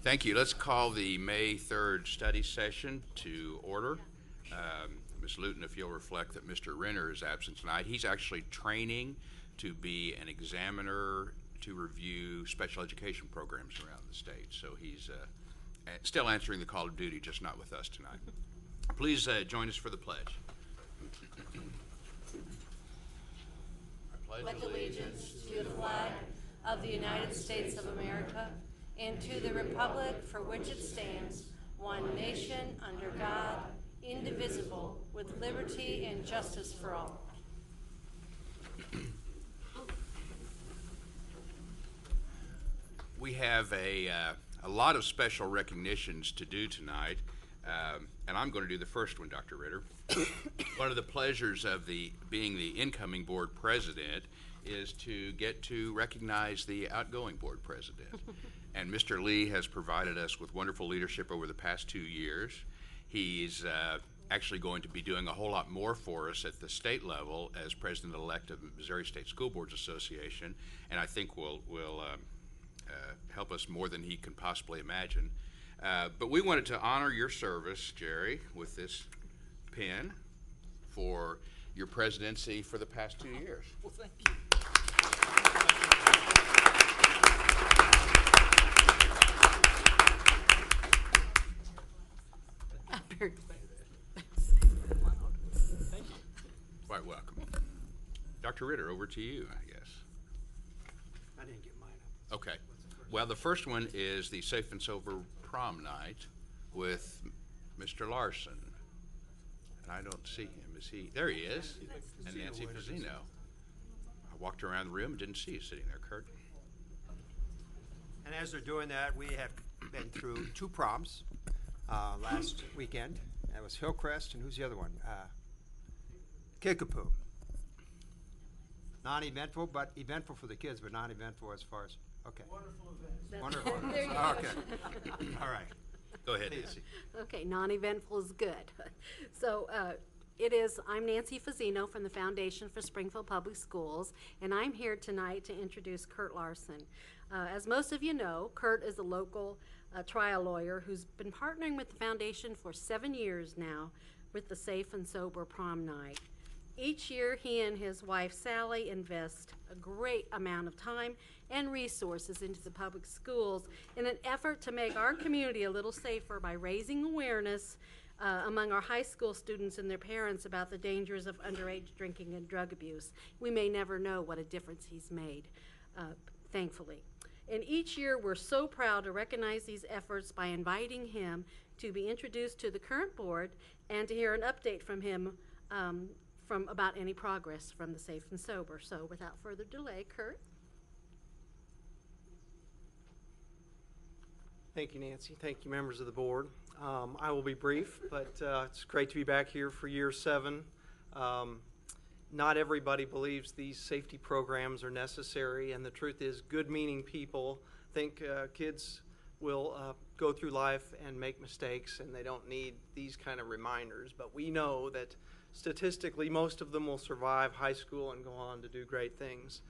Thank you. Let's call the May 3rd study session to order. Ms. Luton, if you'll reflect that Mr. Renner is absent tonight. He's actually training to be an examiner to review special education programs around the state. So he's still answering the call of duty, just not with us tonight. Please join us for the pledge. I pledge allegiance to the flag of the United States of America and to the republic for which it stands, one nation, under God, indivisible, with liberty and justice for all. We have a lot of special recognitions to do tonight, and I'm going to do the first one, Dr. Ritter. One of the pleasures of being the incoming board president is to get to recognize the outgoing board president. And Mr. Lee has provided us with wonderful leadership over the past 2 years. He's actually going to be doing a whole lot more for us at the state level as president-elect of the Missouri State School Boards Association, and I think will help us more than he can possibly imagine. But we wanted to honor your service, Jerry, with this pin for your presidency for the past 2 years. Well, thank you. Very Thank you. Quite welcome. Dr. Ritter, over to you, I guess. I didn't get mine up. Okay. Well, the first one is the Safe and Sober Prom Night with Mr. Larson. And I don't see him. Is he? There he is. And Nancy Fazzino. I walked around the room and didn't see you sitting there, Kurt. And as they're doing that, we have been through 2 proms last weekend. That was Hillcrest, and who's the other one? Kickapoo. Non-eventful, but eventful for the kids, but non-eventful as far as, okay. Wonderful event. Wonderful. There you go. Okay. All right. Go ahead, Please. Nancy. Okay, non-eventful is good. So I'm Nancy Fazzino from the Foundation for Springfield Public Schools, and I'm here tonight to introduce Kurt Larson. As most of you know, Kurt is a local trial lawyer who's been partnering with the foundation for 7 years now with the Safe and Sober Prom Night. Each year, he and his wife, Sally, invest a great amount of time and resources into the public schools in an effort to make our community a little safer by raising awareness among our high school students and their parents about the dangers of underage drinking and drug abuse. We may never know what a difference he's made, thankfully. And each year, we're so proud to recognize these efforts by inviting him to be introduced to the current board and to hear an update from him from about any progress from the Safe and Sober. So without further delay, Kurt. Thank you, Nancy. Thank you, members of the board. I will be brief, but it's great to be back here for year 7. Not everybody believes these safety programs are necessary, and the truth is good-meaning people think kids will go through life and make mistakes, and they don't need these kind of reminders. But we know that statistically most of them will survive high school and go on to do great things.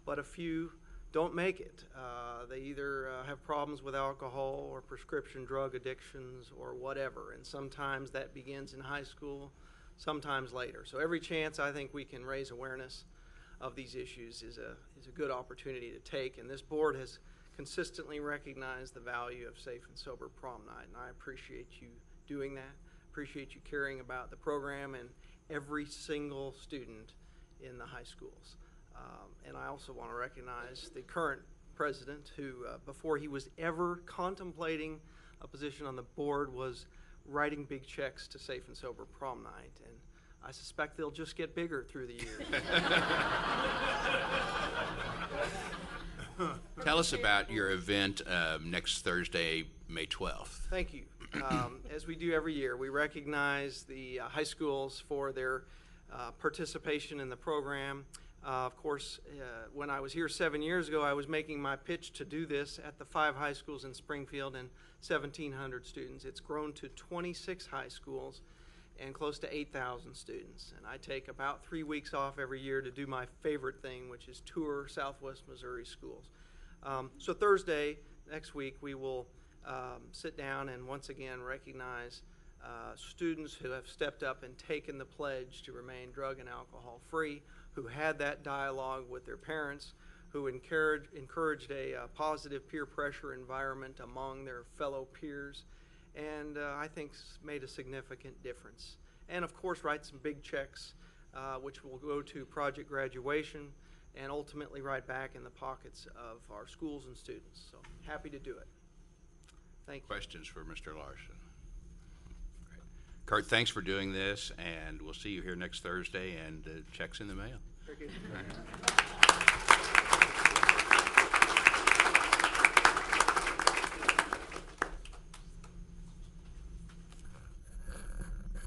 But a few don't make it. They either have problems with alcohol or prescription drug addictions or whatever, and sometimes that begins in high school, sometimes later. So every chance I think we can raise awareness of these issues is a good opportunity to take, and this board has consistently recognized the value of Safe and Sober Prom Night, and I appreciate you doing that. Appreciate you caring about the program and every single student in the high schools. And I also want to recognize the current president who, before he was ever contemplating a position on the board, was writing big checks to Safe and Sober Prom Night. And I suspect they'll just get bigger through the years. Tell us about your event next Thursday, May 12th. Thank you. As we do every year, we recognize the high schools for their participation in the program. Of course, when I was here 7 years ago, I was making my pitch to do this at the 5 high schools in Springfield and 1,700 students. It's grown to 26 high schools and close to 8,000 students. And I take about 3 weeks off every year to do my favorite thing, which is tour Southwest Missouri schools. So Thursday, next week, we will sit down and once again recognize students who have stepped up and taken the pledge to remain drug and alcohol free, who had that dialogue with their parents, who encouraged a positive peer pressure environment among their fellow peers, and I think made a significant difference. And of course, write some big checks, which will go to project graduation and ultimately right back in the pockets of our schools and students. So happy to do it. Thank you. Questions for Mr. Larson? Great. Kurt, thanks for doing this, and we'll see you here next Thursday, and checks in the mail. Very good.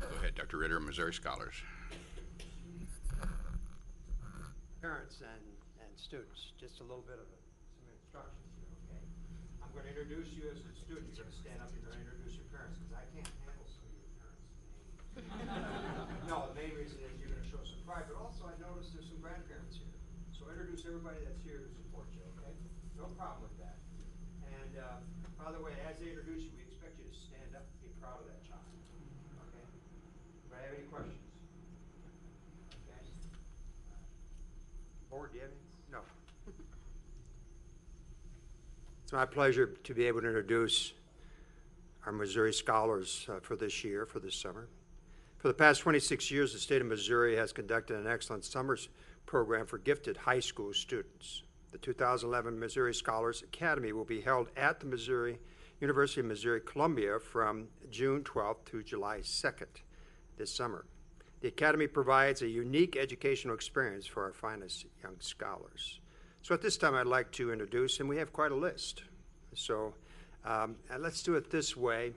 Go ahead, Dr. Ritter, Missouri Scholars. Parents and students, just a little bit of some instructions here, okay? I'm going to introduce you as a student. You're going to stand up, you're going to introduce your parents, because I can't handle some of your parents' names. No, the main reason is you're going to show some pride, but also I noticed there's some grandparents here. So introduce everybody that's here to support you, okay? No problem with that. And by the way, as they introduce you, we expect you to stand up and be proud of that child, okay? Do I have any questions? Okay. Board, do you have any? No. It's my pleasure to be able to introduce our Missouri Scholars for this year, for this summer. For the past 26 years, the state of Missouri has conducted an excellent summer program for gifted high school students. The 2011 Missouri Scholars Academy will be held at the University of Missouri Columbia from June 12th to July 2nd this summer. The Academy provides a unique educational experience for our finest young scholars. So at this time, I'd like to introduce, and we have quite a list. So let's do it this way.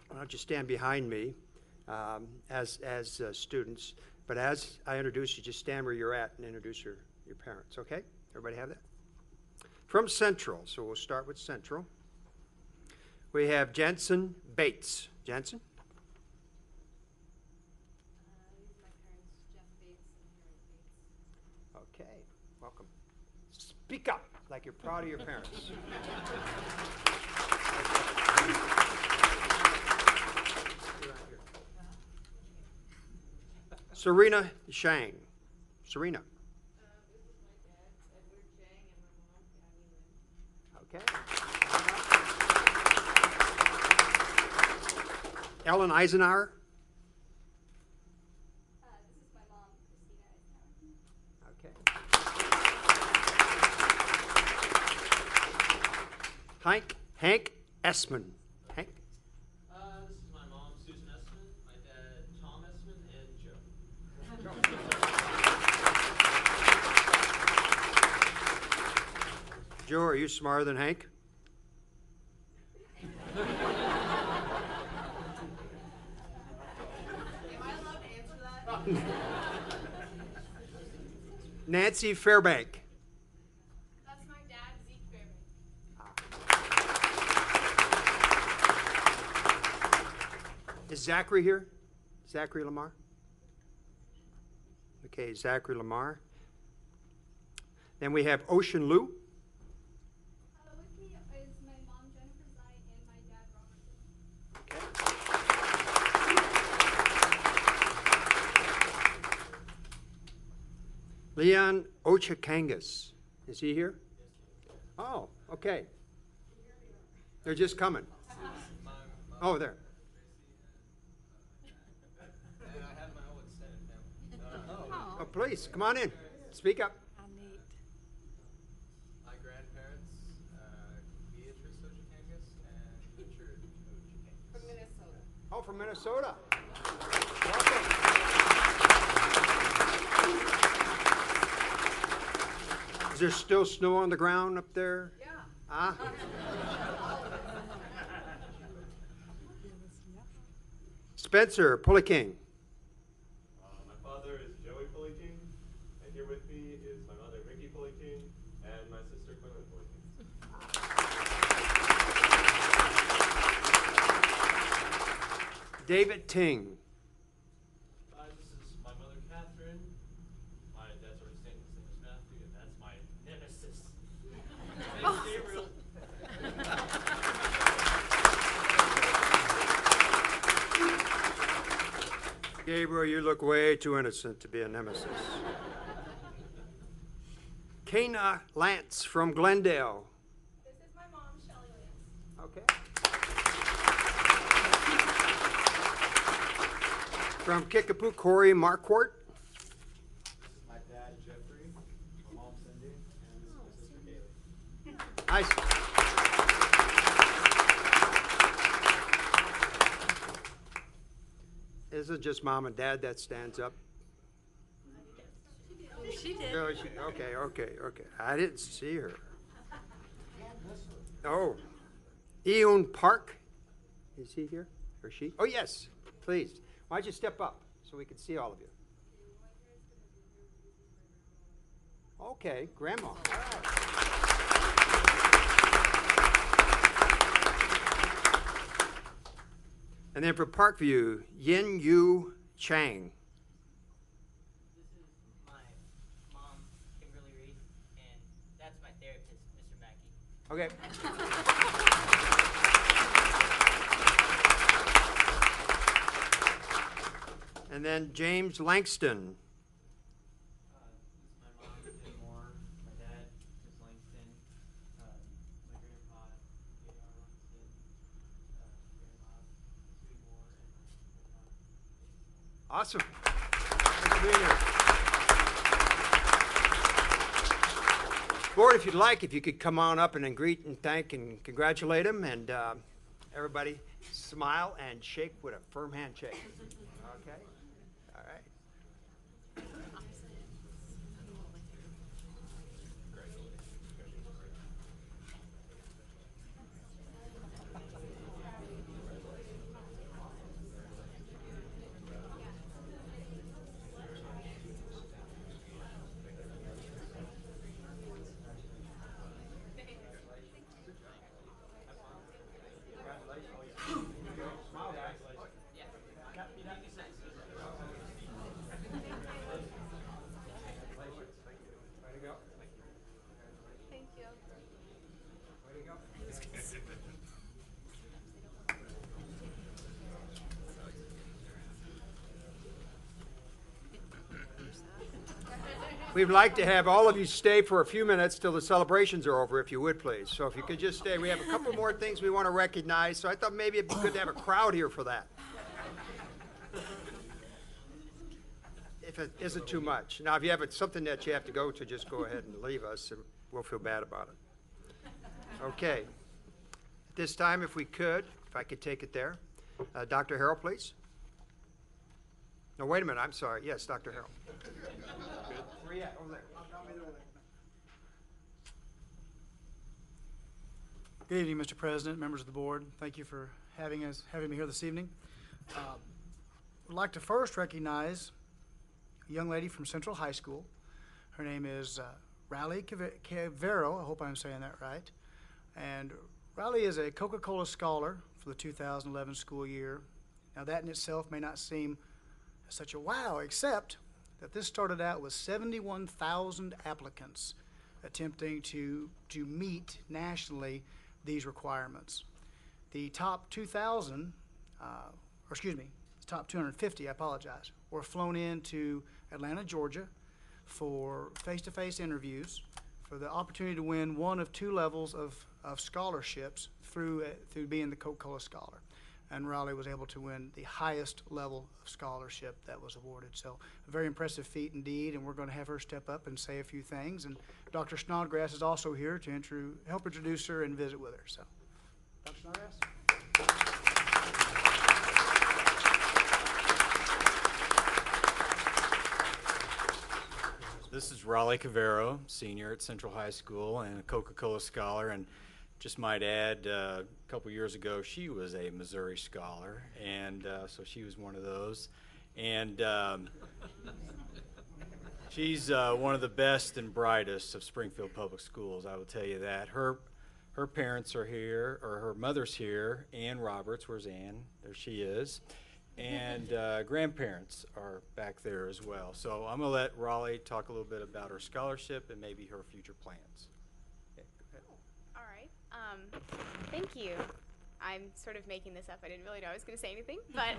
Why don't you stand behind me as students, but as I introduce you, just stand where you're at and introduce your parents, okay? Everybody have that? From Central, so we'll start with Central. We have Jensen Bates. Jensen? These are my parents, Jeff Bates and Harry Bates. Okay, welcome. Speak up like you're proud of your parents. Serena Shang. Serena. This is my dad, Edward Chang, and my mom, Patty Lynn. Okay. Ellen Eisenhower. This is my mom, Christina Eisenhower. Okay. Hank Essman. Hank. This is my mom, Susan Essman, my dad, Tom Essman, and Joe. Joe, are you smarter than Hank? Am I allowed to answer that? Nancy Fairbank. That's my dad, Zeke Fairbank. Is Zachary here? Zachary Lamar? Okay, Zachary Lamar. Then we have Ocean Lou. With me is my mom, Jennifer Zai, and my dad, Robertson. Leon Ochakangas. Is he here? Oh, okay. They're just coming. Oh, there. And I have my whole extended family. Oh, please, come on in. Speak up. My grandparents, Beatrice Ochakangas and Richard Ochakangas. From Minnesota. Oh, from Minnesota. Welcome. Is there still snow on the ground up there? Yeah. Huh? Spencer Pulliking. My father is Joey Pulliking, and here with me is my mother, Ricky Pulliking, and my sister, Quinlan Pulliking. David Ting. This is my mother, Catherine. My dad's already saying his name is Matthew, and that's my nemesis. His name's Gabriel. Gabriel, you look way too innocent to be a nemesis. Kana Lance from Glendale. This is my mom, Shelley Lance. Okay. From Kickapoo, Corey Marquardt. My dad, Jeffrey, my mom, Cindy, and this is my sister, Kaylee. Nice. Is it just mom and dad that stands up? She did. No, okay. I didn't see her. Oh. Eun Park. Is he here? Or she? Oh, yes, please. Why don't you step up so we can see all of you? Okay, Grandma. All right. And then for Parkview, Yin Yu Chang. This is my mom, Kimberly Reed, and that's my therapist, Mr. Mackey. Okay. And then James Langston. This is my mom, Jim Moore, my dad, Chris Langston, my grandpa, J.R. Langston, grandma, Sue Moore, and my grandpa. Awesome. Thanks for being here. Board, if you'd like, if you could come on up and then greet and thank and congratulate him, and everybody smile and shake with a firm handshake. Okay? All right. Thank you. We'd like to have all of you stay for a few minutes till the celebrations are over, if you would, please. So if you could just stay. We have a couple more things we want to recognize, so I thought maybe it'd be good to have a crowd here for that. If it isn't too much. Now, if you have something that you have to go to, just go ahead and leave us, and we'll feel bad about it. Okay. At this time, if we could, if I could take it there. Dr. Harrell, please. No, wait a minute. I'm sorry. Yes, Dr. Harrell. Where you at? Over there. Good evening, Mr. President, members of the board. Thank you for having me here this evening. Would like to first recognize a young lady from Central High School. Her name is Riley Cavero. I hope I'm saying that right. And Riley is a Coca-Cola Scholar for the 2011 school year. Now that in itself may not seem such a wow, except that this started out with 71,000 applicants attempting to meet nationally these requirements. The top 2,000, top 250, I apologize, were flown into Atlanta, Georgia for face-to-face interviews for the opportunity to win one of two levels of scholarships through being the Coca-Cola Scholar. And Raleigh was able to win the highest level of scholarship that was awarded. So a very impressive feat indeed, and we're going to have her step up and say a few things. And Dr. Snodgrass is also here to help introduce her and visit with her. So, Dr. Snodgrass? This is Raleigh Cavero, senior at Central High School and a Coca-Cola Scholar. And just might add, a couple years ago, she was a Missouri Scholar, and so she was one of those. And she's one of the best and brightest of Springfield Public Schools, I will tell you that. Her parents are here, or her mother's here, Ann Roberts. Where's Ann? There she is. And grandparents are back there as well. So I'm going to let Raleigh talk a little bit about her scholarship and maybe her future plans. All right. Thank you. I'm sort of making this up. I didn't really know I was going to say anything, but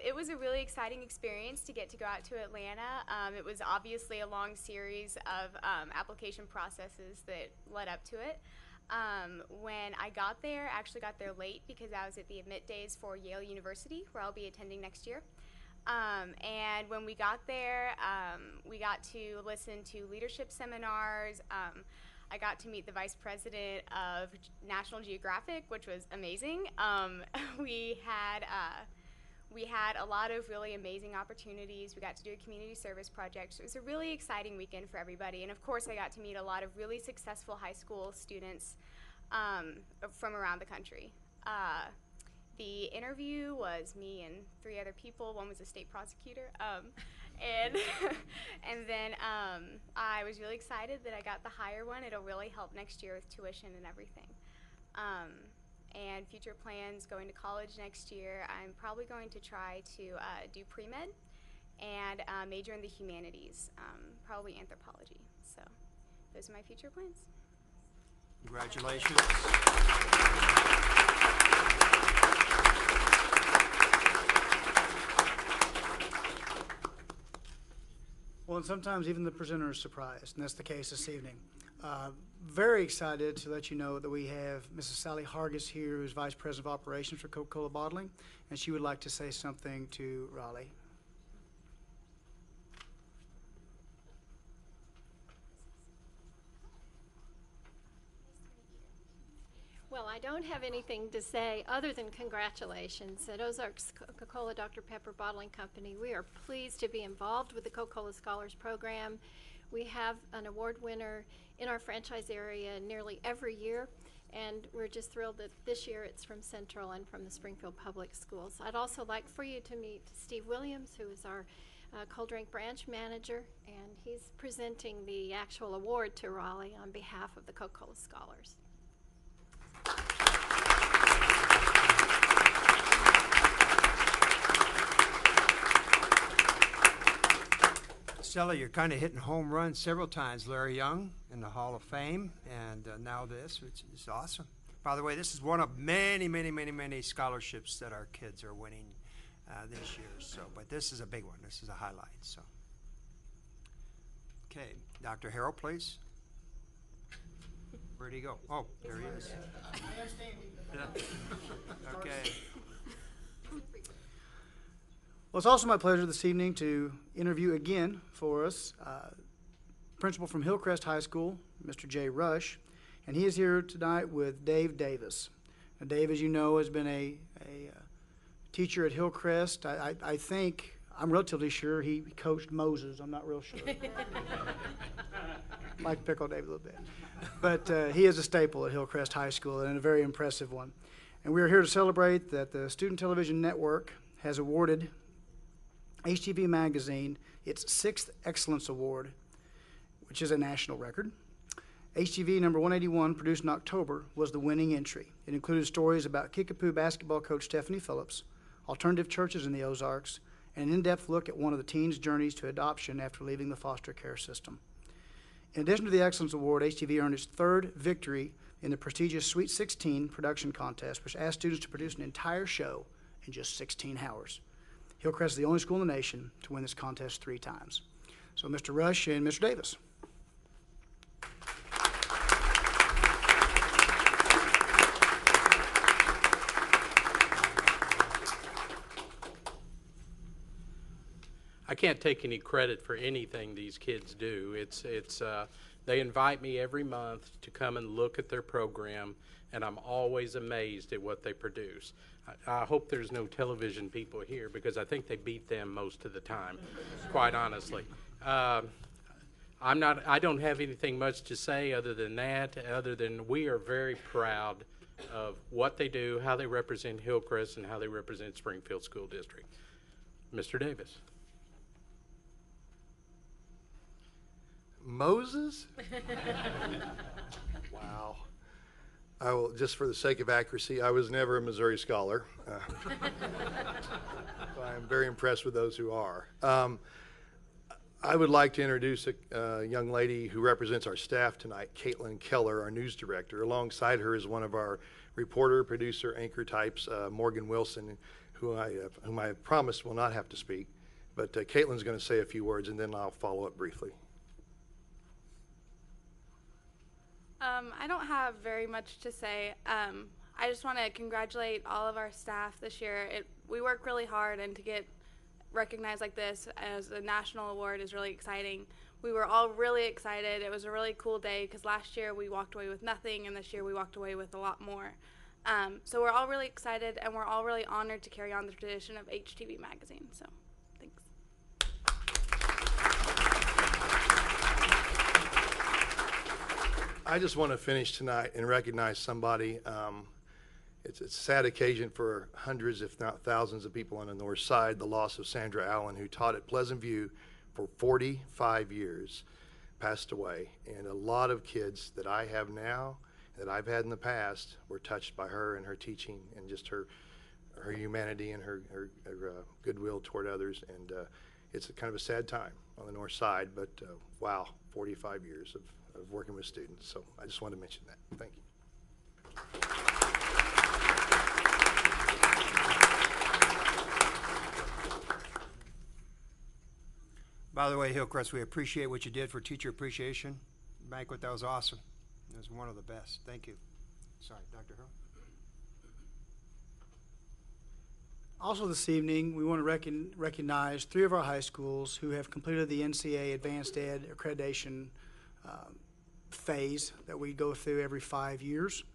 it was a really exciting experience to get to go out to Atlanta. It was obviously a long series of application processes that led up to it. When I got there, I actually got there late because I was at the admit days for Yale University, where I'll be attending next year. And when we got there, we got to listen to leadership seminars. I got to meet the vice president of National Geographic, which was amazing. We had a lot of really amazing opportunities. We got to do a community service project. So it was a really exciting weekend for everybody. And of course, I got to meet a lot of really successful high school students from around the country. The interview was me and 3 other people. One was a state prosecutor. And then I was really excited that I got the higher one. It'll really help next year with tuition and everything. And future plans, going to college next year, I'm probably going to try to do pre-med and major in the humanities, probably anthropology. So those are my future plans. Congratulations. Well, and sometimes even the presenter is surprised, and that's the case this evening. Very excited to let you know that we have Mrs. Sally Hargis here, who's Vice President of Operations for Coca-Cola Bottling, and she would like to say something to Raleigh. Well, I don't have anything to say other than congratulations. At Ozarks Coca-Cola Dr. Pepper Bottling Company, we are pleased to be involved with the Coca-Cola Scholars Program. We have an award winner in our franchise area nearly every year, and we're just thrilled that this year it's from Central and from the Springfield Public Schools. I'd also like for you to meet Steve Williams, who is our cold drink branch manager, and he's presenting the actual award to Raleigh on behalf of the Coca-Cola Scholars. Stella, you're kind of hitting home runs several times. Larry Young in the Hall of Fame, and now this, which is awesome. By the way, this is one of many, many, many, many scholarships that our kids are winning this year. So, but this is a big one. This is a highlight. So, okay, Dr. Harrell, please. Where'd he go? Oh, there he is. Yeah. Okay. Well, it's also my pleasure this evening to interview again for us principal from Hillcrest High School, Mr. Jay Rush, and he is here tonight with Dave Davis. Now, Dave, as you know, has been a teacher at Hillcrest. I think, I'm relatively sure he coached Moses. I'm not real sure. Might pick on Dave a little bit. But he is a staple at Hillcrest High School and a very impressive one. And we are here to celebrate that the Student Television Network has awarded HTV Magazine its 6th Excellence Award, which is a national record. HTV number 181, produced in October, was the winning entry. It included stories about Kickapoo basketball coach Stephanie Phillips, alternative churches in the Ozarks, and an in-depth look at one of the teens' journeys to adoption after leaving the foster care system. In addition to the Excellence Award, HTV earned its 3rd victory in the prestigious Sweet 16 production contest, which asked students to produce an entire show in just 16 hours. Hillcrest is the only school in the nation to win this contest 3 times. So Mr. Rush and Mr. Davis. I can't take any credit for anything these kids do. They invite me every month to come and look at their program, and I'm always amazed at what they produce. I hope there's no television people here because I think they beat them most of the time, quite honestly. I don't have anything much to say other than that, other than we are very proud of what they do, how they represent Hillcrest, and how they represent Springfield School District. Mr. Davis. Moses? Wow. I will, just for the sake of accuracy, I was never a Missouri scholar. So I am very impressed with those who are. I would like to introduce a young lady who represents our staff tonight, Caitlin Keller, our news director. Alongside her is one of our reporter, producer, anchor types, Morgan Wilson, whom I promised will not have to speak. But Caitlin's going to say a few words, and then I'll follow up briefly. I don't have very much to say. I just want to congratulate all of our staff this year. We work really hard, and to get recognized like this as a national award is really exciting. We were all really excited. It was a really cool day because last year we walked away with nothing, and this year we walked away with a lot more. So we're all really excited, and we're all really honored to carry on the tradition of HTV Magazine. So thanks. I just want to finish tonight and recognize somebody. It's a sad occasion for hundreds, if not thousands, of people on the north side, the loss of Sandra Allen, who taught at Pleasant View for 45 years, passed away. And a lot of kids that I have now, that I've had in the past, were touched by her and her teaching and just her humanity and her goodwill toward others. And it's kind of a sad time on the north side, but wow, 45 years of working with students. So I just wanted to mention that. Thank you. By the way, Hillcrest, we appreciate what you did for Teacher Appreciation Banquet. That was awesome. It was one of the best. Thank you. Sorry, Dr. Hurl. Also this evening, we want to recognize 3 of our high schools who have completed the NCAA Advanced Ed accreditation phase that we go through every 5 years.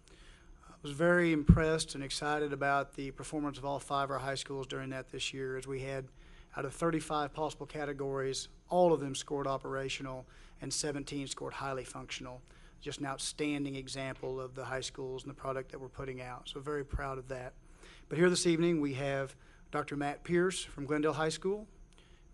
I was very impressed and excited about the performance of all 5 of our high schools during that this year, as we had, out of 35 possible categories, all of them scored operational and 17 scored highly functional. Just an outstanding example of the high schools and the product that we're putting out. So very proud of that. But here this evening we have Dr. Matt Pierce from Glendale High School,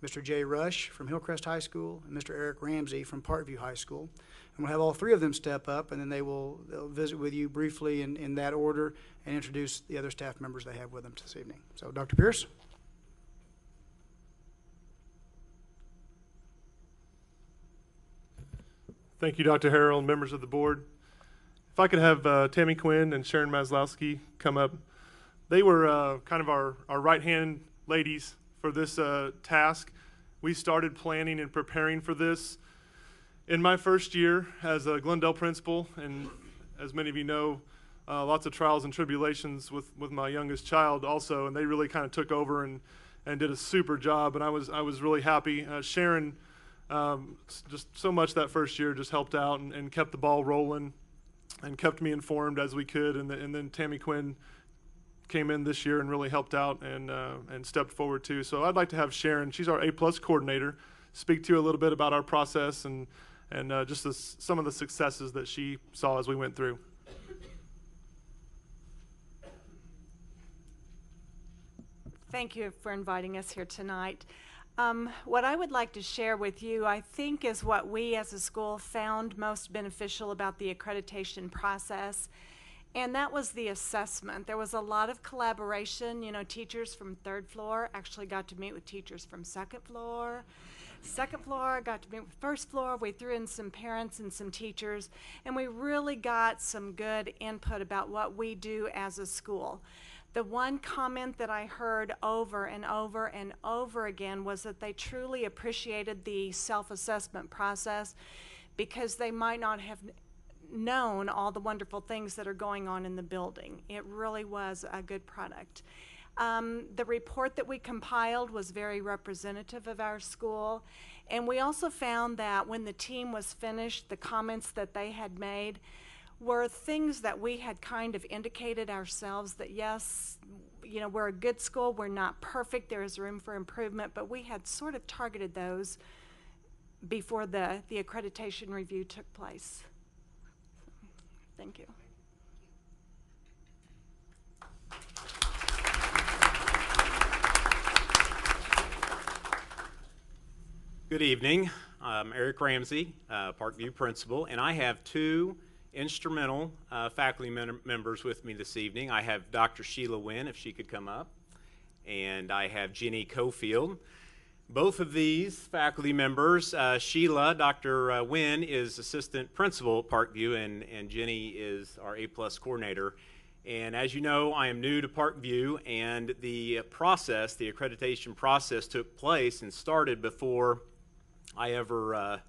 Mr. Jay Rush from Hillcrest High School, and Mr. Eric Ramsey from Parkview High School. And we'll have all 3 of them step up, and then they'll visit with you briefly in that order and introduce the other staff members they have with them this evening. So Dr. Pierce. Thank you, Dr. Harrell, and members of the board. If I could have Tammy Quinn and Sharon Maslowski come up. They were kind of our right-hand ladies for this task. We started planning and preparing for this in my first year as a Glendale principal, and as many of you know, lots of trials and tribulations with my youngest child also, and they really kind of took over and did a super job, and I was really happy. Sharon, just so much that first year just helped out and kept the ball rolling and kept me informed as we could, and then Tammy Quinn came in this year and really helped out and stepped forward too. So I'd like to have Sharon, she's our A+ coordinator, speak to you a little bit about our process and just some of the successes that she saw as we went through. Thank you for inviting us here tonight. What I would like to share with you, I think, is what we as a school found most beneficial about the accreditation process, and that was the assessment. There was a lot of collaboration. You know, teachers from 3rd floor actually got to meet with teachers from 2nd floor. 2nd floor got to meet with 1st floor. We threw in some parents and some teachers, and we really got some good input about what we do as a school. The one comment that I heard over and over and over again was that they truly appreciated the self-assessment process because they might not have known all the wonderful things that are going on in the building. It really was a good product. The report that we compiled was very representative of our school, and we also found that when the team was finished, the comments that they had made were things that we had kind of indicated ourselves that yes, you know, we're a good school, we're not perfect, there is room for improvement, but we had sort of targeted those before the accreditation review took place. Thank you. Good evening. I'm Eric Ramsey, Parkview principal, and I have 2 instrumental faculty members with me this evening. I have Dr. Sheila Wynn, if she could come up, and I have Jenny Cofield. Both of these faculty members, Sheila, Dr. Wynn is assistant principal at Parkview, and Jenny is our A+ coordinator. And as you know, I am new to Parkview, and the process, the accreditation process, took place and started before I ever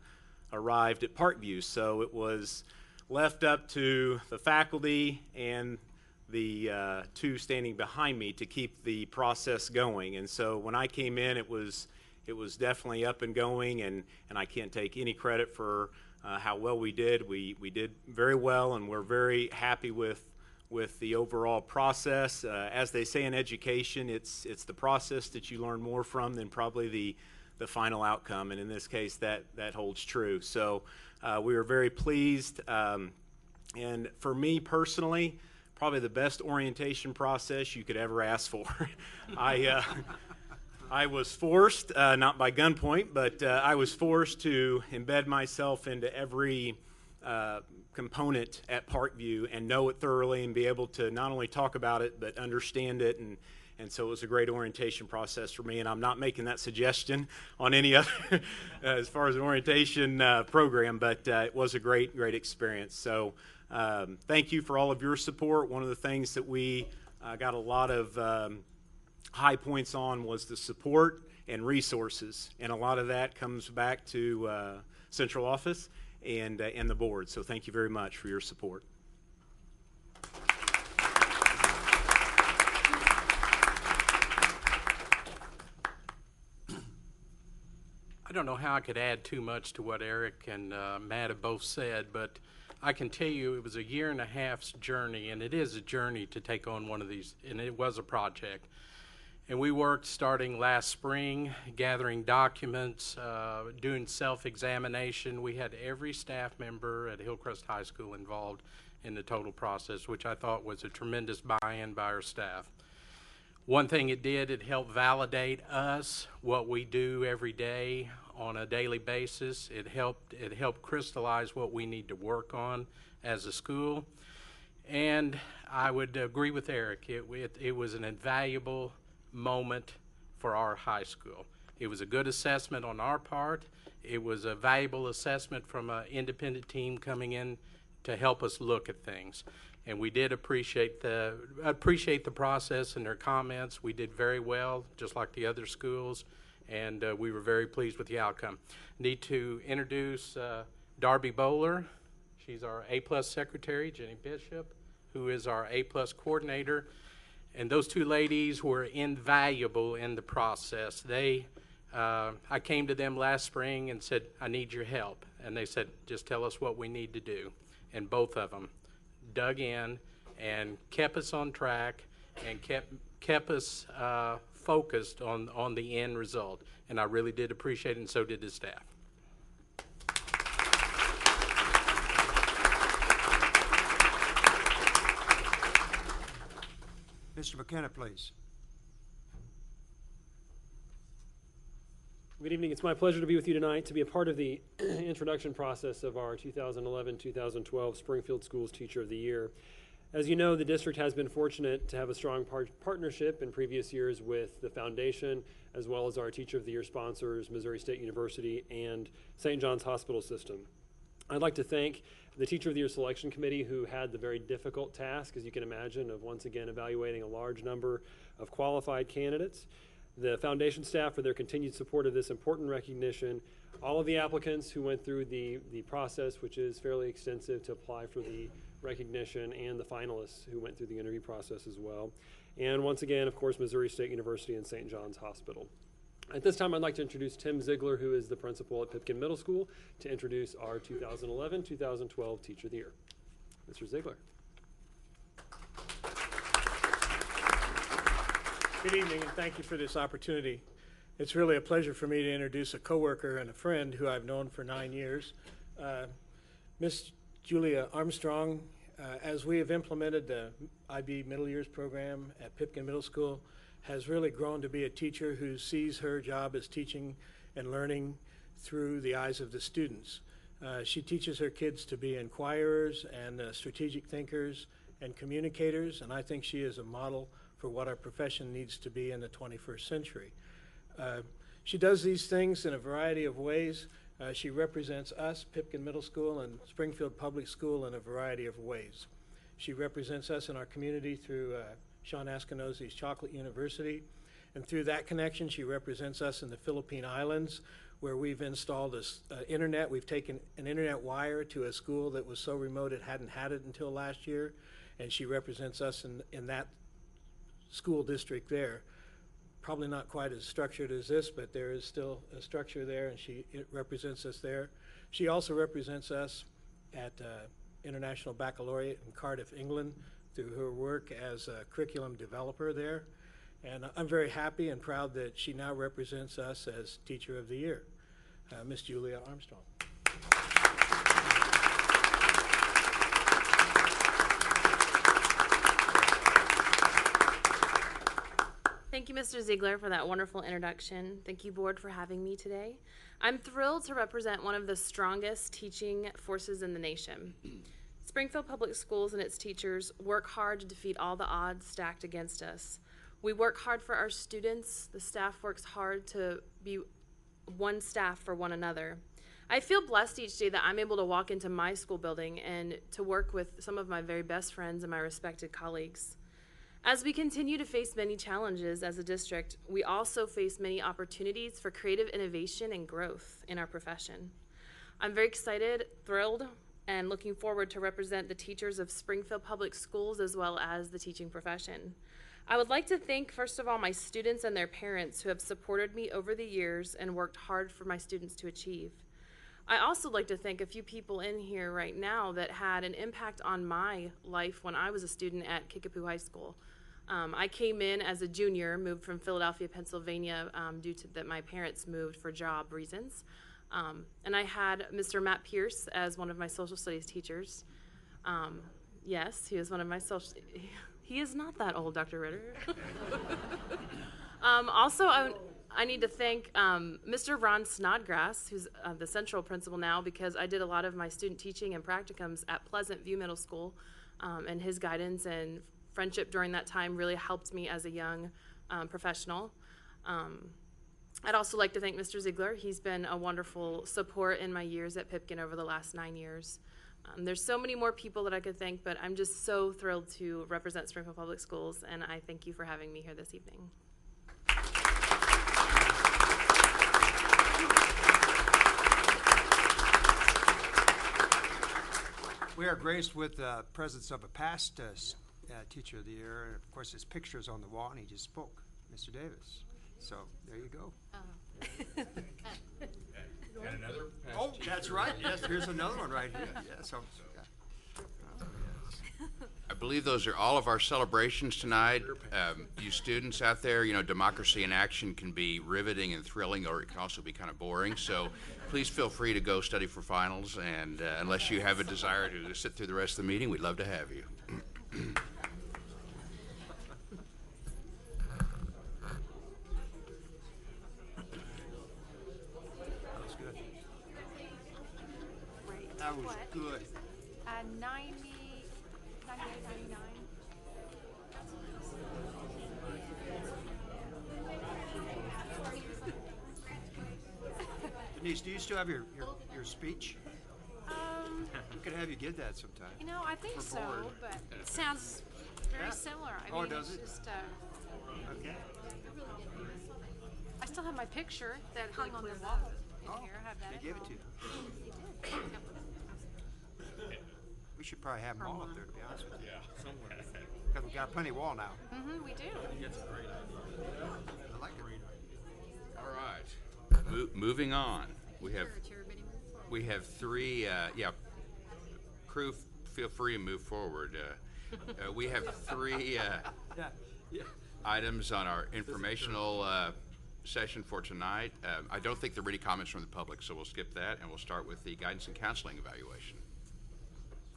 arrived at Parkview. So it was left up to the faculty and the two standing behind me to keep the process going. And so when I came in, it was definitely up and going, and I can't take any credit for how well we did. We did very well, and we're very happy with the overall process. As they say in education, it's the process that you learn more from than probably the final outcome, and in this case that holds true. So we were very pleased, and for me personally, probably the best orientation process you could ever ask for. I was forced, not by gunpoint, but I was forced to embed myself into every component at Parkview and know it thoroughly and be able to not only talk about it but understand it, and so it was a great orientation process for me, and I'm not making that suggestion on any other as far as an orientation program, but it was a great experience. So thank you for all of your support. One of the things that we got a lot of high points on was the support and resources, and a lot of that comes back to central office and the board. So thank you very much for your support. I don't know how I could add too much to what Eric and Matt have both said, but I can tell you it was a 1.5 years journey, and it is a journey to take on one of these, and it was a project. And we worked starting last spring, gathering documents, doing self-examination. We had every staff member at Hillcrest High School involved in the total process, which I thought was a tremendous buy-in by our staff. One thing it did, it helped validate us, what we do every day on a daily basis. It helped crystallize what we need to work on as a school. And I would agree with Eric. It was an invaluable moment for our high school. It was a good assessment on our part. It was a valuable assessment from an independent team coming in to help us look at things. And we did appreciate the process and their comments. We did very well, just like the other schools, and we were very pleased with the outcome. Need to introduce Darby Bowler. She's our A+ secretary, Jenny Bishop, who is our A+ coordinator. And those two ladies were invaluable in the process. I came to them last spring and said, I need your help. And they said, just tell us what we need to do. And both of them dug in and kept us on track and kept us focused on the end result. And I really did appreciate it, and so did the staff. Mr. McKenna, please. Good evening. It's my pleasure to be with you tonight to be a part of the introduction process of our 2011-2012 Springfield Schools Teacher of the Year. As you know, the district has been fortunate to have a strong partnership in previous years with the foundation, as well as our Teacher of the Year sponsors, Missouri State University and St. John's Hospital System. I'd like to thank the Teacher of the Year Selection Committee, who had the very difficult task, as you can imagine, of once again evaluating a large number of qualified candidates. The foundation staff for their continued support of this important recognition. All of the applicants who went through the process, which is fairly extensive to apply for the recognition, and the finalists who went through the interview process as well. And once again, of course, Missouri State University and St. John's Hospital. At this time, I'd like to introduce Tim Ziegler, who is the principal at Pipkin Middle School, to introduce our 2011-2012 Teacher of the Year. Mr. Ziegler. Good evening, and thank you for this opportunity. It's really a pleasure for me to introduce a coworker and a friend who I've known for 9 years. Miss Julia Armstrong, as we have implemented the IB Middle Years program at Pipkin Middle School, has really grown to be a teacher who sees her job as teaching and learning through the eyes of the students. She teaches her kids to be inquirers and strategic thinkers and communicators, and I think she is a model for what our profession needs to be in the 21st century. She does these things in a variety of ways. She represents us, Pipkin Middle School, and Springfield Public School in a variety of ways. She represents us in our community through Sean Ascanosi's Chocolate University. And through that connection, she represents us in the Philippine Islands, where we've installed internet. We've taken an internet wire to a school that was so remote it hadn't had it until last year. And she represents us in that school district there. Probably not quite as structured as this, but there is still a structure there, and it represents us there. She also represents us at International Baccalaureate in Cardiff, England, through her work as a curriculum developer there. And I'm very happy and proud that she now represents us as Teacher of the Year, Miss Julia Armstrong. Thank you, Mr. Ziegler, for that wonderful introduction. Thank you, Board, for having me today. I'm thrilled to represent one of the strongest teaching forces in the nation. Springfield Public Schools and its teachers work hard to defeat all the odds stacked against us. We work hard for our students. The staff works hard to be one staff for one another. I feel blessed each day that I'm able to walk into my school building and to work with some of my very best friends and my respected colleagues. As we continue to face many challenges as a district, we also face many opportunities for creative innovation and growth in our profession. I'm very excited, thrilled, and looking forward to represent the teachers of Springfield Public Schools as well as the teaching profession. I would like to thank, first of all, my students and their parents who have supported me over the years and worked hard for my students to achieve. I also like to thank a few people in here right now that had an impact on my life when I was a student at Kickapoo High School. I came in as a junior, moved from Philadelphia, Pennsylvania, due to that my parents moved for job reasons. And I had Mr. Matt Pierce as one of my social studies teachers. Yes, he was one of my he is not that old, Dr. Ritter. Also, I need to thank Mr. Ron Snodgrass, who's the central principal now, because I did a lot of my student teaching and practicums at Pleasant View Middle School, and his guidance and friendship during that time really helped me as a young professional. I'd also like to thank Mr. Ziegler. He's been a wonderful support in my years at Pipkin over the last 9 years. There's so many more people that I could thank, but I'm just so thrilled to represent Springfield Public Schools, and I thank you for having me here this evening. We are graced with the presence of a past Teacher of the Year, and of course his picture's on the wall, and he just spoke, Mr. Davis. So there you go. And another past Oh, teacher. that's right. Yes, here's another one right here. Yes. I believe those are all of our celebrations tonight. You students out there, you know, democracy in action can be riveting and thrilling, or it can also be kind of boring. So please feel free to go study for finals, and unless you have a desire to sit through the rest of the meeting, we'd love to have you. That was good. 98, 99. Denise, do you still have your speech? We could have you give that sometime. You know, I think For so, board. but it sounds very Yeah. similar. I Oh, mean, does it's it? just, Okay. I still have my picture that hung on the wall in here. I have that. They at gave it home. to you. They did. We should probably have them all up there, to be honest with you. Yeah, somewhere. Because we've got plenty of wall now. We do. That's a great idea. I like it. All right. Moving on. We have three, crew, feel free to move forward. We have three items on our informational session for tonight. I don't think there are any comments from the public, so we'll skip that, and we'll start with the guidance and counseling evaluation.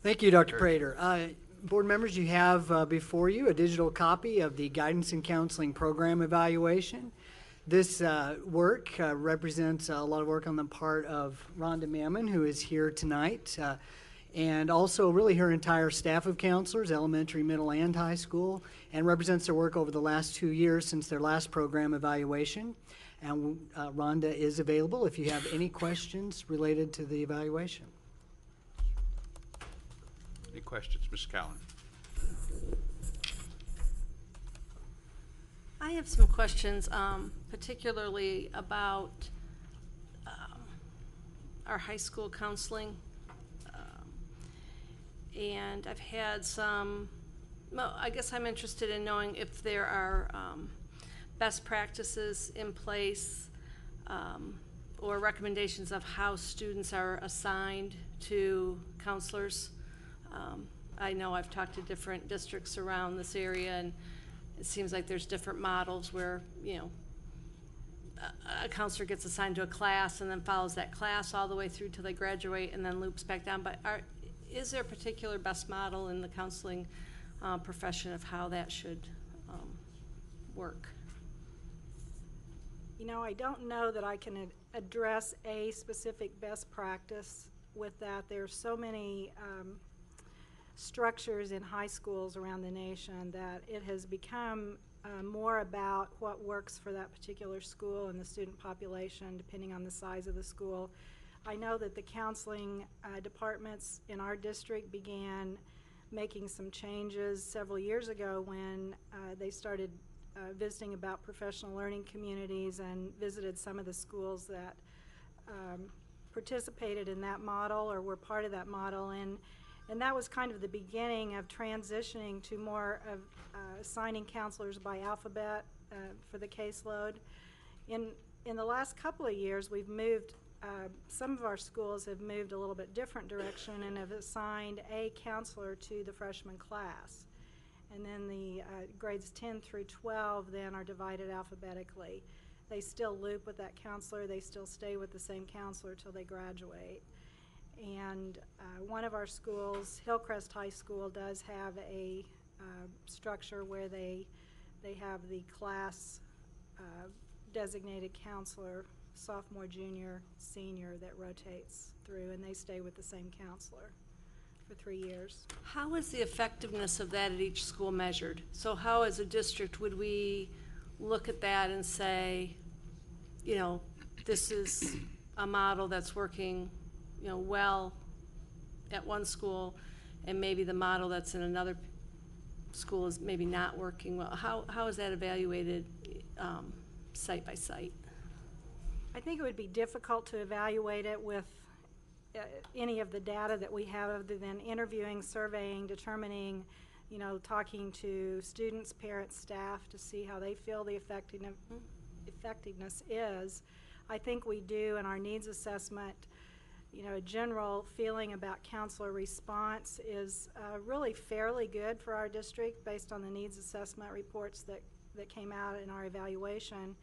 Thank you, Dr. Prater. Board members, you have before you a digital copy of the Guidance and Counseling Program Evaluation. This work represents a lot of work on the part of Rhonda Mammon, who is here tonight, and also really her entire staff of counselors, elementary, middle, and high school, and represents their work over the last 2 years since their last program evaluation. And Rhonda is available if you have any questions related to the evaluation. Any questions, Ms. Callan? I have some questions, particularly about our high school counseling. And I've had some, well, I guess I'm interested in knowing if there are best practices in place or recommendations of how students are assigned to counselors. I know I've talked to different districts around this area, and it seems like there's different models where, you know, a counselor gets assigned to a class and then follows that class all the way through till they graduate and then loops back down. But is there a particular best model in the counseling profession of how that should work? You know, I don't know that I can address a specific best practice with that. There's so many structures in high schools around the nation that it has become more about what works for that particular school and the student population, depending on the size of the school. I know that the counseling departments in our district began making some changes several years ago when they started visiting about professional learning communities and visited some of the schools that participated in that model or were part of that model. And that was kind of the beginning of transitioning to more of assigning counselors by alphabet for the caseload. In the last couple of years, we've moved, some of our schools have moved a little bit different direction and have assigned a counselor to the freshman class. And then the grades 10 through 12 then are divided alphabetically. They still loop with that counselor. They still stay with the same counselor till they graduate. And one of our schools, Hillcrest High School, does have a structure where they have the class designated counselor, sophomore, junior, senior, that rotates through, and they stay with the same counselor for 3 years. How is the effectiveness of that at each school measured? So how, as a district, would we look at that and say, you know, this is a model that's working, you know, well at one school, and maybe the model that's in another school is maybe not working well? How is that evaluated site by site? I think it would be difficult to evaluate it with any of the data that we have other than interviewing, surveying, determining, you know, talking to students, parents, staff to see how they feel the effectiveness is. I think we do in our needs assessment, you know, a general feeling about counselor response is really fairly good for our district based on the needs assessment reports that came out in our evaluation.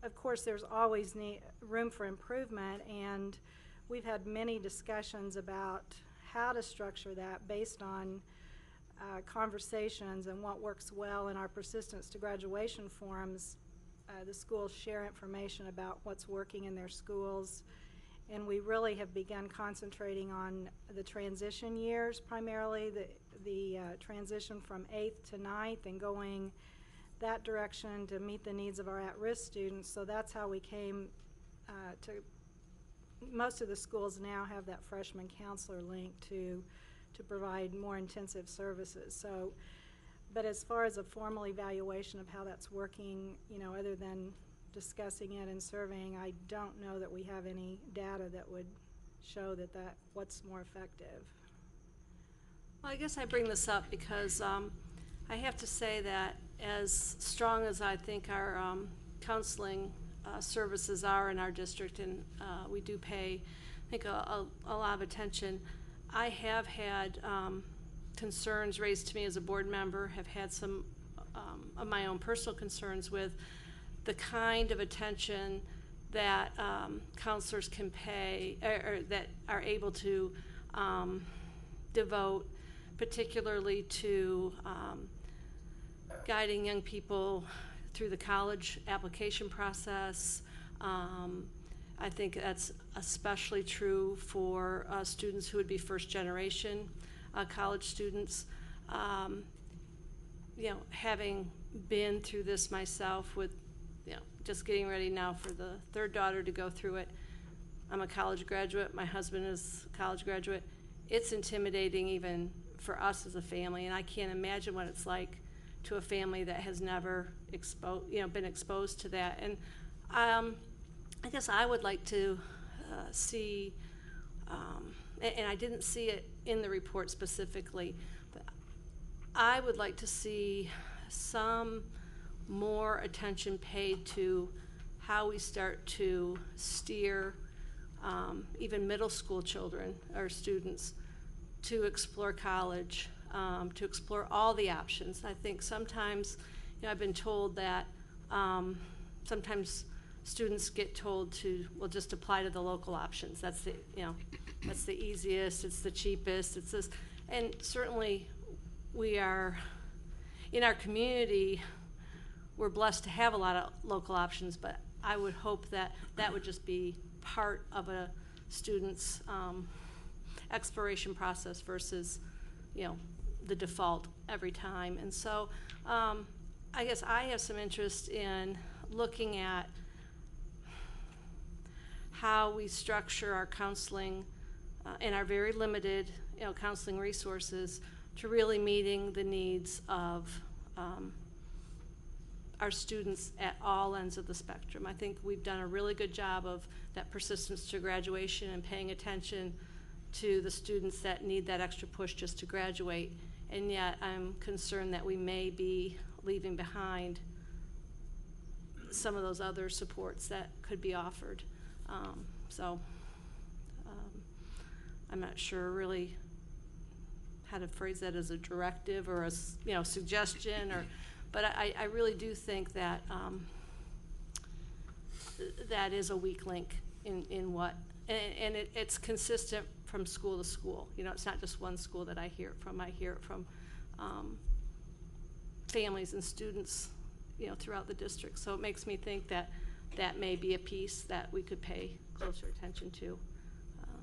Of course, there's always room for improvement, and we've had many discussions about how to structure that based on conversations and what works well in our persistence to graduation forums. The schools share information about what's working in their schools, and we really have begun concentrating on the transition years, primarily the transition from 8th to 9th and going that direction to meet the needs of our at-risk students. So that's how we came to, most of the schools now have that freshman counselor link to provide more intensive services. So, but as far as a formal evaluation of how that's working, you know, other than discussing it and surveying, I don't know that we have any data that would show that what's more effective. Well, I guess I bring this up because I have to say that as strong as I think our counseling services are in our district, and we do pay, I think, a lot of attention, I have had concerns raised to me as a board member, have had some of my own personal concerns with the kind of attention that counselors can pay, or that are able to devote, particularly to guiding young people through the college application process. I think that's especially true for students who would be first generation college students. You know, having been through this myself with, you know, just getting ready now for the third daughter to go through it. I'm a college graduate, my husband is a college graduate. It's intimidating even for us as a family, and I can't imagine what it's like to a family that has never been exposed to that. And I guess I would like to see, and I didn't see it in the report specifically, but I would like to see some more attention paid to how we start to steer even middle school children or students to explore college, to explore all the options. I think sometimes, I've been told that sometimes students get told to, well, just apply to the local options. That's the, that's the easiest, it's the cheapest, it's this. And certainly we are, in our community, we're blessed to have a lot of local options, but I would hope that that would just be part of a student's exploration process versus, the default every time. And so I guess I have some interest in looking at how we structure our counseling and our very limited, counseling resources to really meeting the needs of our students at all ends of the spectrum. I think we've done a really good job of that persistence to graduation and paying attention to the students that need that extra push just to graduate. And yet I'm concerned that we may be leaving behind some of those other supports that could be offered. I'm not sure really how to phrase that as a directive or a suggestion, but I really do think that that is a weak link in what, and it's consistent from school to school. It's not just one school that I hear it from. I hear it from families and students, throughout the district. So it makes me think that that may be a piece that we could pay closer attention to.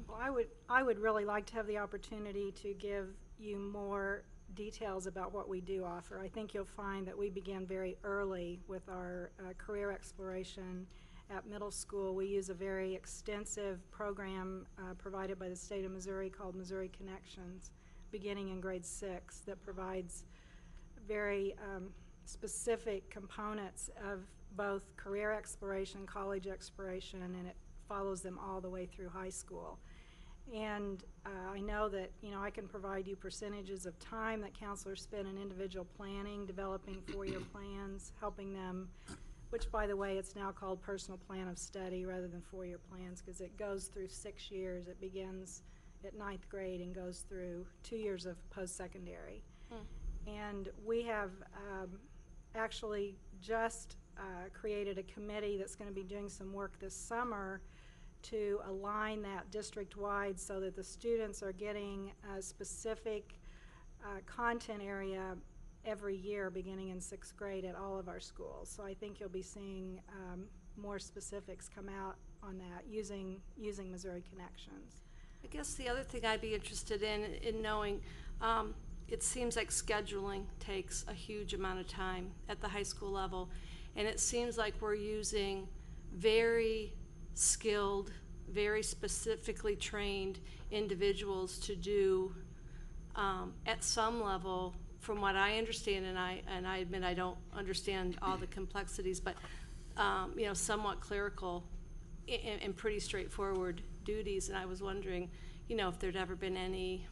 Well, I would really like to have the opportunity to give you more details about what we do offer. I think you'll find that we began very early with our career exploration at middle school. We use a very extensive program provided by the state of Missouri called Missouri Connections, beginning in grade 6, that provides very specific components of both career exploration, college exploration, and it follows them all the way through high school. And I know that, I can provide you percentages of time that counselors spend in individual planning, developing 4-year plans, helping them, which, by the way, it's now called personal plan of study rather than 4-year plans, because it goes through 6 years. It begins at 9th grade and goes through 2 years of post-secondary. And we have actually just created a committee that's going to be doing some work this summer to align that district-wide so that the students are getting a specific content area every year beginning in 6th grade at all of our schools. So I think you'll be seeing more specifics come out on that using Missouri Connections. I guess the other thing I'd be interested in knowing, it seems like scheduling takes a huge amount of time at the high school level, and it seems like we're using very skilled, very specifically trained individuals to do, at some level, from what I understand, and I admit I don't understand all the complexities, but somewhat clerical and pretty straightforward duties. And I was wondering, if there'd ever been any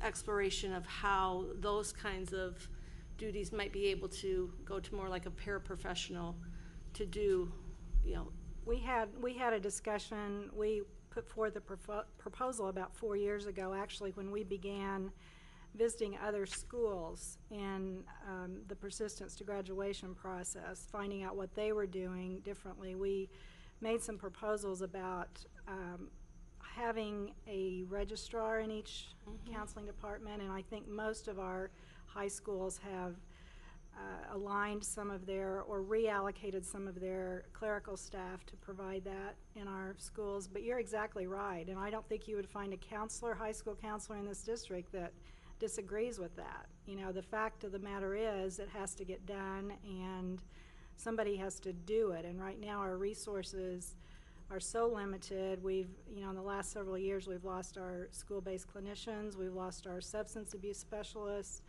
exploration of how those kinds of duties might be able to go to more like a paraprofessional to do, We had a discussion. We put forth a proposal about 4 years ago, actually, when we began visiting other schools in the persistence to graduation process, finding out what they were doing differently. We made some proposals about having a registrar in each counseling department, and I think most of our high schools have aligned some of their, or reallocated some of their clerical staff to provide that in our schools. But you're exactly right, and I don't think you would find a counselor, high school counselor in this district that disagrees with that. The fact of the matter is it has to get done, and somebody has to do it. And right now our resources are so limited. We've, in the last several years, we've lost our school-based clinicians, we've lost our substance abuse specialists.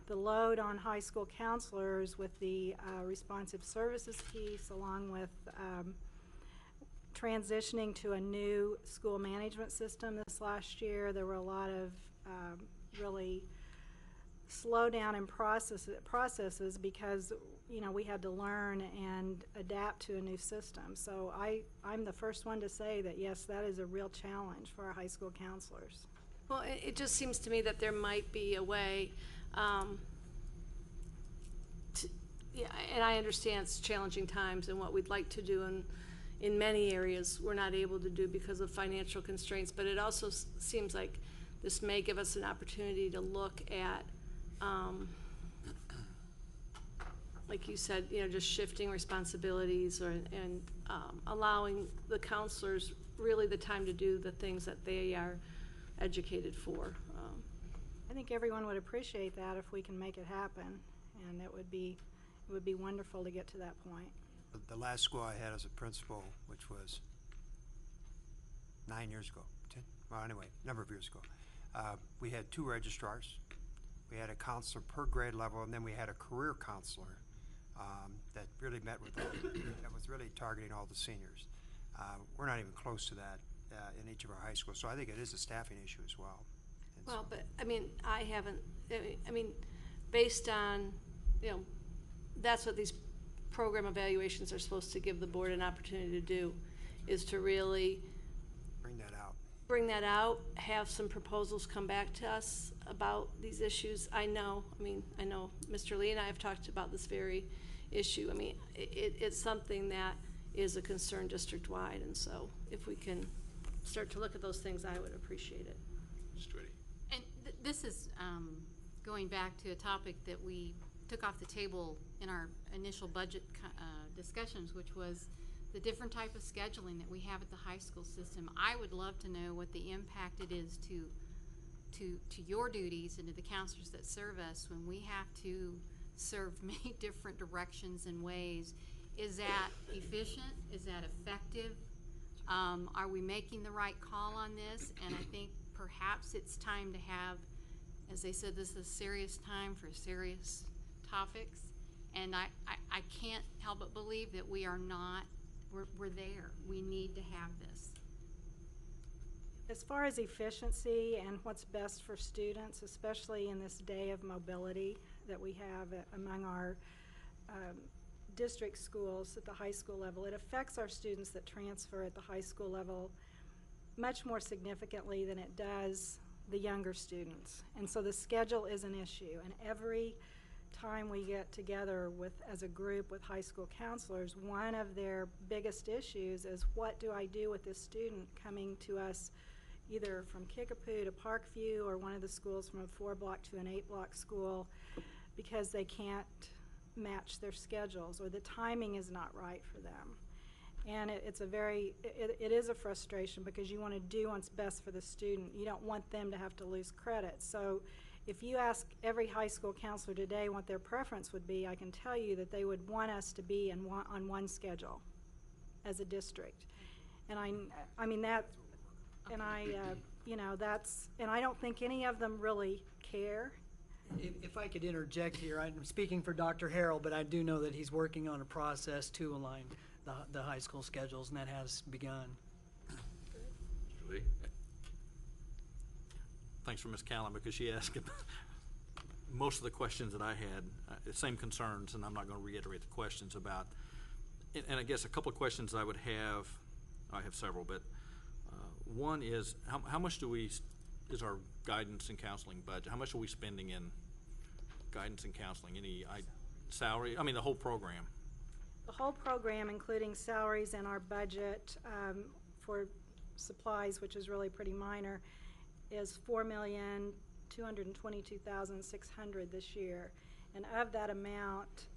The load on high school counselors with the responsive services piece, along with transitioning to a new school management system this last year, there were a lot of really slow down in processes because we had to learn and adapt to a new system. So I'm the first one to say that yes, that is a real challenge for our high school counselors. Well, it just seems to me that there might be a way, yeah, and I understand it's challenging times, and what we'd like to do in many areas we're not able to do because of financial constraints, but it also seems like this may give us an opportunity to look at, like you said, just shifting responsibilities and allowing the counselors really the time to do the things that they are educated for. I think everyone would appreciate that if we can make it happen, and it would be wonderful to get to that point. The last school I had as a principal, which was 9 years ago, 10, well, anyway, a number of years ago, we had 2 registrars. We had a counselor per grade level, and then we had a career counselor that really met with that was really targeting all the seniors. We're not even close to that in each of our high schools, so I think it is a staffing issue as well. And Well, but I haven't, based on, that's what these program evaluations are supposed to give the board an opportunity to do, is to really bring that out, have some proposals come back to us about these issues. I know Mr. Lee and I have talked about this very issue. It's something that is a concern district-wide, and so if we can start to look at those things, I would appreciate it. Ms. Twitty. And this is going back to a topic that we took off the table in our initial budget discussions, which was the different type of scheduling that we have at the high school system. I would love to know what the impact it is to your duties and to the counselors that serve us when we have to serve many different directions and ways. Is that efficient? Is that effective? Are we making the right call on this? And I think perhaps it's time to have, as they said, this is a serious time for serious topics. And I can't help but believe that we are not, we're there. We need to have this. As far as efficiency and what's best for students, especially in this day of mobility that we have among our district schools at the high school level, it affects our students that transfer at the high school level much more significantly than it does the younger students. And so the schedule is an issue, and every time we get together as a group with high school counselors, one of their biggest issues is, what do I do with this student coming to us either from Kickapoo to Parkview or one of the schools from a 4-block to an 8-block school, because they can't match their schedules or the timing is not right for them. And it is a frustration because you want to do what's best for the student. You don't want them to have to lose credit. So if you ask every high school counselor today what their preference would be, I can tell you that they would want us to be on one schedule as a district. And I don't think any of them really care. If I could interject here, I'm speaking for Dr. Harrell, but I do know that he's working on a process to align the high school schedules, and that has begun. Mr. Lee. Thanks for Ms. Callan, because she asked most of the questions that I had, the same concerns, and I'm not going to reiterate the questions about. And I guess a couple of questions I would have, I have several, but one is how much is our guidance and counseling budget? How much are we spending in guidance and counseling? Any salary? I mean, the whole program. The whole program, including salaries and our budget for supplies, which is really pretty minor, is $4,222,600 this year. And of that amount,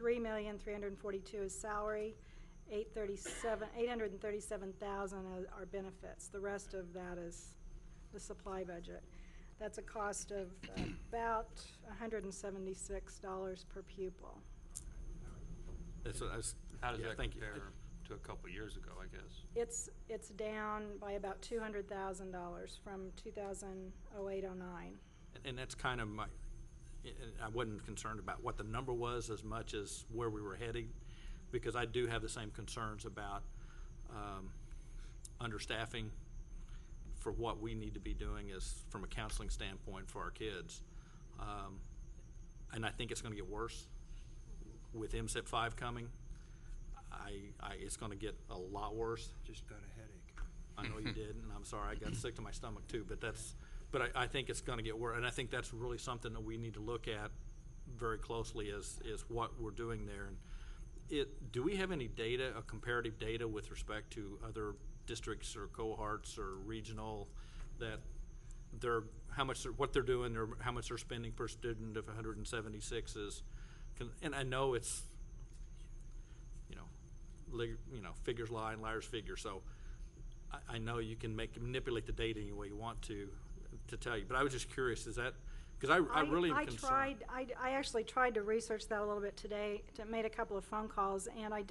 $3,342,000 is salary, $837,000 are benefits. The rest of that is the supply budget. That's a cost of about $176 per pupil. How does that compare to a couple years ago, I guess. It's down by about $200,000 from 2008-09. And that's kind of my, I wasn't concerned about what the number was as much as where we were heading, because I do have the same concerns about understaffing for what we need to be doing as from a counseling standpoint for our kids. And I think it's going to get worse with MSIP 5 coming. It's going to get a lot worse. Just got a headache. I know you did, and I'm sorry, I got sick to my stomach too, but I think it's going to get worse, and I think that's really something that we need to look at very closely is what we're doing there. And do we have any data, comparative data with respect to other districts or cohorts or regional, that what they're doing or how much they're spending per student if 176 is, and I know it's, figures lie and liars figure, so I know you can manipulate the data any way you want to tell you, but I was just curious, is that, because I really am concerned. I actually tried to research that a little bit today, made a couple of phone calls, and I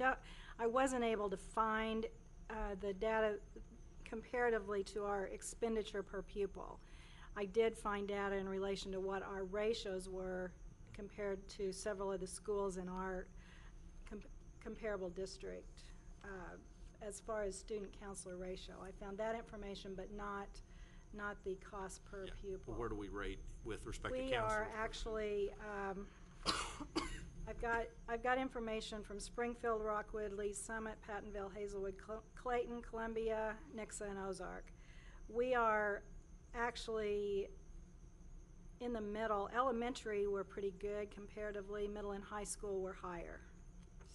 wasn't able to find the data comparatively to our expenditure per pupil. I did find data in relation to what our ratios were compared to several of the schools in our comparable district as far as student counselor ratio. I found that information, but not the cost per pupil. Well, where do we rate with respect to We counselors? are actually, I've got information from Springfield, Rockwood, Lee Summit, Pattonville, Hazelwood, Clayton, Columbia, Nixa, and Ozark. We are actually in the middle. Elementary, we're pretty good comparatively. Middle and high school, we're higher.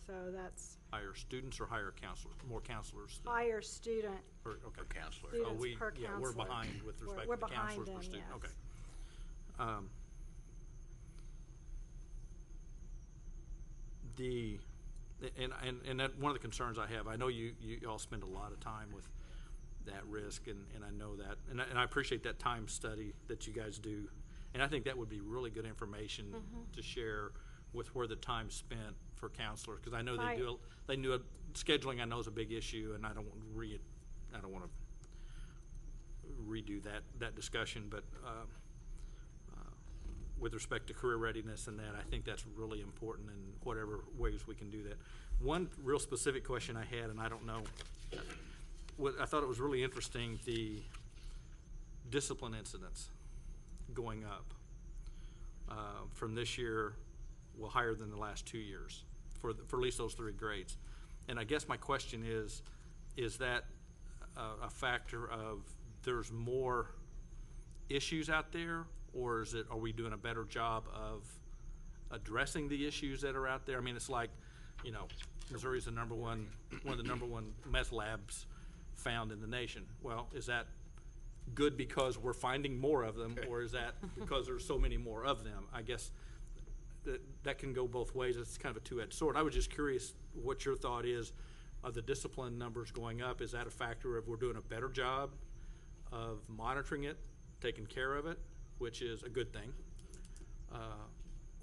So that's Higher students or higher counselors, more counselors? higher student. Okay. Counselor. Students per counselor. We're behind with respect We're to behind counselors per them, student. yes. Okay. And that one of the concerns I have, I know you all spend a lot of time with that risk, and I know that, and I appreciate that time study that you guys do, and I think that would be really good information to share with where the time's spent for counselors, because I know they do scheduling. I know is a big issue, and I don't want to redo that discussion, but with respect to career readiness and that, I think that's really important in whatever ways we can do that. One real specific question I had, and I don't know, I thought it was really interesting, the discipline incidents going up from this year, well, higher than the last 2 years for at least those 3 grades. And I guess my question is that a factor of there's more issues out there, or are we doing a better job of addressing the issues that are out there? I mean, it's like, Missouri's one of the number one meth labs found in the nation. Well, is that good because we're finding more of them, or is that because there's so many more of them? I guess that can go both ways. It's kind of a two-edged sword. I was just curious what your thought is of the discipline numbers going up. Is that a factor of we're doing a better job of monitoring it, taking care of it, which is a good thing,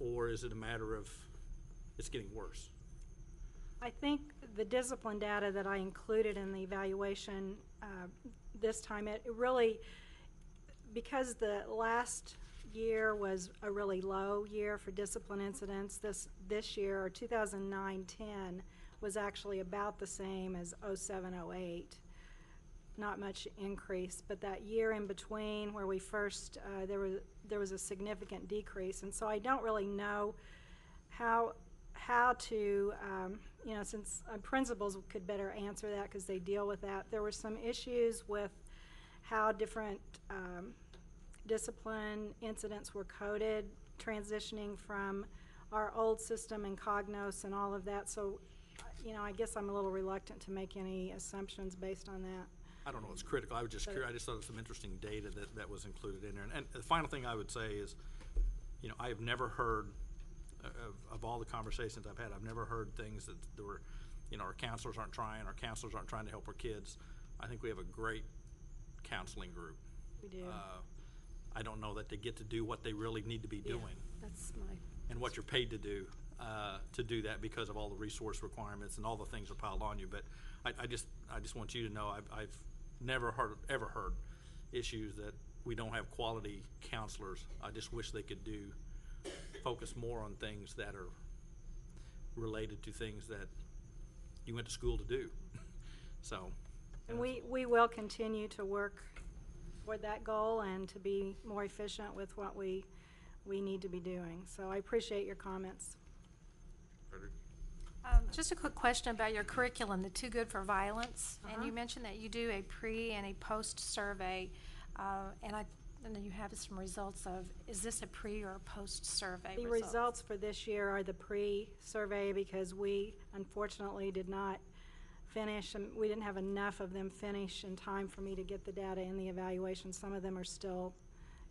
or is it a matter of it's getting worse? I think the discipline data that I included in the evaluation this time, it really, because the last year was a really low year for discipline incidents, this year, or 2009-10, was actually about the same as 07-08. Not much increase, but that year in between where we first, there was a significant decrease, and so I don't really know how to, since principals could better answer that because they deal with that. There were some issues with how different discipline incidents were coded, transitioning from our old system and Cognos and all of that. So, I guess I'm a little reluctant to make any assumptions based on that. I don't know, it's critical. I was just curious. I just thought it was some interesting data that was included in there. And the final thing I would say is, I have never heard of all the conversations I've had, I've never heard things that there were, our counselors aren't trying to help our kids. I think we have a great counseling group. We do. I don't know that they get to do what they really need to be doing. That's and what you're paid to do. to do that because of all the resource requirements and all the things are piled on you. But I just want you to know I've never ever heard issues that we don't have quality counselors. I just wish they could focus more on things that are related to things that you went to school to do. So. And we will continue to work toward that goal and to be more efficient with what we need to be doing. So I appreciate your comments. Just a quick question about your curriculum, the Too Good for Violence. And you mentioned that you do a pre and a post survey. And then you have some results of, is this a pre or a post survey? The results for this year are the pre-survey because we unfortunately did not finish, and we didn't have enough of them finish in time for me to get the data in the evaluation. Some of them are still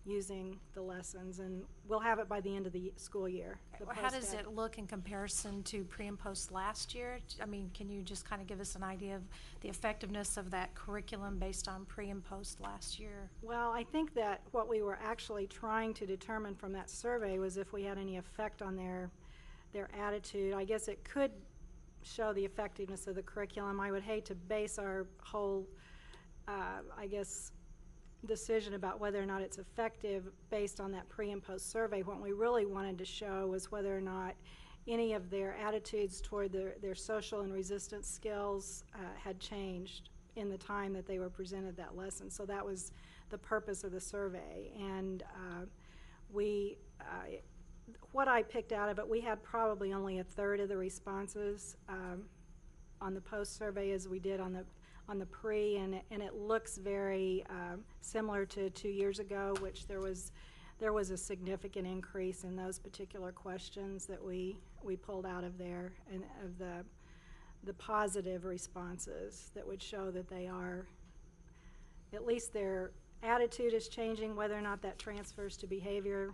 using the lessons, and we'll have it by the end of the school year. Well, how does it look in comparison to pre and post last year? I mean, can you just kind of give us an idea of the effectiveness of that curriculum based on pre and post last year? Well, I think that what we were actually trying to determine from that survey was if we had any effect on their attitude. I guess it could show the effectiveness of the curriculum. I would hate to base our whole, I guess, decision about whether or not it's effective based on that pre and post survey. What we really wanted to show was whether or not any of their attitudes toward their social and resistance skills had changed in the time that they were presented that lesson. So that was the purpose of the survey. And what I picked out of it, we had probably only a third of the responses on the post survey as we did on the pre, and it looks very similar to 2 years ago, which there was a significant increase in those particular questions that we pulled out of there, and of the positive responses that would show that they are, at least their attitude is changing. Whether or not that transfers to behavior,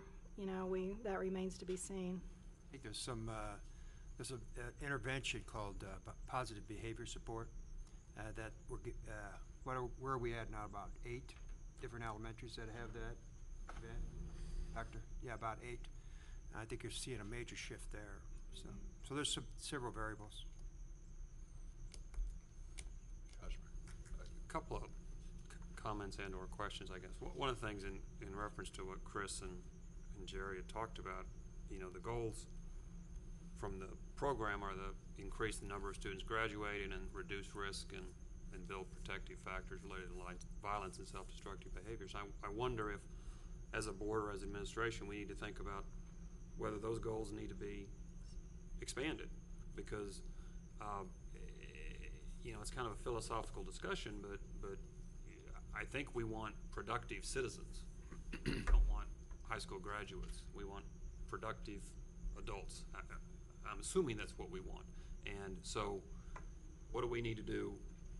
that remains to be seen. I think there's an intervention called positive behavior support. That where are we at now? About 8 different elementaries that have that, Ben? Doctor? Yeah, about 8. I think you're seeing a major shift there. So there's several variables. A couple of comments and or questions, I guess. One of the things in reference to what Chris and Jerry had talked about, the goals from the program are to increase the number of students graduating and reduce risk and build protective factors related to violence and self-destructive behaviors. I wonder if, as a board or as administration, we need to think about whether those goals need to be expanded, because it's kind of a philosophical discussion, but I think we want productive citizens. We don't want high school graduates. We want productive adults. I'm assuming that's what we want. And so what do we need to do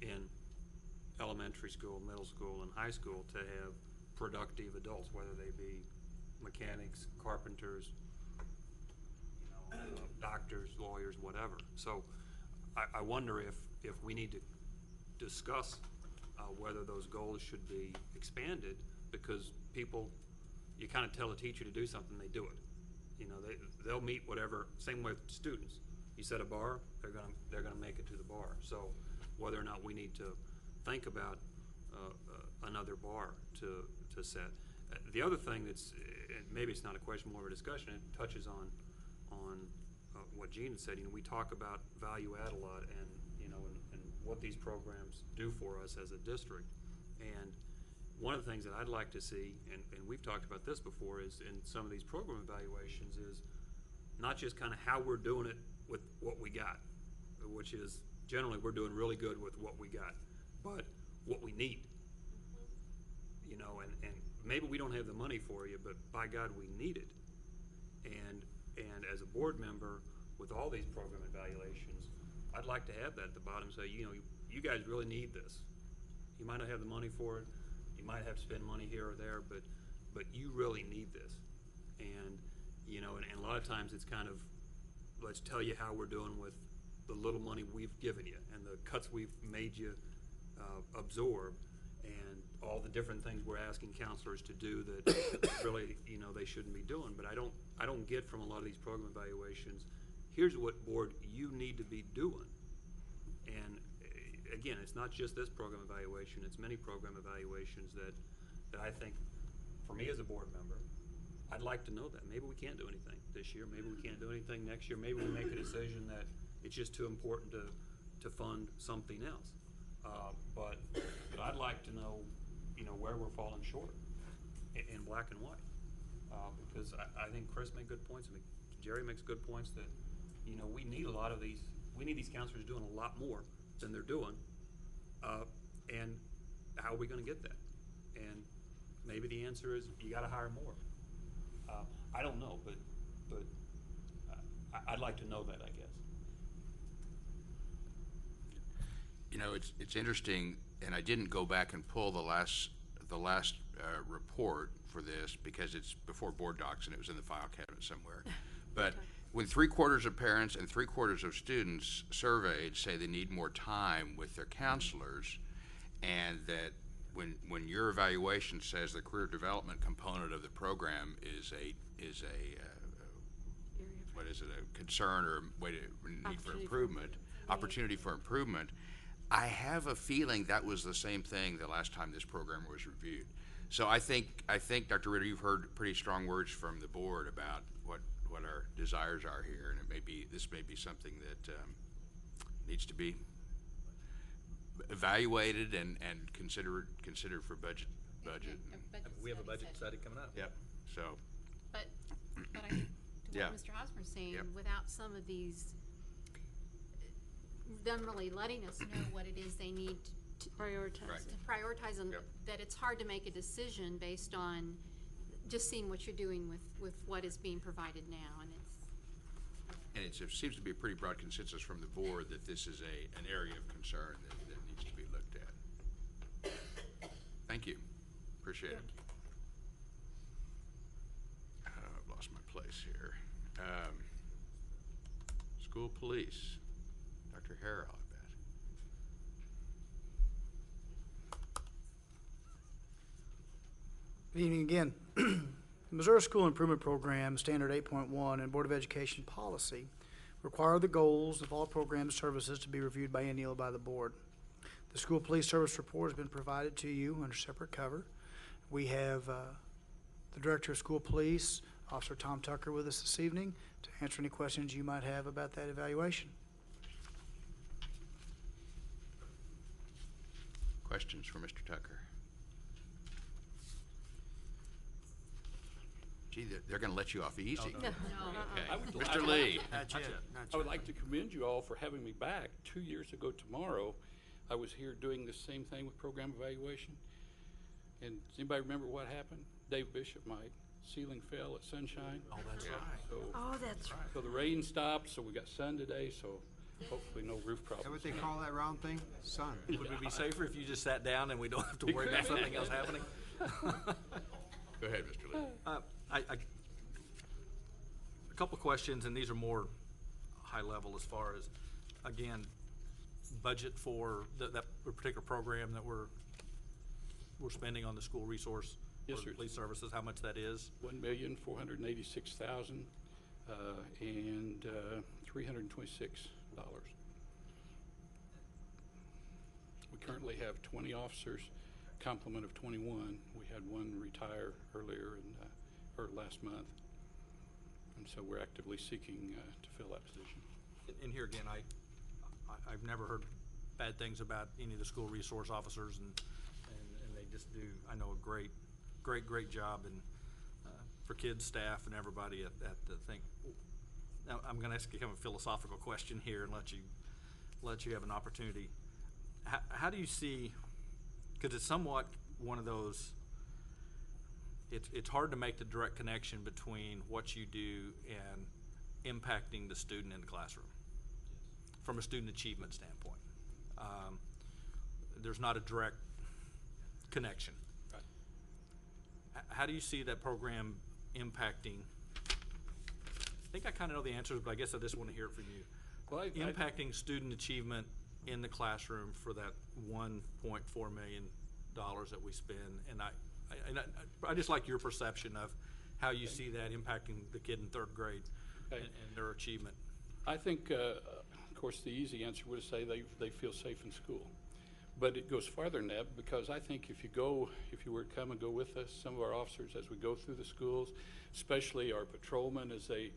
in elementary school, middle school, and high school to have productive adults, whether they be mechanics, carpenters, doctors, lawyers, whatever. So I wonder if we need to discuss whether those goals should be expanded, because people, you kind of tell a teacher to do something, they do it. They'll meet whatever. Same way with students. You set a bar, they're gonna make it to the bar. So whether or not we need to think about another bar to set. The other thing that's, maybe it's not a question, more of a discussion, it touches on what Gene had said. We talk about value add a lot, and what these programs do for us as a district. And one of the things that I'd like to see, and we've talked about this before, is in some of these program evaluations, is not just kind of how we're doing it with what we got, which is generally we're doing really good with what we got, but what we need. And maybe we don't have the money for you, but by God, we need it. And as a board member with all these program evaluations, I'd like to have that at the bottom, say, you guys really need this. You might not have the money for it. You might have to spend money here or there, but you really need this. And and a lot of times it's kind of, let's tell you how we're doing with the little money we've given you and the cuts we've made you absorb, and all the different things we're asking counselors to do that really they shouldn't be doing. But I don't get from a lot of these program evaluations, here's what, board, you need to be doing. And again, it's not just this program evaluation, it's many program evaluations that I think, for me as a board member, I'd like to know that. Maybe we can't do anything this year, maybe we can't do anything next year, maybe we make a decision that it's just too important to fund something else. But I'd like to know, where we're falling short in black and white. Because I think Chris made good points, and Jerry makes good points that, we need a lot of these, we need these counselors doing a lot more than they're doing. And how are we gonna get that? And maybe the answer is you gotta hire more. I don't know, but I'd like to know that, I guess. It's interesting, and I didn't go back and pull the last report for this because it's before board docs and it was in the file cabinet somewhere. But when 3/4 of parents and 3/4 of students surveyed say they need more time with their counselors, and that when your evaluation says the career development component of the program is a what is it, a concern or way to need for improvement, opportunity for improvement, I have a feeling that was the same thing the last time this program was reviewed. So I think Dr. Ritter, you've heard pretty strong words from the board about what our desires are here, and this may be something that needs to be evaluated and considered for budget. We have a budget study coming up. Yep. So. But I think to Yeah. what Mr. Osborne's saying, Yep. without some of these, them really letting us know what it is they need to Prioritize. Right. to prioritize, and Yep. that it's hard to make a decision based on just seeing what you're doing with what is being provided now, and It seems to be a pretty broad consensus from the board that this is an area of concern that needs to be looked at. Thank you. Appreciate it. I've lost my place here. School police, Dr. Harrell, I bet. Good evening again. The Missouri School Improvement Program, Standard 8.1, and Board of Education policy require the goals of all program services to be reviewed biennially by the board. The school police service report has been provided to you under separate cover. We have the Director of School Police, Officer Tom Tucker, with us this evening to answer any questions you might have about that evaluation. Questions for Mr. Tucker? Gee, they're going to let you off easy. No. Okay. Mr. Lee. I would like to commend you all for having me back. 2 years ago tomorrow, I was here doing the same thing with program evaluation. And does anybody remember what happened? Dave Bishop, my ceiling fell at Sunshine. Oh, that's right. So, That's right. so the rain stopped, so we got sun today, so hopefully no roof problems. Is that what they call that round thing? Sun. Would we be safer if you just sat down and we don't have to worry about something else happening? Go ahead, Mr. Lee. A couple of questions, and these are more high level as far as, again, budget for that particular program that we're spending on the school resource Yes, or the sir. police services, how much that is? $1,486,000 and $326. We currently have 20 officers, complement of 21. We had one retire earlier or last month, and so we're actively seeking to fill that position. And here again, I've never heard bad things about any of the school resource officers, and they just do, I know, a great job, and for kids, staff, and everybody at the thing. Now, I'm going to ask you kind of a philosophical question here and let you have an opportunity. How do you see? Because it's somewhat one of those. It's hard to make the direct connection between what you do and impacting the student in the classroom from a student achievement standpoint. There's not a direct connection. How do you see that program impacting? I think I kind of know the answers, but I guess I just want to hear it from you. Well, Impacting student achievement in the classroom for that $1.4 million that we spend, and I just like your perception of how you see that impacting the kid in third grade and their achievement. I think, of course, the easy answer would say they feel safe in school. But it goes farther than that, because I think if you were to come and go with us, some of our officers as we go through the schools, especially our patrolmen as they,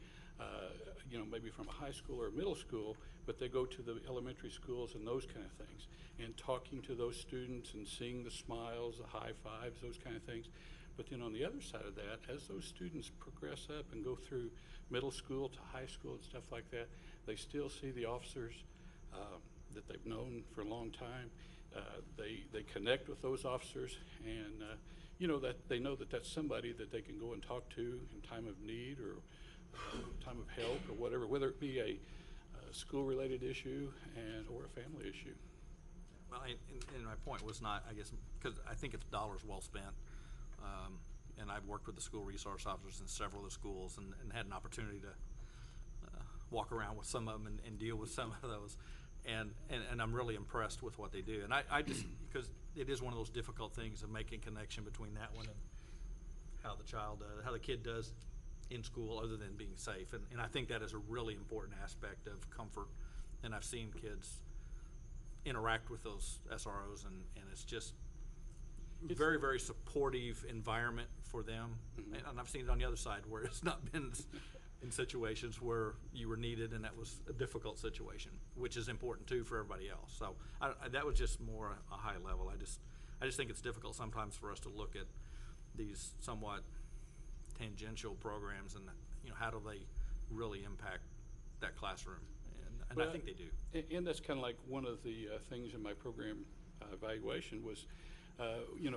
maybe from a high school or a middle school, but they go to the elementary schools and those kind of things, and talking to those students and seeing the smiles, the high fives, those kind of things. But then on the other side of that, as those students progress up and go through middle school to high school and stuff like that, they still see the officers that they've known for a long time. They connect with those officers, and that they know that that's somebody that they can go and talk to in time of need or time of help or whatever, whether it be a school-related issue or a family issue. Well, and my point was not, I guess, because I think it's dollars well spent. And I've worked with the school resource officers in several of the schools and had an opportunity to walk around with some of them and deal with some of those. And I'm really impressed with what they do. And I just, because it is one of those difficult things of making connection between that one and how the kid does in school other than being safe. And I think that is a really important aspect of comfort. And I've seen kids interact with those SROs, and it's just very, very supportive environment for them. Mm-hmm. And I've seen it on the other side where it's not been in situations where you were needed and that was a difficult situation, which is important too for everybody else. So that was just more a high level. I just think it's difficult sometimes for us to look at these somewhat tangential programs and how do they really impact that classroom, and I think they do. And that's kind of like one of the things in my program evaluation was,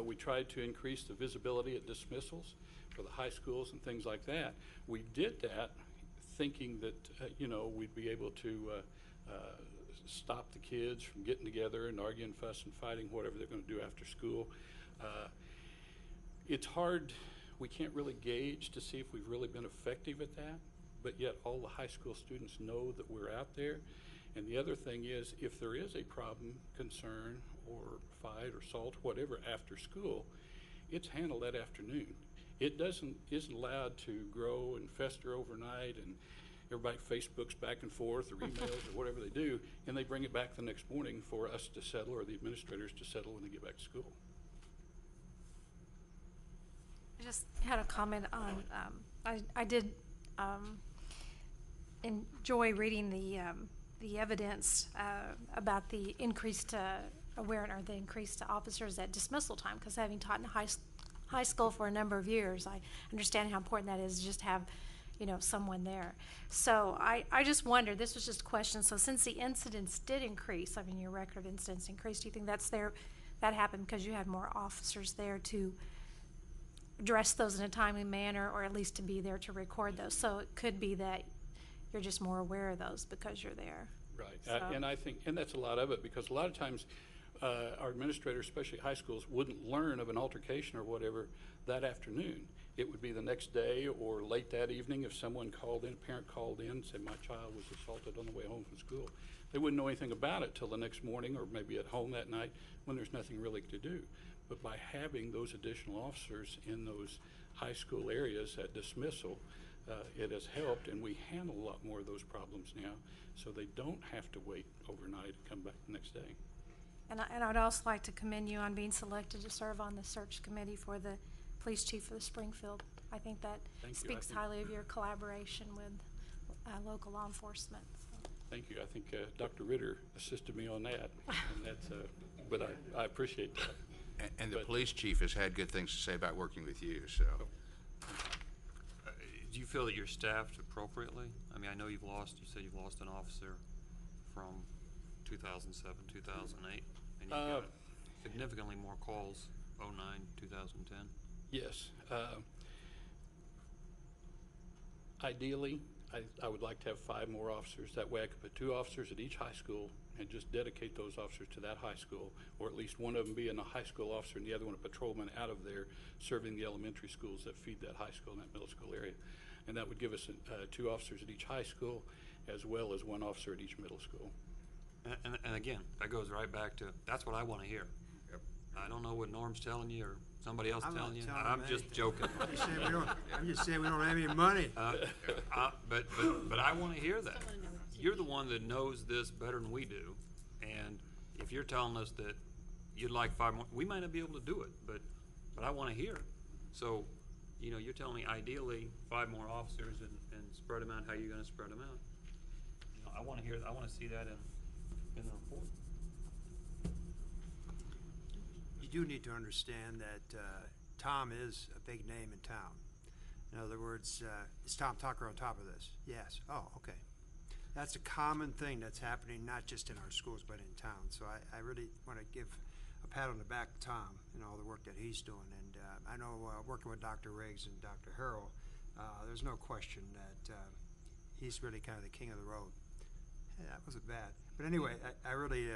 we tried to increase the visibility at dismissals for the high schools and things like that. We did that thinking that, we'd be able to stop the kids from getting together and arguing, fussing, fighting, whatever they're going to do after school. It's hard. We can't really gauge to see if we've really been effective at that, but yet all the high school students know that we're out there. And the other thing is, if there is a problem, concern, or fight, or assault, whatever, after school, it's handled that afternoon. It isn't allowed to grow and fester overnight, and everybody Facebooks back and forth or emails or whatever they do, and they bring it back the next morning for us to settle or the administrators to settle when they get back to school. I just had a comment on, I did enjoy reading the evidence about the increased awareness, or the increased officers at dismissal time, because having taught in high school for a number of years, I understand how important that is, just to have someone there. So I just wondered, this was just a question, so since the incidents did increase, your record of incidents increased, do you think that happened because you had more officers there to address those in a timely manner, or at least to be there to record those? So it could be that you're just more aware of those because you're there. Right, So- and I think, and that's a lot of it, because a lot of times our administrators, especially high schools, wouldn't learn of an altercation or whatever that afternoon. It would be the next day or late that evening if someone called in, a parent called in and said, my child was assaulted on the way home from school. They wouldn't know anything about it till the next morning, or maybe at home that night when there's nothing really to do. But by having those additional officers in those high school areas at dismissal, it has helped, and we handle a lot more of those problems now, so they don't have to wait overnight and come back the next day. And I'd also like to commend you on being selected to serve on the search committee for the police chief of the Springfield. I think that Thank you. speaks highly of your collaboration with local law enforcement. So. Thank you. I think Dr. Ritter assisted me on that, and that's, but I appreciate that. And the police chief has had good things to say about working with you, so. Do you feel that you're staffed appropriately? I know you said you've lost an officer from 2007, 2008, and you've got significantly more calls, 09, 2010. Yes. Ideally, I would like to have 5 more officers. That way I could put 2 officers at each high school and just dedicate those officers to that high school, or at least one of them being a high school officer and the other one a patrolman out of there serving the elementary schools that feed that high school and that middle school area. And that would give us 2 officers at each high school, as well as 1 officer at each middle school. And again, that goes right back to, that's what I want to hear. Yep. I don't know what Norm's telling you or somebody else I'm not telling you. telling I'm me. just joking. I'm just saying we don't have any money. But I want to hear that. you're the one that knows this better than we do. And if you're telling us that you'd like 5 more, we might not be able to do it, but I want to hear. So, you know, you're telling me ideally 5 more officers and spread them out. How are you going to spread them out? You know, I want to hear, I want to see that in the report. You do need to understand that Tom is a big name in town. In other words, is Tom Tucker on top of this? Yes. Oh, okay. That's a common thing that's happening not just in our schools but in town. So I really want to give a pat on the back to Tom and all the work that he's doing. And I know working with Dr. Riggs and Dr. Harrell, there's no question that he's really kind of the king of the road. Yeah, that wasn't bad. But anyway, I really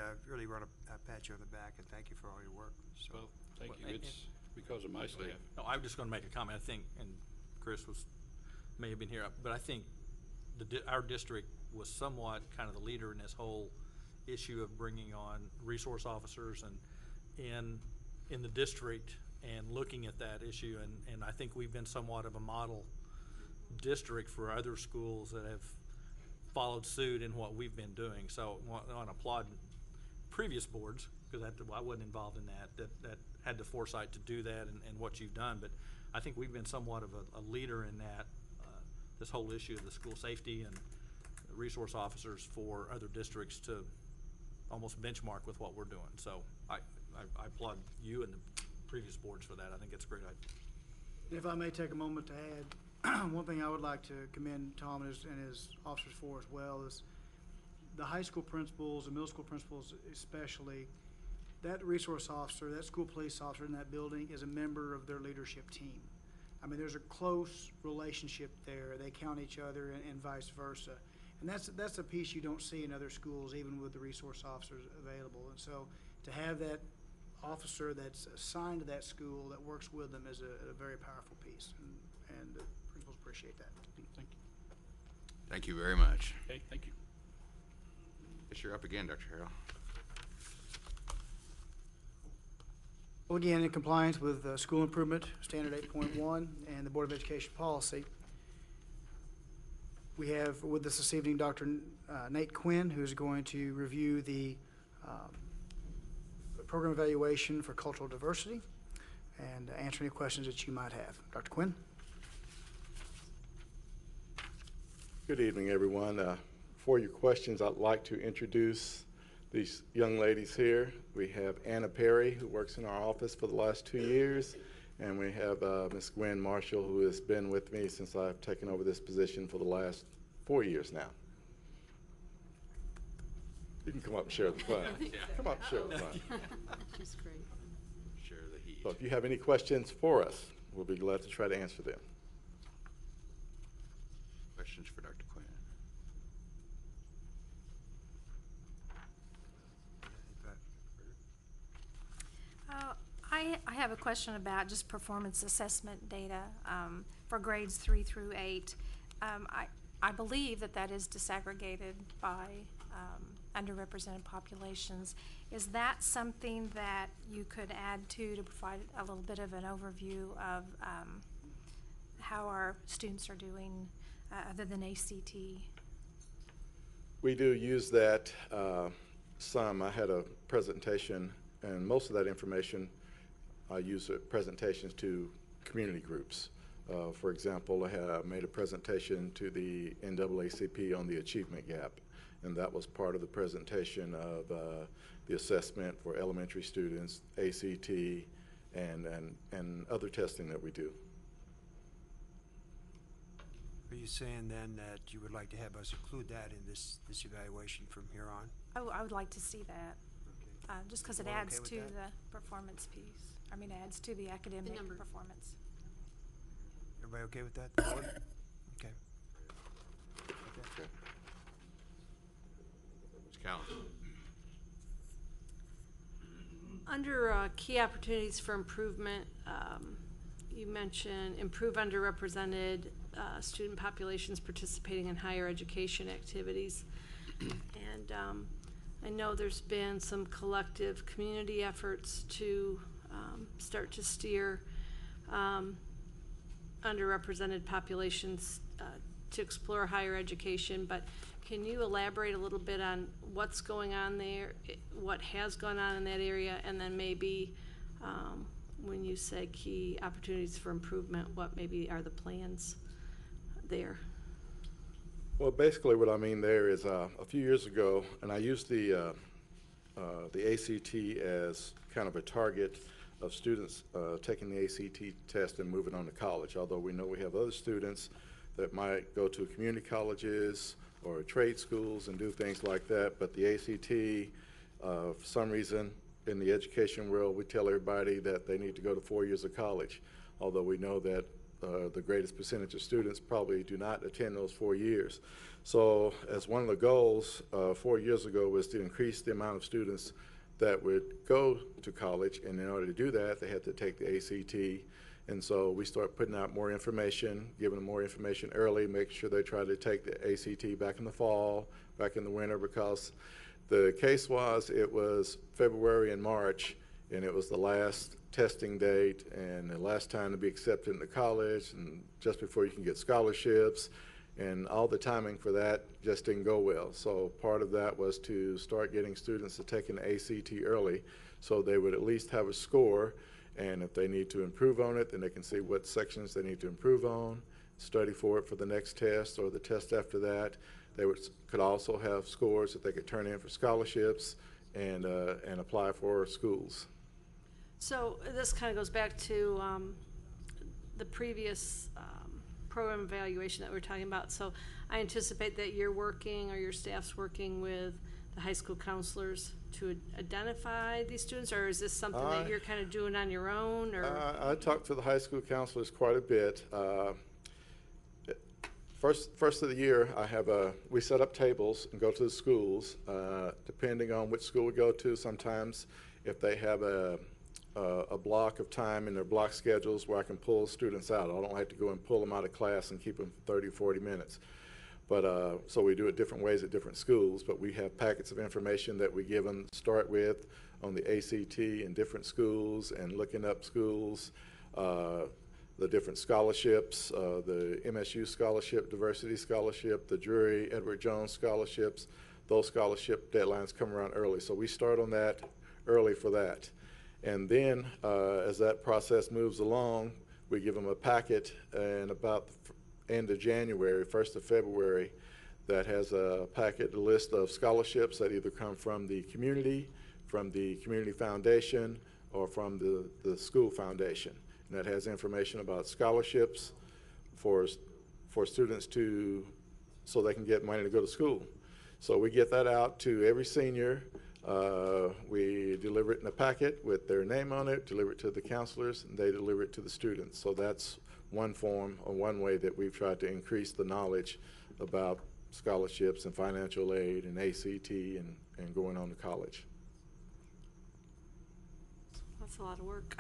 want to pat you on the back and thank you for all your work. So. Well, thank you. It's because of my staff. No, I'm just going to make a comment. I think, and Chris may have been here, but I think our district was somewhat kind of the leader in this whole issue of bringing on resource officers and in the district and looking at that issue. And I think we've been somewhat of a model district for other schools that have followed suit in what we've been doing. So I want to applaud previous boards, because I wasn't involved in that had the foresight to do that and what you've done. But I think we've been somewhat of a leader in that, this whole issue of the school safety and resource officers for other districts to almost benchmark with what we're doing. So I applaud you and the previous boards for that. I think it's a great idea. If I may take a moment to add, one thing I would like to commend Tom and his officers for as well is the high school principals and middle school principals especially. That resource officer, that school police officer in that building is a member of their leadership team. I mean, there's a close relationship there. They count each other and vice versa. And that's a piece you don't see in other schools, even with the resource officers available. And so to have that officer that's assigned to that school that works with them is a very powerful piece. And the principals appreciate that. Thank you. Thank you very much. Okay, thank you. Yes, you're up again, Dr. Harrell. Well, again, in compliance with School Improvement Standard 8.1 and the Board of Education policy, we have with us this evening Dr. Nate Quinn, who's going to review the program evaluation for cultural diversity and answer any questions that you might have. Dr. Quinn? Good evening, everyone. For your questions, I'd like to introduce these young ladies here. We have Anna Perry, who works in our office for the last 2 years, and we have Ms. Gwen Marshall, who has been with me since I've taken over this position for the last 4 years now. You can come up and share the fun. Come up and share the fun. She's great. Share the heat. So if you have any questions for us, we'll be glad to try to answer them. Questions for Dr. Quinn? I have a question about just performance assessment data for grades 3 through 8. I believe that is disaggregated by underrepresented populations. Is that something that you could add to provide a little bit of an overview of how our students are doing other than ACT? We do use that some. I had a presentation, and most of that information I use presentations to community groups. For example, I made a presentation to the NAACP on the achievement gap, and that was part of the presentation of the assessment for elementary students, ACT, and other testing that we do. Are you saying then that you would like to have us include that in this evaluation from here on? Oh, I would like to see that, just because it You all adds okay to with that? the performance piece. I mean, adds to the academic performance. Everybody okay with that? The board? Okay. Okay. Ms. Callen? Under key opportunities for improvement, you mentioned improve underrepresented student populations participating in higher education activities. And I know there's been some collective community efforts to start to steer underrepresented populations to explore higher education, but can you elaborate a little bit on what's going on there, what has gone on in that area, and then maybe when you say key opportunities for improvement, what maybe are the plans there? Well, basically what I mean there is a few years ago, and I used the ACT as kind of a target of students taking the ACT test and moving on to college, although we know we have other students that might go to community colleges or trade schools and do things like that, but the ACT, for some reason, in the education world, we tell everybody that they need to go to 4 years of college, although we know that the greatest percentage of students probably do not attend those 4 years. So as one of the goals 4 years ago was to increase the amount of students that would go to college, and in order to do that, they had to take the ACT. And so we start putting out more information, giving them more information early, make sure they try to take the ACT back in the fall, back in the winter, because the case was, it was February and March, and it was the last testing date and the last time to be accepted into college, and just before you can get scholarships, and all the timing for that just didn't go well. So part of that was to start getting students to take an ACT early, so they would at least have a score, and if they need to improve on it, then they can see what sections they need to improve on, study for it for the next test or the test after that. They could also have scores that they could turn in for scholarships and apply for schools. So this kind of goes back to the previous program evaluation that we were talking about. So I anticipate that you're working, or your staff's working with the high school counselors to identify these students, or is this something that you're kind of doing on your own? Or I talk to the high school counselors quite a bit. First of the year, we set up tables and go to the schools, depending on which school we go to. Sometimes if they have a block of time in their block schedules where I can pull students out. I don't have to go and pull them out of class and keep them 30, 40 minutes. But so we do it different ways at different schools, but we have packets of information that we give them to start with on the ACT in different schools, and looking up schools, the different scholarships, the MSU scholarship, diversity scholarship, the Drury, Edward Jones scholarships. Those scholarship deadlines come around early. So we start on that early for that. And then as that process moves along, we give them a packet, and about the end of January, 1st of February, that has a packet, a list of scholarships that either come from the community foundation, or from the school foundation. And that has information about scholarships for students so they can get money to go to school. So we get that out to every senior. We deliver it in a packet with their name on it, deliver it to the counselors, and they deliver it to the students. So that's one form, or one way that we've tried to increase the knowledge about scholarships and financial aid and ACT and going on to college. that's a lot of work.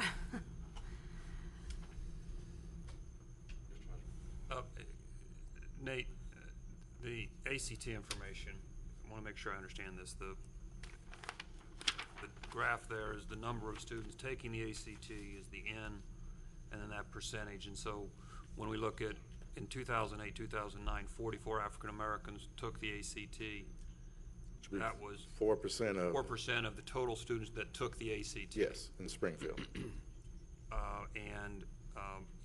Nate, the ACT information, I want to make sure I understand this. The graph there is the number of students taking the ACT, is the N, and then that percentage. And so when we look at, in 2008, 2009, 44 African Americans took the ACT. That was 4% of the total students that took the ACT. Yes, in Springfield. And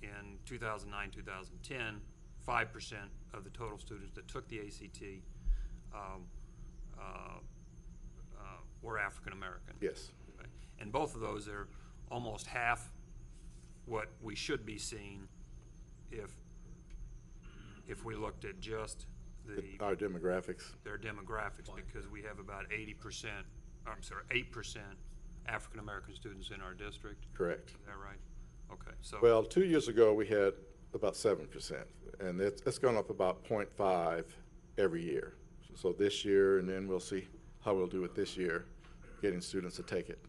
in 2009, 2010, 5% of the total students that took the ACT were African American. Yes. Okay. And both of those are almost half what we should be seeing if we looked at just our demographics. Their demographics, because we have about 8% African American students in our district. Correct. Is that right? Okay. So well, 2 years ago we had about 7%, and it's gone up about 0.5 every year. So this year, and then we'll see how we'll do it this year, getting students to take it.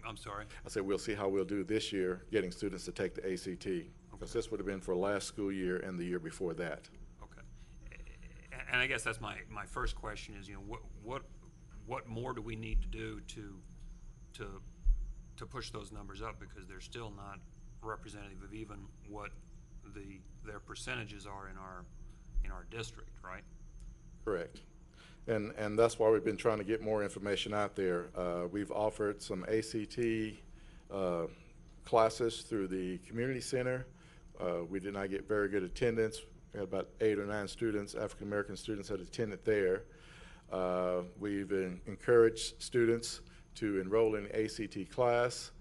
I'm sorry? I said we'll see how we'll do this year, getting students to take the ACT, because this would have been for last school year and the year before that. Okay. And I guess that's my first question is, what more do we need to do to push those numbers up, because they're still not representative of even what their percentages are in our district, right? Correct. And that's why we've been trying to get more information out there. We've offered some ACT classes through the community center. We did not get very good attendance. We had about 8 or 9 students, African American students, that attended there. We've encouraged students to enroll in the ACT class.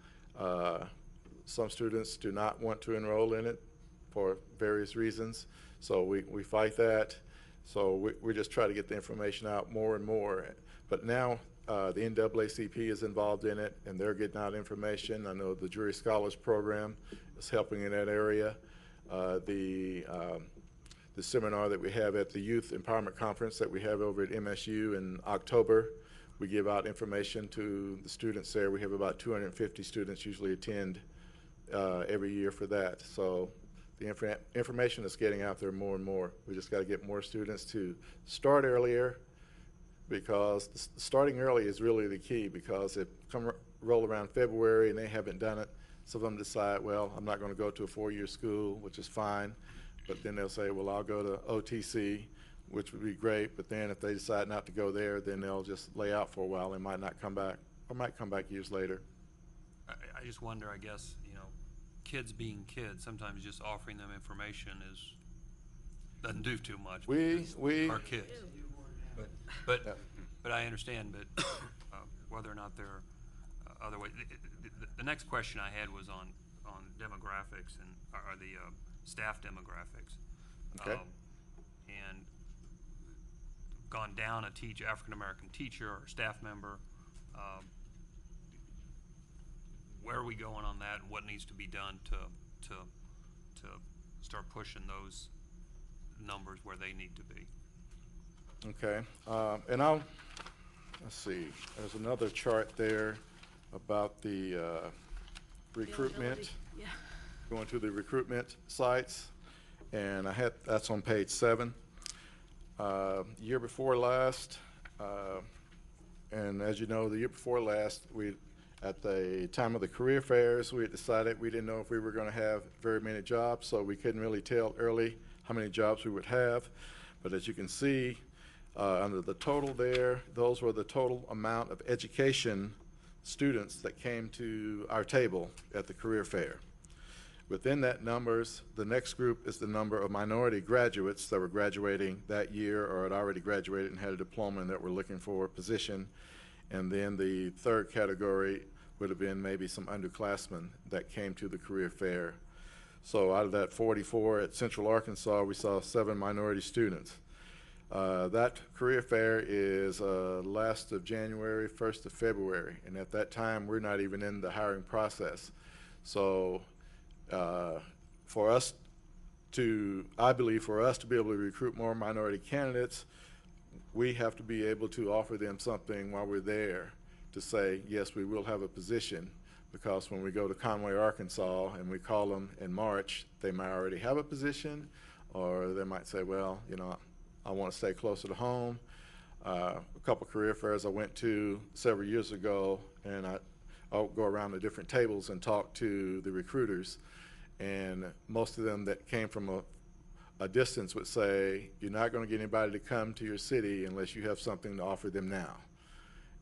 Some students do not want to enroll in it for various reasons, so we fight that. So we just try to get the information out more and more. But now the NAACP is involved in it, and they're getting out information. I know the Jury Scholars Program is helping in that area. The seminar that we have at the Youth Empowerment Conference that we have over at MSU in October, we give out information to the students there. We have about 250 students usually attend every year for that. So the information is getting out there more and more. We just got to get more students to start earlier, because starting early is really the key, because if roll around February and they haven't done it, some of them decide, well, I'm not going to go to a 4-year school, which is fine, but then they'll say, well, I'll go to OTC, which would be great, but then if they decide not to go there, then they'll just lay out for a while and might not come back, or might come back years later. I just wonder, I guess, kids being kids, sometimes just offering them information doesn't do too much. We are kids. But I understand, but whether or not there are other ways. The next question I had was on demographics and are the staff demographics. Okay. And gone down a African American teacher or staff member. Where are we going on that, and what needs to be done to start pushing those numbers where they need to be? Okay, and let's see, there's another chart there about the recruitment, Yeah. going to the recruitment sites, and that's on page 7. Year before last, and as you know, the year before last, at the time of the career fairs, we had decided we didn't know if we were going to have very many jobs, so we couldn't really tell early how many jobs we would have. But as you can see, under the total there, those were the total amount of education students that came to our table at the career fair. Within that numbers, the next group is the number of minority graduates that were graduating that year or had already graduated and had a diploma and that were looking for a position. And then the third category would have been maybe some underclassmen that came to the career fair. So out of that 44 at Central Arkansas, we saw 7 minority students. That career fair is last of January, 1st of February, and at that time, we're not even in the hiring process. So I believe for us to be able to recruit more minority candidates, we have to be able to offer them something while we're there to say, yes, we will have a position, because when we go to Conway, Arkansas, and we call them in March, they might already have a position, or they might say, well, I want to stay closer to home. A couple career fairs I went to several years ago, and I'll go around the different tables and talk to the recruiters, and most of them that came from a distance would say, you're not going to get anybody to come to your city unless you have something to offer them now.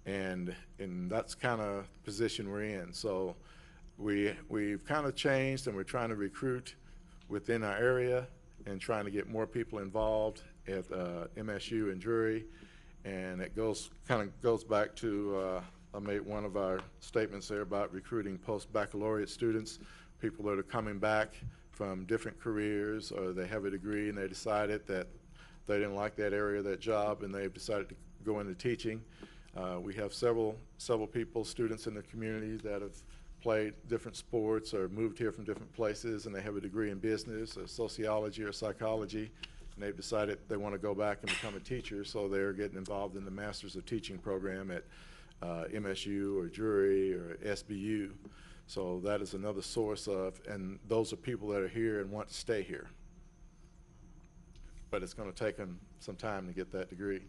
And that's kind of the position we're in. So we've kind of changed, and we're trying to recruit within our area and trying to get more people involved at MSU and Drury. And it kind of goes back to I made one of our statements there about recruiting post-baccalaureate students, people that are coming back from different careers, or they have a degree and they decided that they didn't like that area of that job and they've decided to go into teaching. We have several people, students in the community that have played different sports or moved here from different places, and they have a degree in business or sociology or psychology, and they've decided they want to go back and become a teacher, so they're getting involved in the Masters of Teaching program at MSU or Drury or SBU. So that is another source of, and those are people that are here and want to stay here. But it's going to take them some time to get that degree.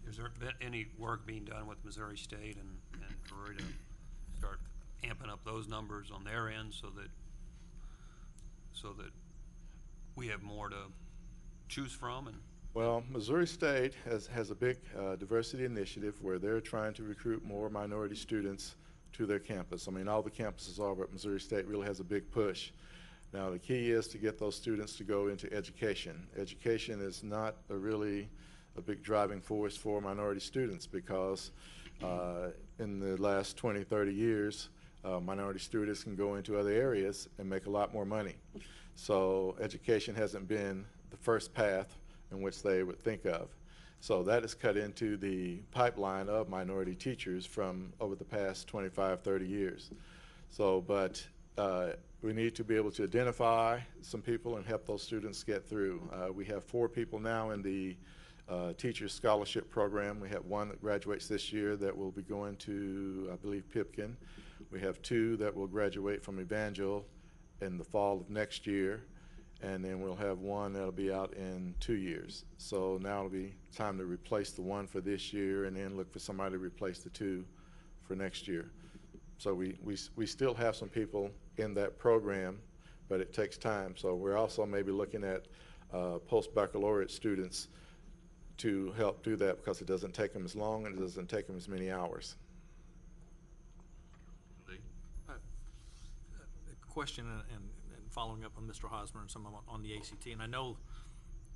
Has there been any work being done with Missouri State and Drury to start amping up those numbers on their end so that so that we have more to choose from? And Well, Missouri State has a big diversity initiative where they're trying to recruit more minority students to their campus. I mean, all the campuses are, but Missouri State really has a big push. Now, the key is to get those students to go into education. Education is not really a big driving force for minority students because in the last 20, 30 years, minority students can go into other areas and make a lot more money. So education hasn't been the first path in which they would think of. So that has cut into the pipeline of minority teachers from over the past 25, 30 years. So, but we need to be able to identify some people and help those students get through. We have 4 people now in the Teachers Scholarship Program. We have 1 that graduates this year that will be going to, I believe, Pipkin. We have 2 that will graduate from Evangel in the fall of next year. And then we'll have 1 that'll be out in 2 years. So now it'll be time to replace the 1 for this year and then look for somebody to replace the 2 for next year. So we still have some people in that program, but it takes time. So we're also maybe looking at post-baccalaureate students to help do that because it doesn't take them as long and it doesn't take them as many hours. A question and following up on Mr. Hosmer and some on the ACT, and I know,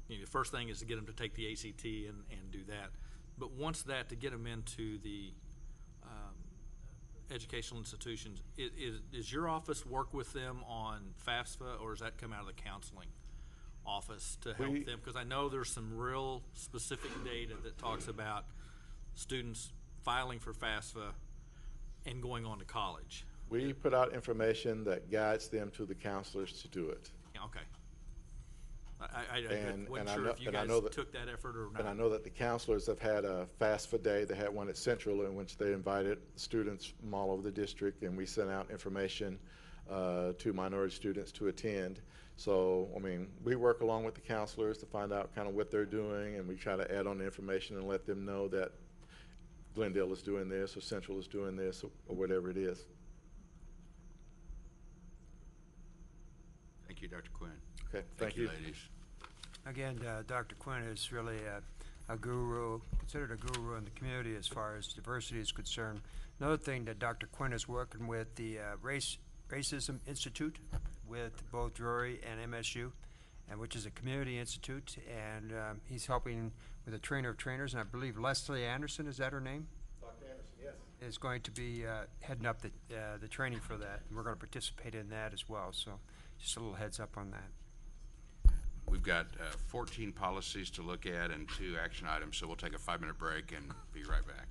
the first thing is to get them to take the ACT and do that, but once that, to get them into the educational institutions, is your office work with them on FAFSA, or does that come out of the counseling office to help them? Because I know there's some real specific data that talks about students filing for FAFSA and going on to college. We put out information that guides them to the counselors to do it. Yeah, okay. I wasn't sure if you guys took that effort or not. And I know that the counselors have had a FAFSA day. They had one at Central in which they invited students from all over the district, and we sent out information to minority students to attend. So, I mean, we work along with the counselors to find out kind of what they're doing, and we try to add on the information and let them know that Glendale is doing this or Central is doing this or whatever it is. Thank you, Dr. Quinn. Okay, Thank you, ladies. Again, Dr. Quinn is really a guru, considered a guru in the community as far as diversity is concerned. Another thing that Dr. Quinn is working with the Racism Institute with both Drury and MSU, and which is a community institute, and he's helping with a trainer of trainers, and I believe Leslie Anderson, is that her name? Dr. Anderson, yes. Is going to be heading up the training for that, and we're going to participate in that as well. So just a little heads up on that. We've got 14 policies to look at and 2 action items, so we'll take a 5-minute break and be right back.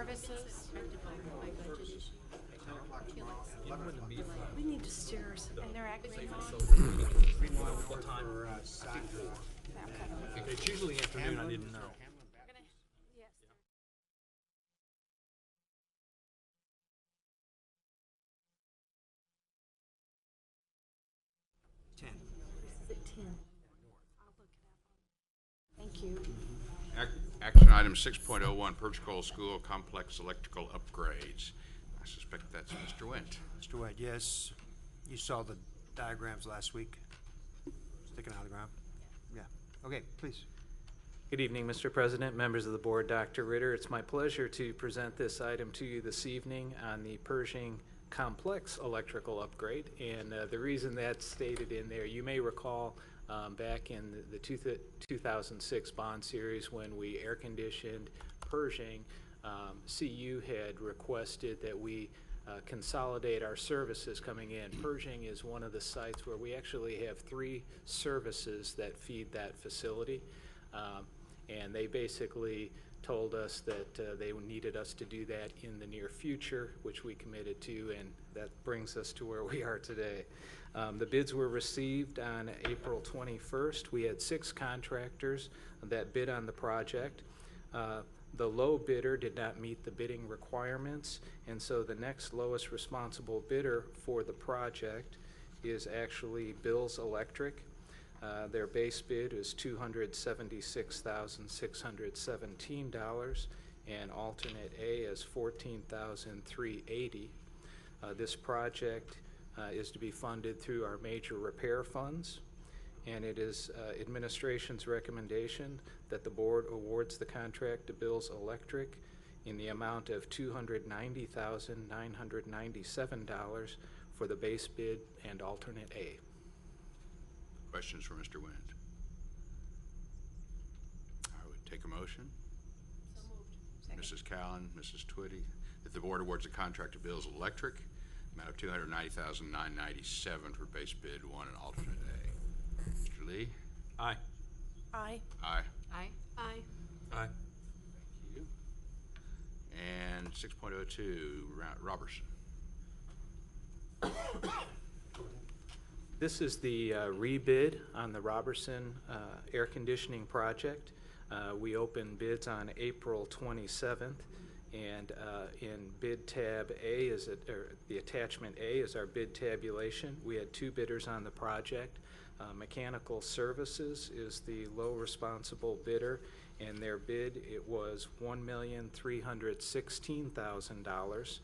services. We need to steer us, and they're actually What time? It's usually afternoon, I didn't know. This is at 10. I'll look it up. Thank you. Action item 6.01, Perchicole School Complex Electrical Upgrades. I suspect that's Mr. Wendt. Mr. White, yes, you saw the diagrams last week, sticking out of the ground? Yeah, okay, please. Good evening, Mr. President, members of the board, Dr. Ritter. It's my pleasure to present this item to you this evening on the Pershing Complex Electrical Upgrade. And the reason that's stated in there, you may recall back in the 2006 bond series when we air conditioned Pershing, CU had requested that we consolidate our services coming in. Pershing is one of the sites where we actually have 3 services that feed that facility. And they basically told us that they needed us to do that in the near future, which we committed to, and that brings us to where we are today. The bids were received on April 21st. We had 6 contractors that bid on the project. The low bidder did not meet the bidding requirements, and so the next lowest responsible bidder for the project is actually Bill's Electric. Their base bid is $276,617, and alternate A is $14,380. This project is to be funded through our major repair funds, and it is administration's recommendation that the board awards the contract to Bill's Electric in the amount of $290,997 for the base bid and alternate A. Questions for Mr. Wendt? I would take a motion. So moved. Mrs. Callen, Mrs. Twitty, that the board awards a contract to Bill's Electric, amount of $290,997 for base bid 1 and alternate A. Mr. Lee? Aye. Aye. Aye. Aye. Aye. Aye. Thank you. And 6.02, Robertson. This is the rebid on the Robertson air conditioning project. We opened bids on April 27th, and in bid tab A is the attachment A is our bid tabulation. We had 2 bidders on the project. Mechanical Services is the low responsible bidder, and their bid it was $1,316,000.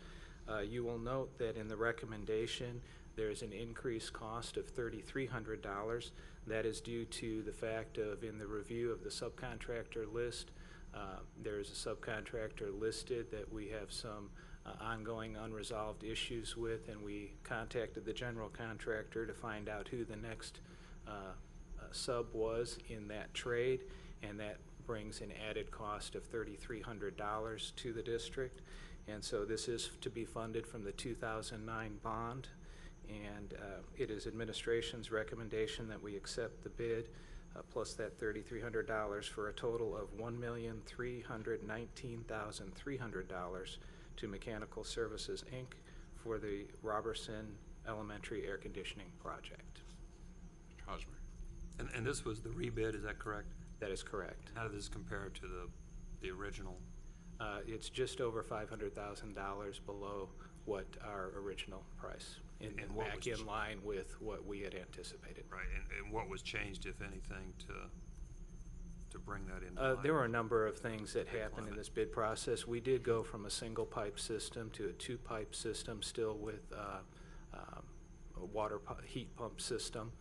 You will note that in the recommendation there's an increased cost of $3,300. That is due to the fact of in the review of the subcontractor list, there's a subcontractor listed that we have some ongoing unresolved issues with, and we contacted the general contractor to find out who the next sub was in that trade, and that brings an added cost of $3,300 to the district. And so this is to be funded from the 2009 bond, and it is administration's recommendation that we accept the bid plus that $3,300 for a total of $1,319,300 to Mechanical Services, Inc. for the Robertson Elementary Air Conditioning Project. Mr. Hosmer. And this was the rebid, is that correct? That is correct. How did this compare to the original? It's just over $500,000 below what our original price, and back in line with what we had anticipated. Right, and what was changed, if anything, to bring that into line? There were a number of things that happened in this bid process. We did go from a single pipe system to a 2-pipe system, still with a heat pump system,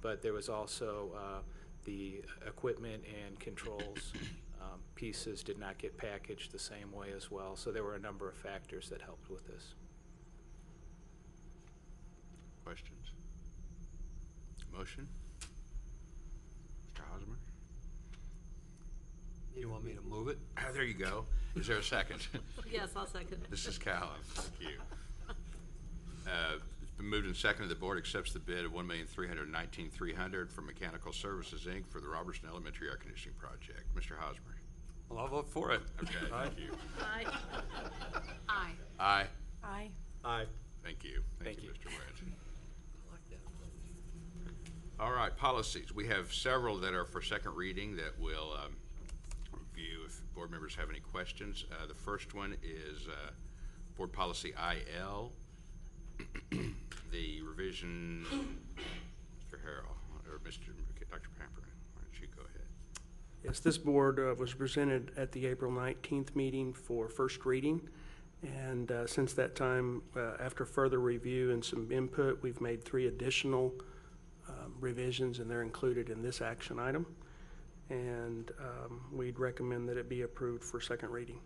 but there was also the equipment and controls pieces did not get packaged the same way as well. So there were a number of factors that helped with this. Questions? Motion? Mr. Hosmer? You want me to move it? There you go. Is there a second? Yes, I'll second. Mrs. Callen, thank you. It's been moved and seconded. The board accepts the bid of $1,319,300 from Mechanical Services, Inc. for the Robertson Elementary Air Conditioning Project. Mr. Hosmer? Well, I'll vote for it. Okay, thank you. Aye. Aye. Aye. Aye. Aye. Thank you. Thank you, Mr. Wedge. All right, policies. We have several that are for second reading that we'll review if board members have any questions. The first one is Board Policy IL. The revision, Mr. Harrell, or Dr. Pamperin, why don't you go ahead? Yes, this board was presented at the April 19th meeting for first reading. And since that time, after further review and some input, we've made 3 additional revisions, and they're included in this action item. And we'd recommend that it be approved for second reading.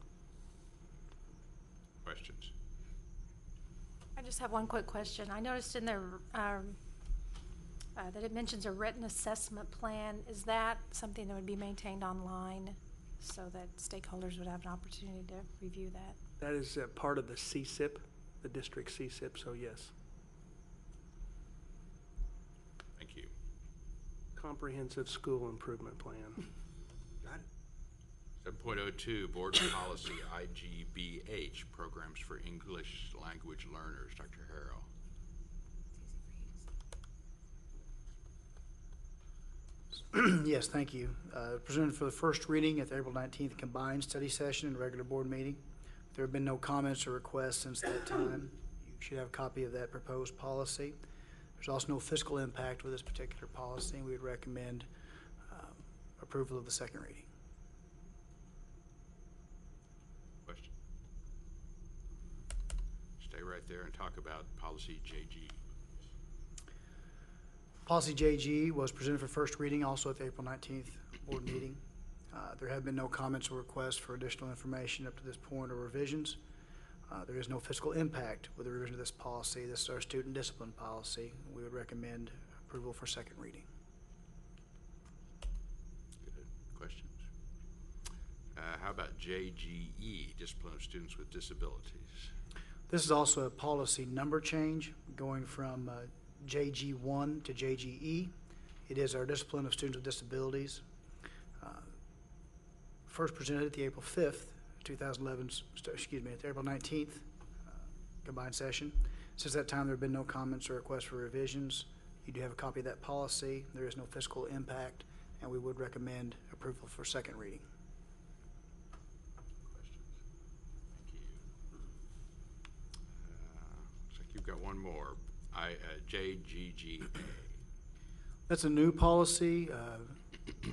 Questions? I just have one quick question. I noticed in there that it mentions a written assessment plan. Is that something that would be maintained online so that stakeholders would have an opportunity to review that? That is part of the CSIP, the district CSIP, so yes. Thank you. Comprehensive School Improvement Plan. Got it. 7.02, Board Policy IGBH, Programs for English Language Learners. Dr. Harrell. Yes, thank you. Presented for the first reading at the April 19th combined study session and regular board meeting. There have been no comments or requests since that time. You should have a copy of that proposed policy. There's also no fiscal impact with this particular policy, and we would recommend approval of the second reading. Question? Stay right there and talk about Policy JG. Policy JG was presented for first reading also at the April 19th board meeting. There have been no comments or requests for additional information up to this point or revisions. There is no fiscal impact with the revision of this policy. This is our student discipline policy. We would recommend approval for second reading. Good. Questions? How about JGE, Discipline of Students with Disabilities? This is also a policy number change going from JG1 to JGE. It is our discipline of students with disabilities. First presented at the April 5th, 2011, at the April 19th combined session. Since that time, there have been no comments or requests for revisions. You do have a copy of that policy. There is no fiscal impact, and we would recommend approval for second reading. Questions? Thank you. Looks like you've got one more. JGGA. That's a new policy,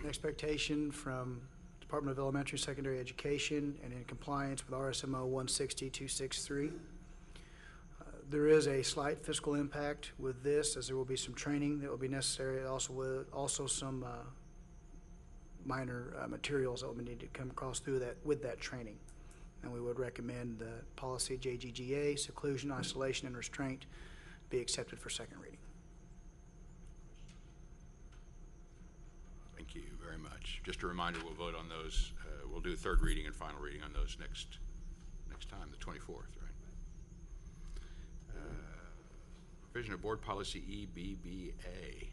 expectation from Department of Elementary and Secondary Education and in compliance with RSMO 160-263. There is a slight fiscal impact with this, as there will be some training that will be necessary, also some minor materials that will need to come across through that with that training. And we would recommend the policy JGGA, seclusion, isolation, and restraint, be accepted for second reading. Thank you very much. Just a reminder, we'll vote on those. We'll do third reading and final reading on those next time, the 24th, right? Revision of Board Policy EBBA.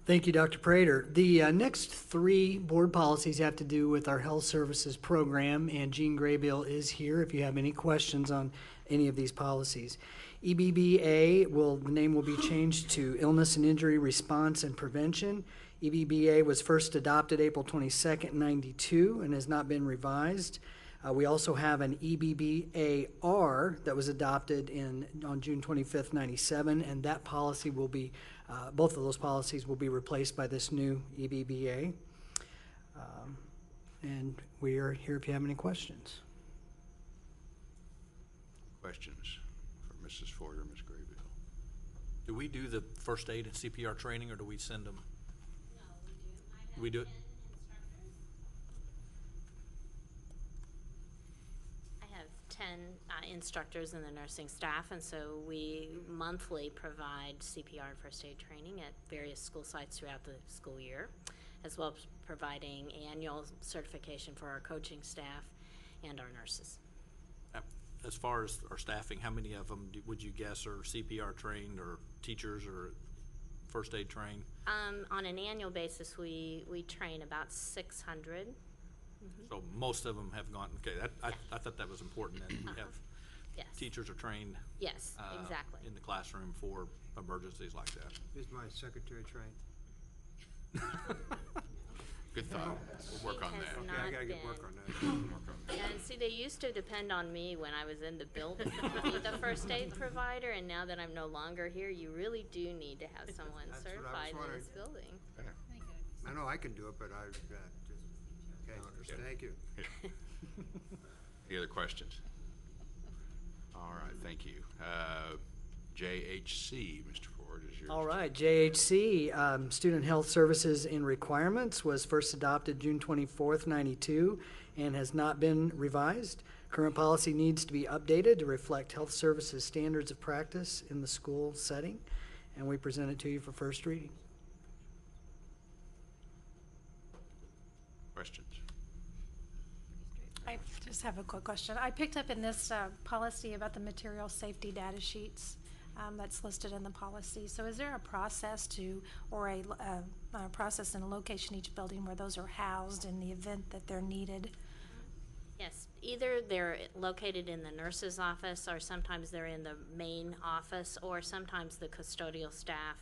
Thank you, Dr. Prater. The next 3 board policies have to do with our health services program, and Jean Graybill is here if you have any questions on any of these policies. EBBA, the name will be changed to Illness and Injury Response and Prevention. EBBA was first adopted April 22nd, 92 and has not been revised. We also have an EBBAR that was adopted on June 25th, 97, and that policy will be, both of those policies will be replaced by this new EBBA. And we are here if you have any questions. Questions for Mrs. Ford or Ms. Graybill? Do we do the first aid and CPR training, or do we send them? No, we do. We do it? I have 10 instructors in the nursing staff, and so we monthly provide CPR and first aid training at various school sites throughout the school year, as well as providing annual certification for our coaching staff and our nurses. As far as our staffing, how many of them would you guess are CPR trained or teachers or first aid trained? On an annual basis, we train about 600 So most of them have gone, okay, I thought that was important, that we have Yes. teachers are trained. Yes, exactly. In the classroom for emergencies like that. Is my secretary trained? Good thought. We'll work on She has that. not Yeah, I gotta get been. work on that. And see, they used to depend on me when I was in the building to be the first aid provider, and now that I'm no longer here, you really do need to have someone That's what I was certified in wondering. this building. I know I can do it, but I, just, okay, thank you. Any other questions? All right, thank you. JHC, Mr. Ford, is yours. All right, JHC, Student Health Services and Requirements, was first adopted June 24th, 92, and has not been revised. Current policy needs to be updated to reflect health services standards of practice in the school setting, and we present it to you for first reading. Questions? I just have a quick question. I picked up in this policy about the material safety data sheets that's listed in the policy. So is there a process to, or a process and a location each building where those are housed in the event that they're needed? Yes, either they're located in the nurse's office, or sometimes they're in the main office, or sometimes the custodial staff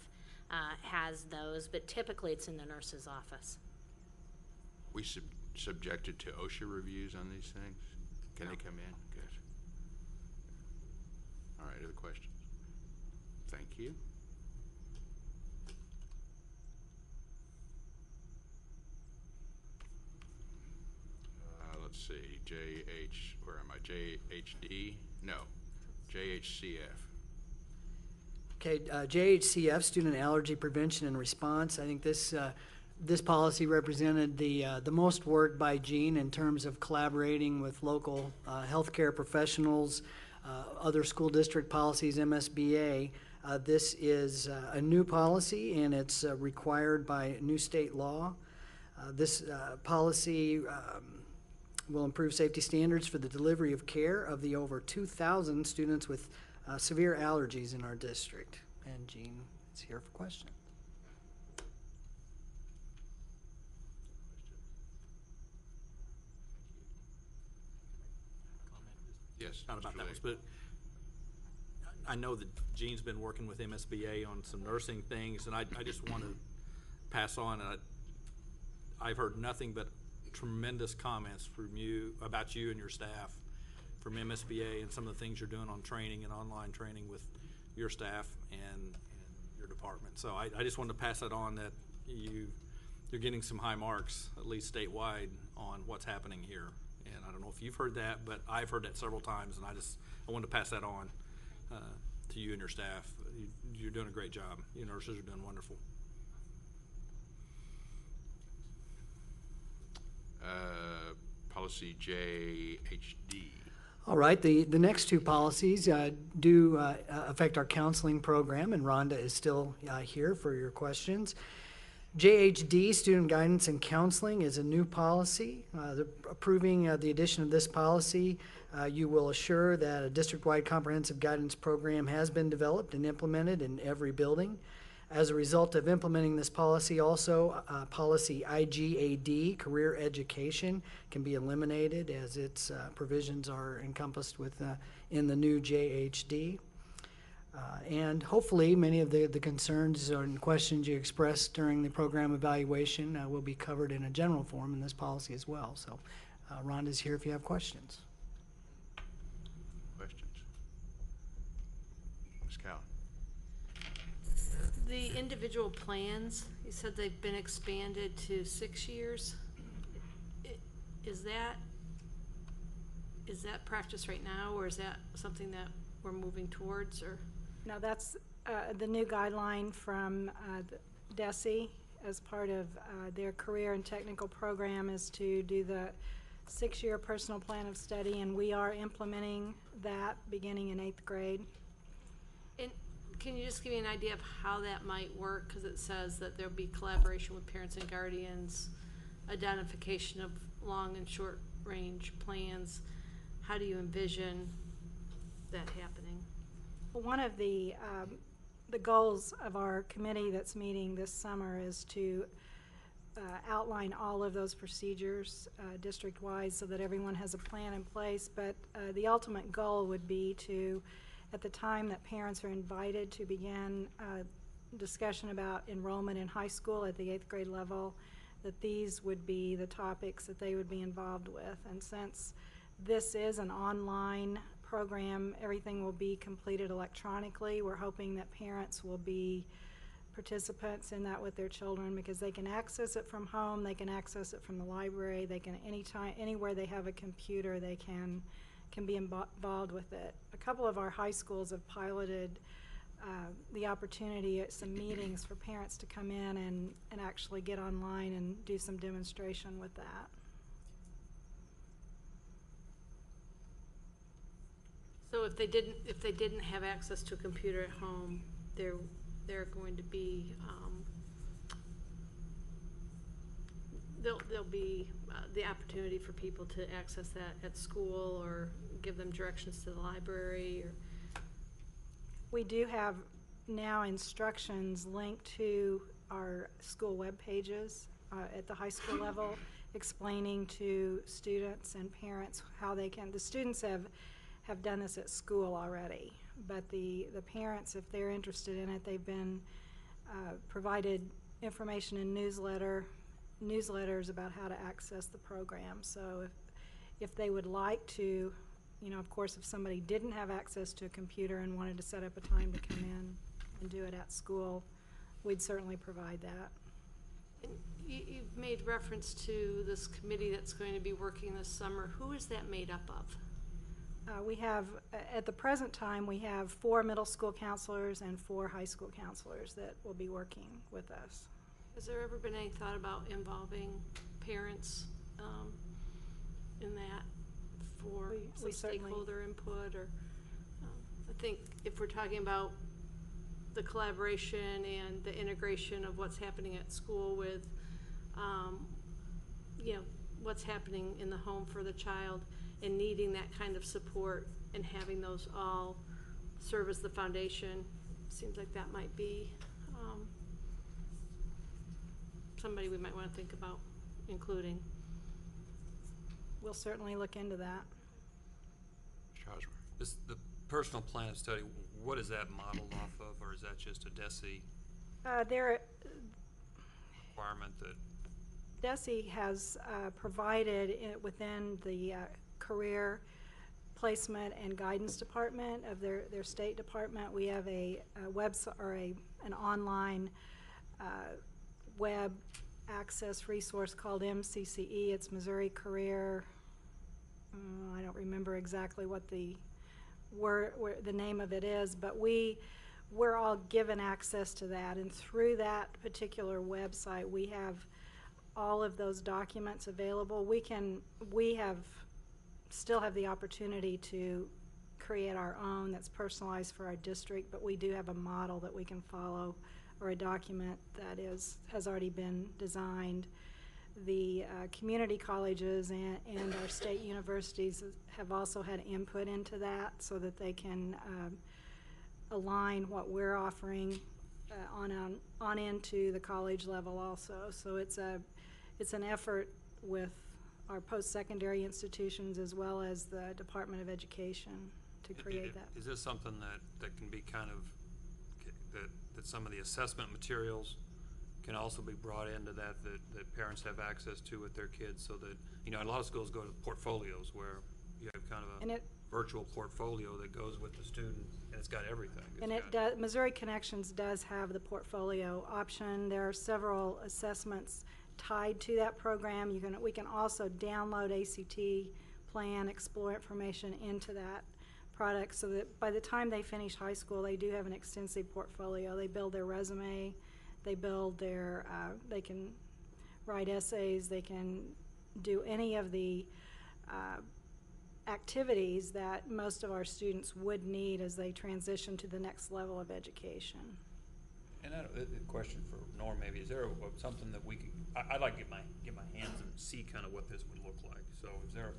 has those, but typically it's in the nurse's office. We subjected to OSHA reviews on these things? Can they come in? Good. All right, other questions? Thank you. Let's see, where am I? JHD? No, JHCF. Okay, JHCF, Student Allergy Prevention and Response. I think this policy represented the most work by Gene in terms of collaborating with local healthcare professionals, other school district policies, MSBA. This is a new policy, and it's required by new state law. This policy will improve safety standards for the delivery of care of the over 2,000 students with severe allergies in our district. And Gene is here for questions. Yes, Not about Mr. that Lee. one, but I know that Gene's been working with MSBA on some nursing things, and I just want to pass on, I've heard nothing but tremendous comments from you, about you and your staff from MSBA, and some of the things you're doing on training and online training with your staff and your department. So I just wanted to pass that on, that you're getting some high marks, at least statewide, on what's happening here. And I don't know if you've heard that, but I've heard that several times, and I wanted to pass that on to you and your staff. You're doing a great job. Your nurses are doing wonderful. Policy JHD. All right, the next two policies do affect our counseling program, and Rhonda is still here for your questions. JHD, Student Guidance and Counseling, is a new policy. Approving the addition of this policy, you will assure that a district-wide comprehensive guidance program has been developed and implemented in every building. As a result of implementing this policy, also policy IGAD, career education, can be eliminated as its provisions are encompassed in the new JHD. And hopefully many of the concerns and questions you expressed during the program evaluation will be covered in a general form in this policy as well. So Rhonda's here if you have questions. Questions? Ms. Cowan? The individual plans, you said they've been expanded to 6 years. Is that practice right now, or is that something that we're moving towards, or? No, that's the new guideline from DESE as part of their career and technical program, is to do the 6-year personal plan of study, and we are implementing that beginning in 8th grade. And can you just give me an idea of how that might work? Because it says that there'll be collaboration with parents and guardians, identification of long and short range plans. How do you envision that happening? One of the goals of our committee that's meeting this summer is to outline all of those procedures district-wide so that everyone has a plan in place. But the ultimate goal would be to, at the time that parents are invited to begin discussion about enrollment in high school at the 8th grade level, that these would be the topics that they would be involved with. And since this is an online program, everything will be completed electronically. We're hoping that parents will be participants in that with their children, because they can access it from home, they can access it from the library, they can anywhere they have a computer, they can be involved with it. A couple of our high schools have piloted the opportunity at some meetings for parents to come in and actually get online and do some demonstration with that. So if they didn't have access to a computer at home, they're going to be there'll be the opportunity for people to access that at school, or give them directions to the library, or We do have now instructions linked to our school web pages at the high school level, explaining to students and parents how they can. The students have done this at school already, but the parents, if they're interested in it, they've been provided information in newsletters about how to access the program. So if they would like to, you know, of course, if somebody didn't have access to a computer and wanted to set up a time to come in and do it at school, we'd certainly provide that. And you've made reference to this committee that's going to be working this summer. Who is that made up of? We have, at the present time, we have 4 middle school counselors and 4 high school counselors that will be working with us. Has there ever been any thought about involving parents in that for We some certainly- stakeholder input? Or I think if we're talking about the collaboration and the integration of what's happening at school with, you know, what's happening in the home for the child, and needing that kind of support, and having those all serve as the foundation, seems like that might be somebody we might want to think about including. We'll certainly look into that. Mr. Hosmer. The personal plan of study, what is that modeled off of, or is that just a DESE There, requirement that? DESE has provided within the career placement and guidance department of their state department. We have a website, or an online web access resource called MCCE. It's Missouri Career. I don't remember exactly what the name of it is, but we're all given access to that, and through that particular website, we have all of those documents available. We still have the opportunity to create our own that's personalized for our district, but we do have a model that we can follow, or a document that has already been designed. The community colleges and our state universities have also had input into that, so that they can align what we're offering on into the college level also. So it's an effort with our post-secondary institutions as well as the Department of Education to create that. Is this something that can be kind of, that some of the assessment materials can also be brought into that parents have access to with their kids, so that, you know, a lot of schools go to portfolios where you have kind of a virtual portfolio that goes with the student, and it's got everything. Missouri Connections does have the portfolio option. There are several assessments tied to that program. We can also download ACT plan, explore information into that product, so that by the time they finish high school, they do have an extensive portfolio. They build their resume, they build their, they can write essays, they can do any of the activities that most of our students would need as they transition to the next level of education. And a question for Norm, maybe, is there something that we could, I'd like to get my hands and see kind of what this would look like. So is there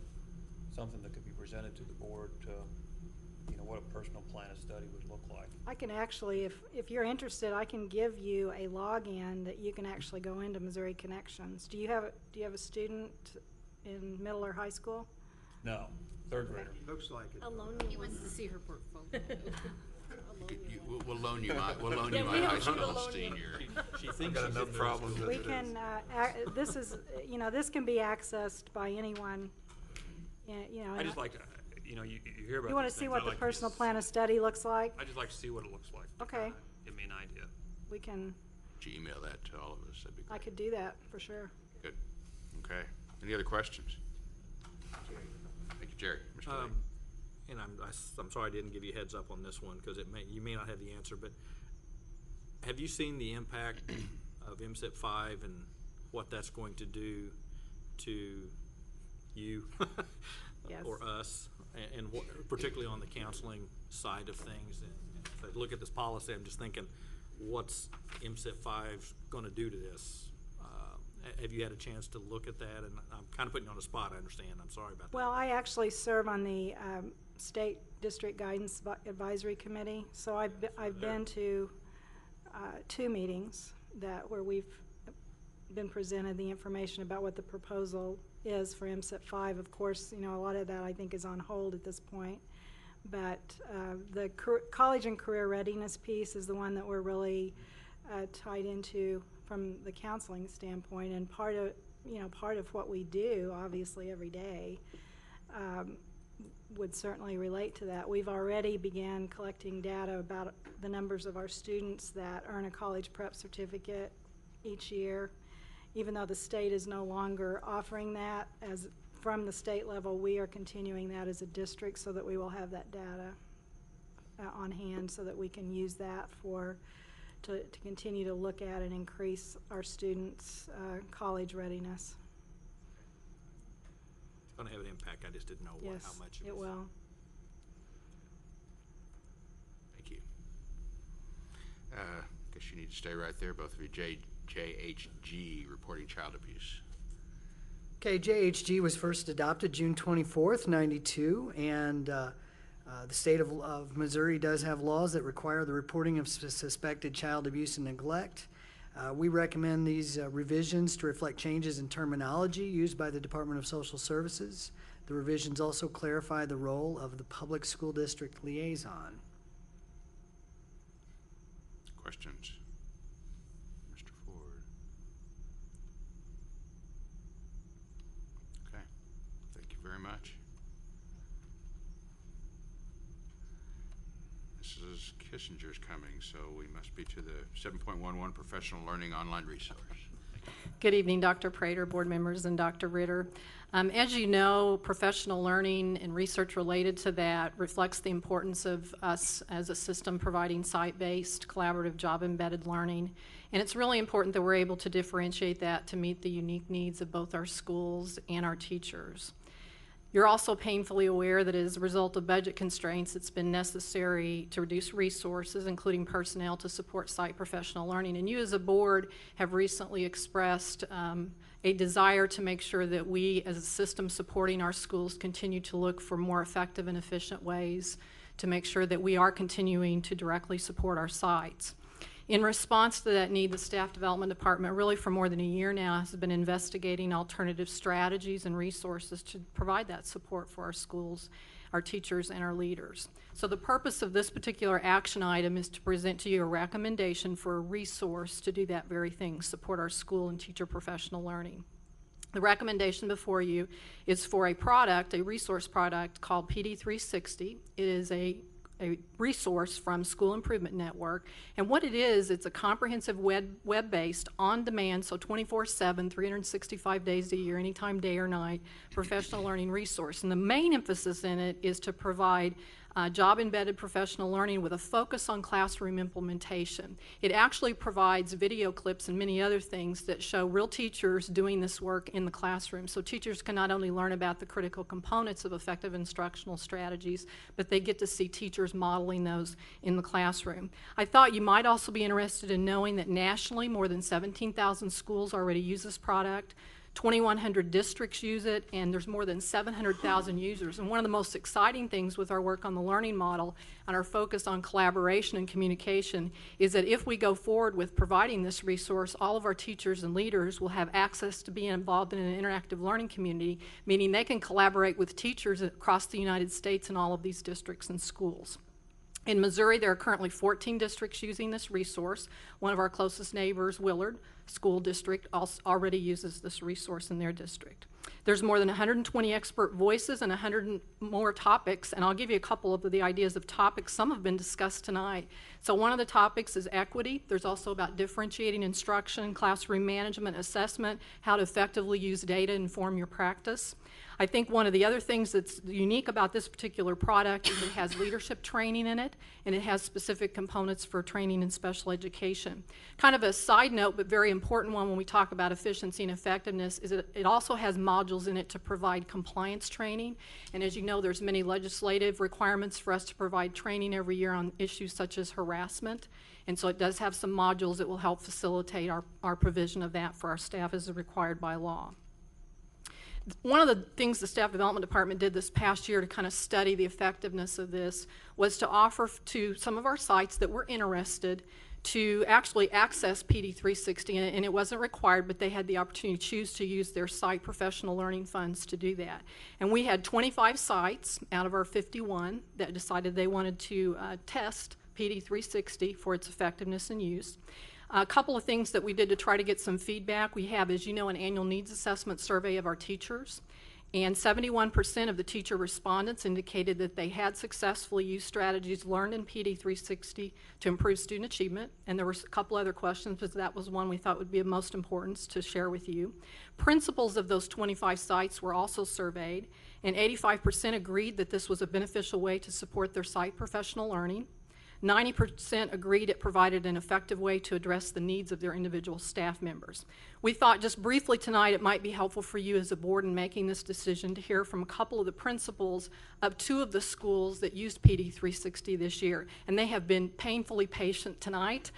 something that could be presented to the board to you know, what a personal plan of study would look like. I can actually, if you're interested, I can give you a login that you can actually go into Missouri Connections. Do you have a student in middle or high school? No, third grader. Looks like it. He wants to see her portfolio. We'll loan you my high school senior. She thinks got enough problems. We can, this is, this can be accessed by anyone, you know. I just like to, you know, you hear about. You want to these see things, what I the like personal plan of study looks like? I just like to see what it looks like. Okay. Give me an idea. We can, Would you email that to all of us? That'd be I great. could do that, for sure. Good. Okay. Any other questions? Thank you, Jerry. Mr. Lee. And I'm sorry I didn't give you a heads up on this one, because you may not have the answer, but have you seen the impact of MSIP 5 and what that's going to do to you Yes. or us, and particularly on the counseling side of things? And if I look at this policy, I'm just thinking, what's MSIP 5 going to do to this? Have you had a chance to look at that? And I'm kind of putting you on the spot, I understand. I'm sorry about that. Well, I actually serve on the State District Guidance Advisory Committee, so I've been to 2 meetings where we've been presented the information about what the proposal is for MSIP 5. Of course, a lot of that I think is on hold at this point, but the college and career readiness piece is the one that we're really tied into from the counseling standpoint, and part of what we do, obviously, every day would certainly relate to that. We've already began collecting data about the numbers of our students that earn a college prep certificate each year. Even though the state is no longer offering that from the state level, we are continuing that as a district so that we will have that data on hand so that we can use that to continue to look at and increase our students' college readiness. It's going to have an impact. I just didn't know Yes, how much it will. Thank you. Guess you need to stay right there, both of you. JHG, reporting child abuse. Okay, JHG was first adopted June 24th, 92, and the state of Missouri does have laws that require the reporting of suspected child abuse and neglect. We recommend these revisions to reflect changes in terminology used by the Department of Social Services. The revisions also clarify the role of the public school district liaison. Questions? Mr. Ford. Okay. Thank you very much. Mrs. Kissinger's coming, so we must be to the 7.11 Professional Learning Online Resource. Good evening, Dr. Prater, board members, and Dr. Ritter. As you know, professional learning and research related to that reflects the importance of us as a system providing site-based, collaborative, job-embedded learning. And it's really important that we're able to differentiate that to meet the unique needs of both our schools and our teachers. You're also painfully aware that as a result of budget constraints, it's been necessary to reduce resources, including personnel, to support site professional learning. And you as a board have recently expressed a desire to make sure that we as a system supporting our schools continue to look for more effective and efficient ways to make sure that we are continuing to directly support our sites. In response to that need, the Staff Development Department, really for more than a year now, has been investigating alternative strategies and resources to provide that support for our schools, our teachers, and our leaders. So the purpose of this particular action item is to present to you a recommendation for a resource to do that very thing, support our school and teacher professional learning. The recommendation before you is for a resource product called PD360. It is a resource from School Improvement Network, and what it is, it's a comprehensive web-based, on-demand, so 24/7, 365 days a year, anytime, day or night, professional learning resource. And the main emphasis in it is to provide job-embedded professional learning with a focus on classroom implementation. It actually provides video clips and many other things that show real teachers doing this work in the classroom. So teachers can not only learn about the critical components of effective instructional strategies, but they get to see teachers modeling those in the classroom. I thought you might also be interested in knowing that nationally more than 17,000 schools already use this product. 2,100 districts use it, and there's more than 700,000 users. And one of the most exciting things with our work on the learning model and our focus on collaboration and communication is that if we go forward with providing this resource, all of our teachers and leaders will have access to being involved in an interactive learning community, meaning they can collaborate with teachers across the United States in all of these districts and schools. In Missouri, there are currently 14 districts using this resource. One of our closest neighbors, Willard School District, also already uses this resource in their district. There's more than 120 expert voices and 100 more topics, and I'll give you a couple of the ideas of topics. Some have been discussed tonight. So one of the topics is equity. There's also about differentiating instruction, classroom management, assessment, how to effectively use data to inform your practice. I think one of the other things that's unique about this particular product is it has leadership training in it, and it has specific components for training in special education. Kind of a side note, but very important one when we talk about efficiency and effectiveness, is it also has modules in it to provide compliance training. And as you know, there's many legislative requirements for us to provide training every year on issues such as harassment. And so it does have some modules that will help facilitate our provision of that for our staff as required by law. One of the things the Staff Development Department did this past year to kind of study the effectiveness of this was to offer to some of our sites that were interested to actually access PD 360, and it wasn't required, but they had the opportunity to choose to use their site professional learning funds to do that. And we had 25 sites out of our 51 that decided they wanted to test PD 360 for its effectiveness and use. A couple of things that we did to try to get some feedback. We have, as you know, an annual needs assessment survey of our teachers, and 71% of the teacher respondents indicated that they had successfully used strategies learned in PD 360 to improve student achievement. And there were a couple other questions, but that was one we thought would be of most importance to share with you. Principals of those 25 sites were also surveyed, and 85% agreed that this was a beneficial way to support their site professional learning. 90% agreed it provided an effective way to address the needs of their individual staff members. We thought just briefly tonight it might be helpful for you as a board in making this decision to hear from a couple of the principals of 2 of the schools that used PD 360 this year, and they have been painfully patient tonight.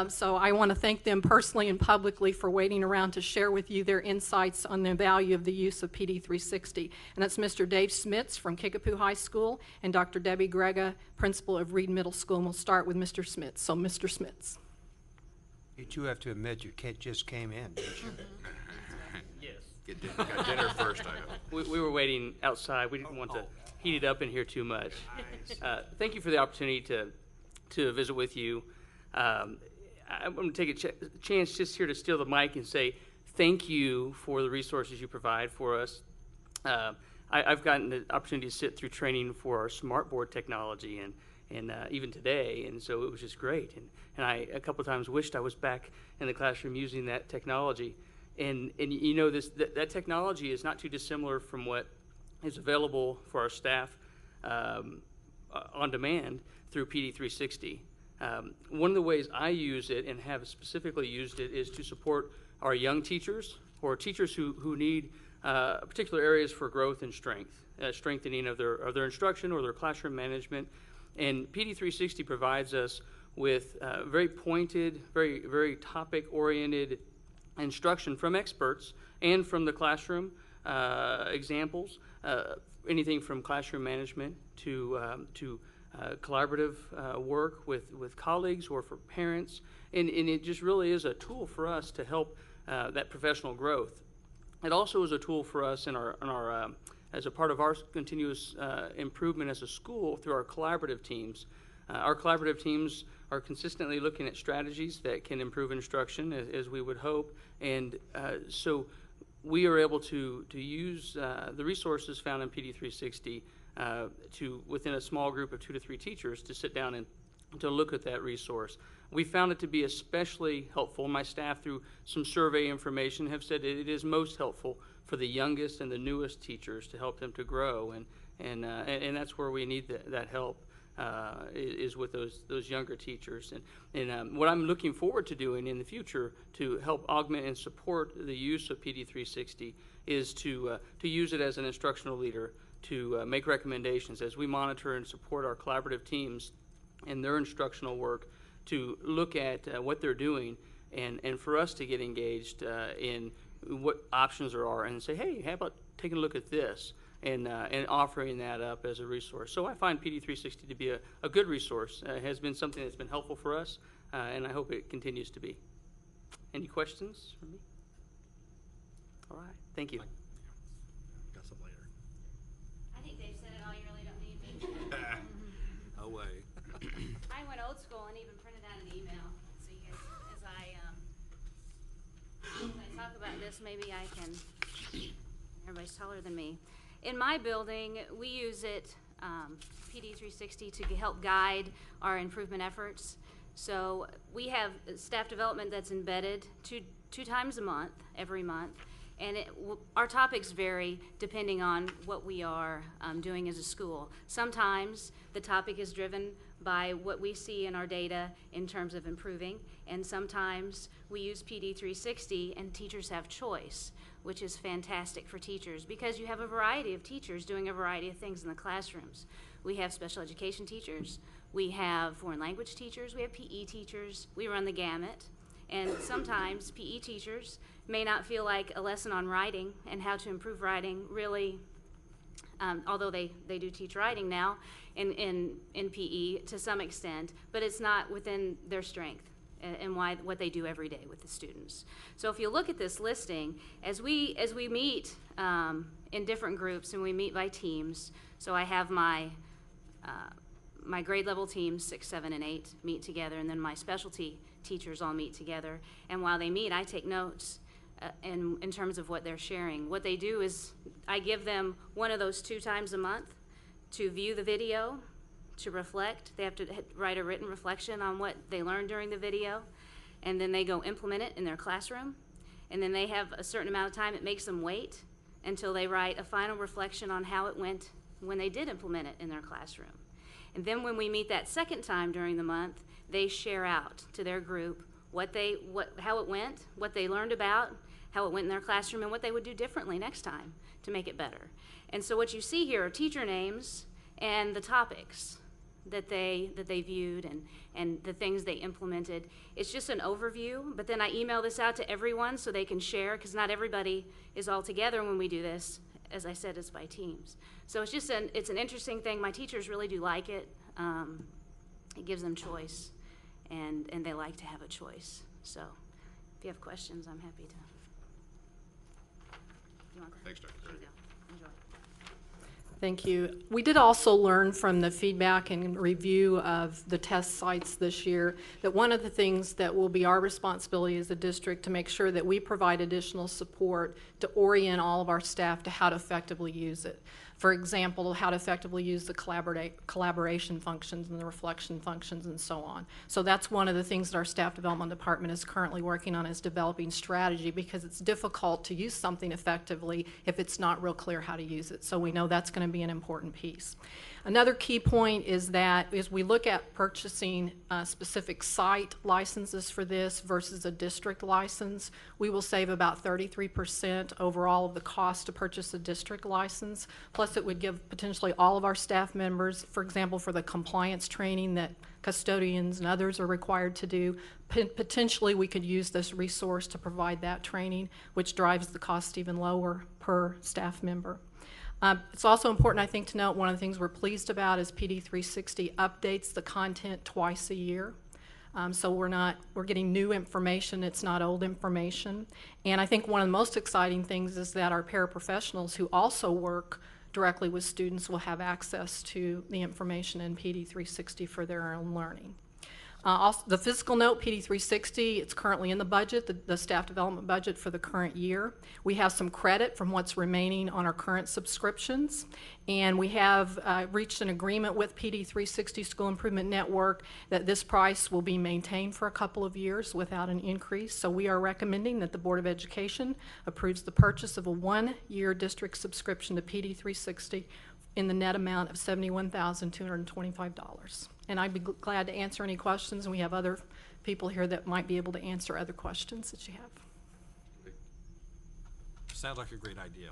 So I want to thank them personally and publicly for waiting around to share with you their insights on the value of the use of PD 360. And that's Mr. Dave Smits from Kickapoo High School and Dr. Debbie Grega, principal of Reed Middle School. And we'll start with Mr. Smits. So Mr. Smits. You two have to admit your kid just came in, didn't you? Yes. Got dinner first, I hope. We were waiting outside. We didn't want to heat it up in here too much. Thank you for the opportunity to visit with you. I'm going to take a chance just here to steal the mic and say thank you for the resources you provide for us. I've gotten the opportunity to sit through training for our smart board technology and even today, and so it was just great. And I a couple of times wished I was back in the classroom using that technology. And you know, that technology is not too dissimilar from what is available for our staff on demand through PD 360. One of the ways I use it and have specifically used it is to support our young teachers or teachers who need particular areas for growth and strength, strengthening of their instruction or their classroom management. And PD 360 provides us with very pointed, very topic-oriented instruction from experts and from the classroom examples, anything from classroom management to collaborative work with colleagues or for parents. And it just really is a tool for us to help that professional growth. It also is a tool for us in our as a part of our continuous improvement as a school through our collaborative teams. Our collaborative teams are consistently looking at strategies that can improve instruction, as we would hope, and so we are able to use the resources found in PD 360 within a small group of 2 to 3 teachers to sit down and to look at that resource. We found it to be especially helpful. My staff, through some survey information, have said it is most helpful for the youngest and the newest teachers to help them to grow, and that's where we need that help is with those younger teachers. And what I'm looking forward to doing in the future to help augment and support the use of PD 360 is to use it as an instructional leader to make recommendations as we monitor and support our collaborative teams in their instructional work, to look at what they're doing and for us to get engaged in what options there are and say, hey, how about taking a look at this and offering that up as a resource. So I find PD 360 to be a good resource. It has been something that's been helpful for us, and I hope it continues to be. Any questions for me? All right, thank you. Got some later. I think they've said it all. You really don't need me. No way. I went old school and even printed out an email. So you guys, as I talk about this, maybe I can. Everybody's taller than me. In my building, we use it, PD 360, to help guide our improvement efforts. So we have staff development that's embedded two times a month, every month. And our topics vary depending on what we are doing as a school. Sometimes the topic is driven by what we see in our data in terms of improving, and sometimes we use PD 360 and teachers have choice, which is fantastic for teachers because you have a variety of teachers doing a variety of things in the classrooms. We have special education teachers, we have foreign language teachers, we have PE teachers, we run the gamut. And sometimes PE teachers may not feel like a lesson on writing and how to improve writing really, although they do teach writing now in PE to some extent, but it's not within their strength and what they do every day with the students. So if you look at this listing, as we meet in different groups and we meet by teams, so I have my grade level teams, 6, 7, and 8 meet together, and then my specialty teachers all meet together. And while they meet, I take notes in terms of what they're sharing. What they do is I give them one of those 2 times a month to view the video, to reflect. They have to write a written reflection on what they learned during the video, and then they go implement it in their classroom. And then they have a certain amount of time. It makes them wait until they write a final reflection on how it went when they did implement it in their classroom. And then when we meet that second time during the month, they share out to their group how it went, what they learned about, how it went in their classroom, and what they would do differently next time to make it better. And so what you see here are teacher names and the topics that they viewed and the things they implemented. It's just an overview, but then I email this out to everyone so they can share, because not everybody is all together when we do this. As I said, it's by teams. So it's just it's an interesting thing. My teachers really do like it. It gives them choice, and they like to have a choice. So if you have questions, I'm happy to. Thanks, Dr. Gray. Enjoy. Thank you. We did also learn from the feedback and review of the test sites this year that one of the things that will be our responsibility as a district to make sure that we provide additional support to orient all of our staff to how to effectively use it. For example, how to effectively use the collaboration functions and the reflection functions and so on. So that's one of the things that our staff development department is currently working on, is developing strategy, because it's difficult to use something effectively if it's not real clear how to use it. So we know that's going to be an important piece. Another key point is that as we look at purchasing specific site licenses for this versus a district license, we will save about 33% overall of the cost to purchase a district license. Plus, it would give potentially all of our staff members, for example, for the compliance training that custodians and others are required to do, potentially we could use this resource to provide that training, which drives the cost even lower per staff member. It's also important, I think, to note one of the things we're pleased about is PD 360 updates the content twice a year. So we're getting new information, it's not old information. And I think one of the most exciting things is that our paraprofessionals who also work directly with students will have access to the information in PD 360 for their own learning. Also, the physical note, PD 360, it's currently in the budget, the staff development budget for the current year. We have some credit from what's remaining on our current subscriptions, and we have reached an agreement with PD 360 School Improvement Network that this price will be maintained for a couple of years without an increase. So we are recommending that the Board of Education approves the purchase of a 1-year district subscription to PD 360 in the net amount of $71,225. And I'd be glad to answer any questions, and we have other people here that might be able to answer other questions that you have. Sounds like a great idea.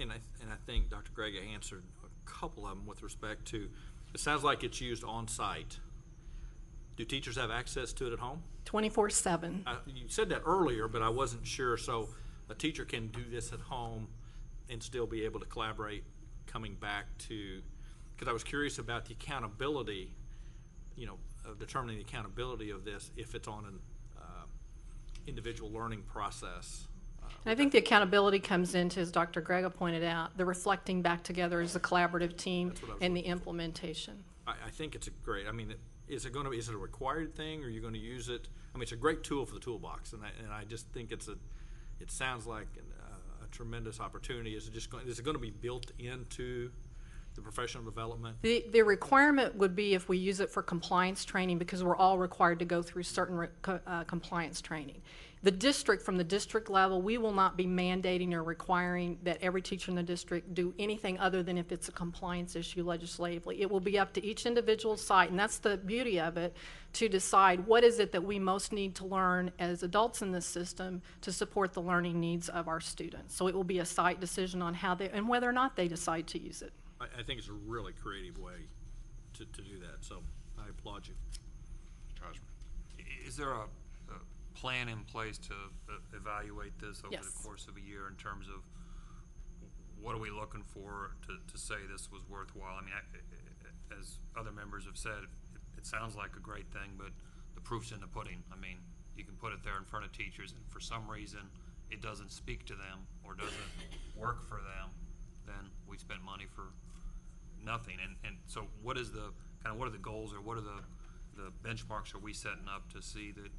And I think Dr. Gregg answered a couple of them with respect to, it sounds like it's used on site. Do teachers have access to it at home? 24/7. You said that earlier, but I wasn't sure, so a teacher can do this at home and still be able to collaborate coming back to, because I was curious about the accountability, you know, of determining the accountability of this if it's on an individual learning process. And I think the accountability comes into, as Dr. Grega pointed out, the reflecting back together as a collaborative team and the implementation. I think it's a great, I mean, is it a required thing, or are you going to use it? I mean, it's a great tool for the toolbox, and I just think it sounds like a tremendous opportunity. Is it going to be built into the professional development? The requirement would be if we use it for compliance training, because we're all required to go through certain compliance training. The district, from the district level, we will not be mandating or requiring that every teacher in the district do anything other than if it's a compliance issue legislatively. It will be up to each individual site, and that's the beauty of it, to decide what is it that we most need to learn as adults in this system to support the learning needs of our students. So it will be a site decision on how they, and whether or not they decide to use it. I think it's a really creative way to do that, so I applaud you. Is there a plan in place to evaluate this over Yes. the course of a year in terms of what are we looking for to say this was worthwhile? I mean, as other members have said, it sounds like a great thing, but the proof's in the pudding. I mean, you can put it there in front of teachers, and for some reason it doesn't speak to them or doesn't work for them, then we spent money for nothing. And so what is the what are the goals, or what are the benchmarks are we setting up to see that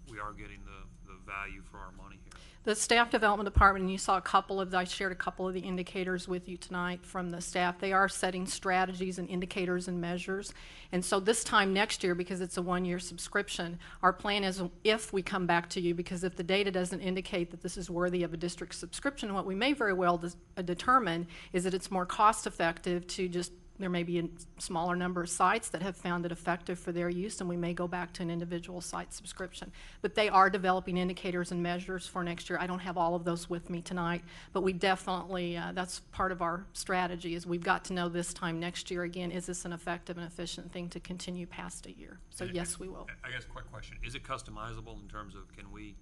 we are getting the value for our money here? The staff development department, and you saw I shared a couple of the indicators with you tonight from the staff. They are setting strategies and indicators and measures. And so this time next year, because it's a one-year subscription, our plan is, if we come back to you, because if the data doesn't indicate that this is worthy of a district subscription, what we may very well determine is that it's more cost-effective to just, there may be a smaller number of sites that have found it effective for their use, and we may go back to an individual site subscription. But they are developing indicators and measures for next year. I don't have all of those with me tonight, but we definitely, that's part of our strategy, is we've got to know this time next year, again, is this an effective and efficient thing to continue past a year? So yes, we will. I guess a quick question. Is it customizable in terms of, can we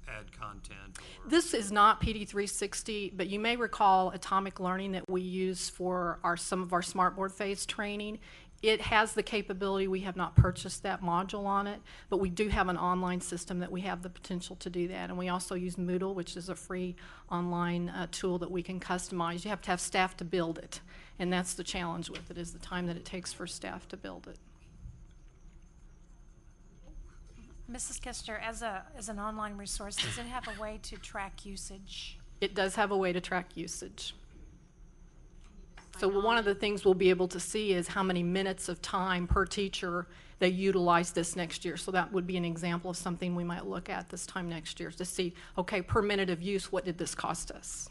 add content? Or? This is not PD360, but you may recall Atomic Learning that we use for some of our Smartboard phase training. It has the capability. We have not purchased that module on it, but we do have an online system that we have the potential to do that. And we also use Moodle, which is a free online tool that we can customize. You have to have staff to build it, and that's the challenge with it, is the time that it takes for staff to build it. Mrs. Kester, as an online resource, does it have a way to track usage? It does have a way to track usage. So one of the things we'll be able to see is how many minutes of time per teacher they utilize this next year. So that would be an example of something we might look at this time next year, to see, okay, per minute of use, what did this cost us?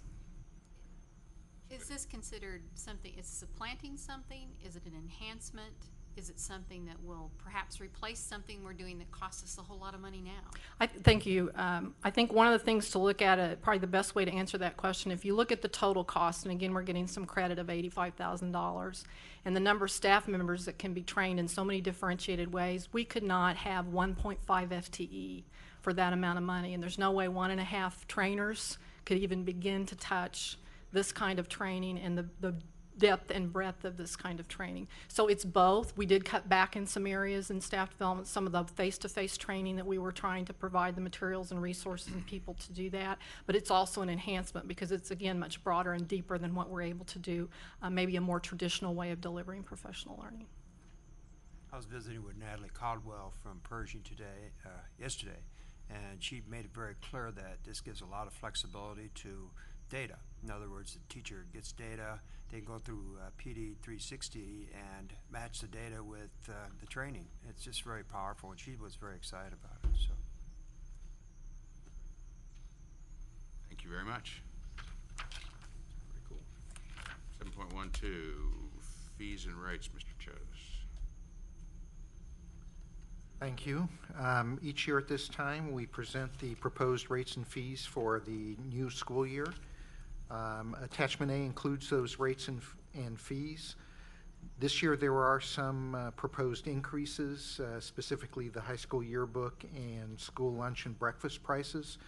Is this considered something, is supplanting something? Is it an enhancement? Is it something that will perhaps replace something we're doing that costs us a whole lot of money now? Thank you. I think one of the things to look at, probably the best way to answer that question, if you look at the total cost, and again, we're getting some credit of $85,000, and the number of staff members that can be trained in so many differentiated ways, we could not have 1.5 FTE for that amount of money, and there's no way 1.5 trainers could even begin to touch this kind of training and the depth and breadth of this kind of training. So it's both. We did cut back in some areas in staff development, some of the face-to-face training that we were trying to provide the materials and resources and people to do that, but it's also an enhancement because it's, again, much broader and deeper than what we're able to do, maybe a more traditional way of delivering professional learning. I was visiting with Natalie Caldwell from Pershing yesterday, and she made it very clear that this gives a lot of flexibility to data. In other words, the teacher gets data, they can go through PD 360 and match the data with the training. It's just very powerful, and she was very excited about it. So, Thank you very much. Very cool. 7.12, fees and rates, Mr. Chose. Thank you. Each year at this time, we present the proposed rates and fees for the new school year. Attachment A includes those rates and fees. This year, there are some proposed increases, specifically the high school yearbook and school lunch and breakfast prices.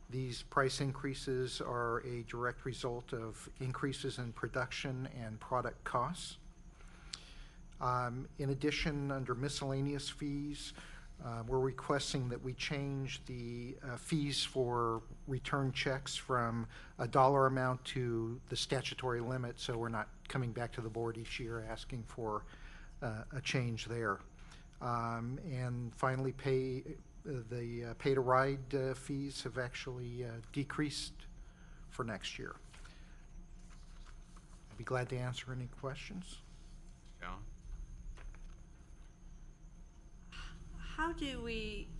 These price increases are a direct result of increases in production and product costs. In addition, under miscellaneous fees, we're requesting that we change the fees for return checks from a dollar amount to the statutory limit, so we're not coming back to the board each year asking for a change there. And finally, the pay-to-ride fees have actually decreased for next year. I'd be glad to answer any questions. John?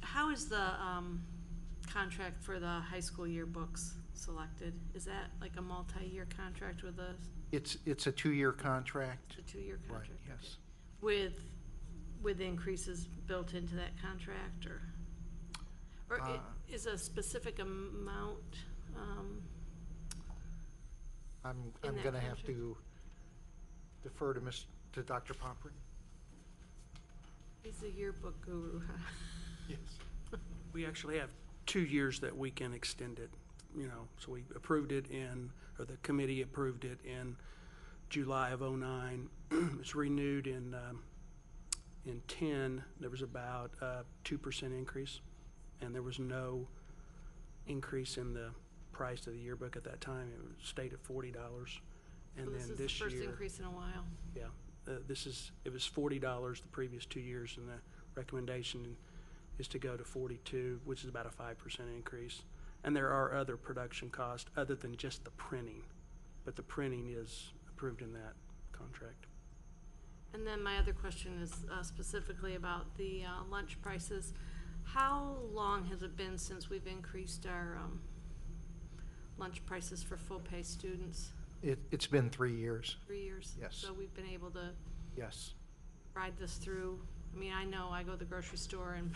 How is the contract for the high school yearbooks selected? Is that like a multi-year contract with a? It's a 2-year contract. It's a 2-year contract. Right, yes. With increases built into that contract, or is a specific amount? I'm in that going to have contract? to defer to Dr. Pomfret. He's a yearbook guru, huh? Yes. We actually have 2 years that we can extend it, so we approved it or the committee approved it in July of '09. It's renewed in 10. There was about a 2% increase, and there was no increase in the price of the yearbook at that time. It stayed at $40. And So then this this is the first year, increase in a while. yeah, it was $40 the previous 2 years, and the recommendation is to go to 42, which is about a 5% increase. And there are other production costs other than just the printing, but the printing is approved in that contract. And then my other question is specifically about the lunch prices. How long has it been since we've increased our lunch prices for full-pay students? It's been 3 years. 3 years? Yes. So we've been able to Yes. ride this through. I mean, I know I go to the grocery store and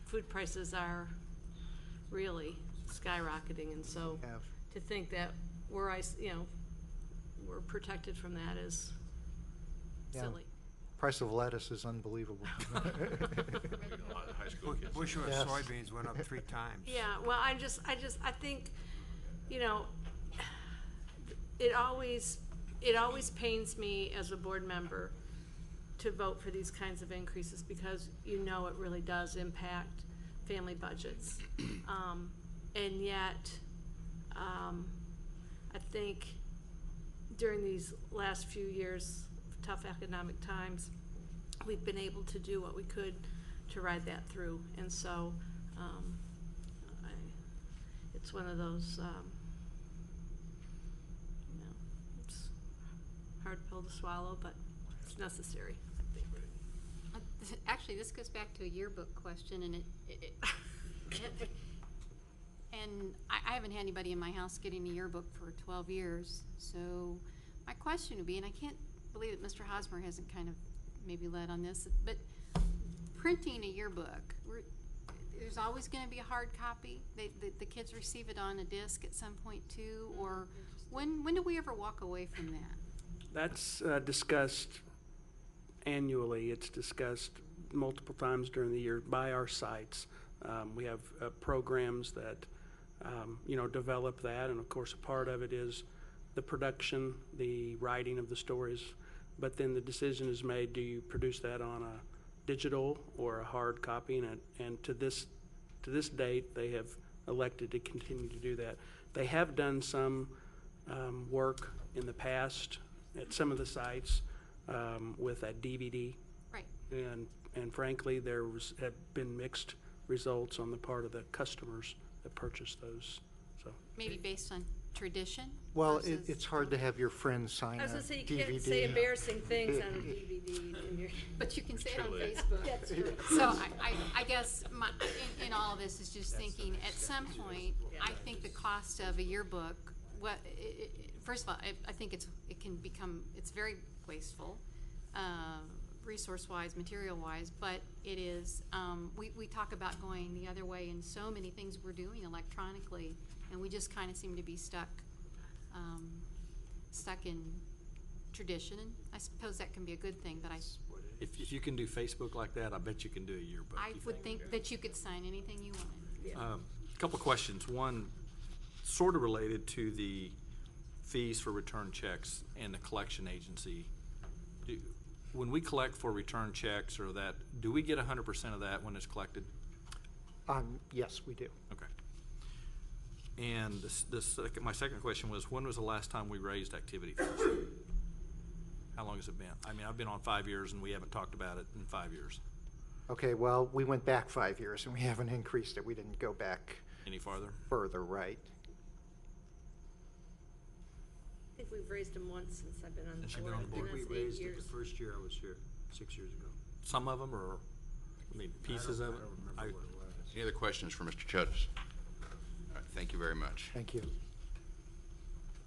food prices are really skyrocketing, and so to think that we're protected from that is Yeah. silly. Price of lettuce is unbelievable. Bushel of Yes. soybeans went up 3 times. Yeah, well, I think, it always pains me as a board member to vote for these kinds of increases because it really does impact family budgets. And yet, I think during these last few years of tough economic times, we've been able to do what we could to ride that through. And so, it's one of those, it's a hard pill to swallow, but it's necessary, I think. Actually, this goes back to a yearbook question, and and I haven't had anybody in my house getting a yearbook for 12 years. So my question would be, and I can't believe that Mr. Hosmer hasn't kind of maybe led on this, but printing a yearbook, there's always going to be a hard copy. The kids receive it on a disc at some point too, or when do we ever walk away from that? That's discussed annually. It's discussed multiple times during the year by our sites. We have programs that develop that, and of course a part of it is the production, the writing of the stories, but then the decision is made, do you produce that on a digital or a hard copy, and to this date they have elected to continue to do that. They have done some work in the past at some of the sites with a DVD. Right. And frankly, have been mixed results on the part of the customers that purchase those. So Maybe based on tradition? Well, versus- it's hard to have your friends sign I a was gonna say, you DVD. can't say embarrassing things on DVD in your. But you can say it on Truly. Facebook. That's true. So I guess in all of this is just thinking, at some point, I think the cost of a yearbook, first of all, I think it's very wasteful, resource-wise, material-wise, but it is, we talk about going the other way in so many things we're doing electronically, and we just kind of seem to be stuck in tradition, and I suppose that can be a good thing, but If you can do Facebook like that, I bet you can do a yearbook. I would think that you could sign anything you wanted. Couple questions. One, sort of related to the fees for return checks and the collection agency. When we collect for return checks or that, do we get 100% of that when it's collected? Yes, we do. Okay. And my second question was, when was the last time we raised activity fees? How long has it been? I mean, I've been on 5 years and we haven't talked about it in 5 years. Okay, well, we went back 5 years and we haven't increased it. We didn't go back Any farther? further, right? I think we've raised them once since I've been on the Since you've board. been on the board. and We that's 8 raised it years. the first year I was here, 6 years ago. Some of them, or, I mean, pieces of it? Any other questions for Mr. Chudas? All right, thank you very much. Thank you.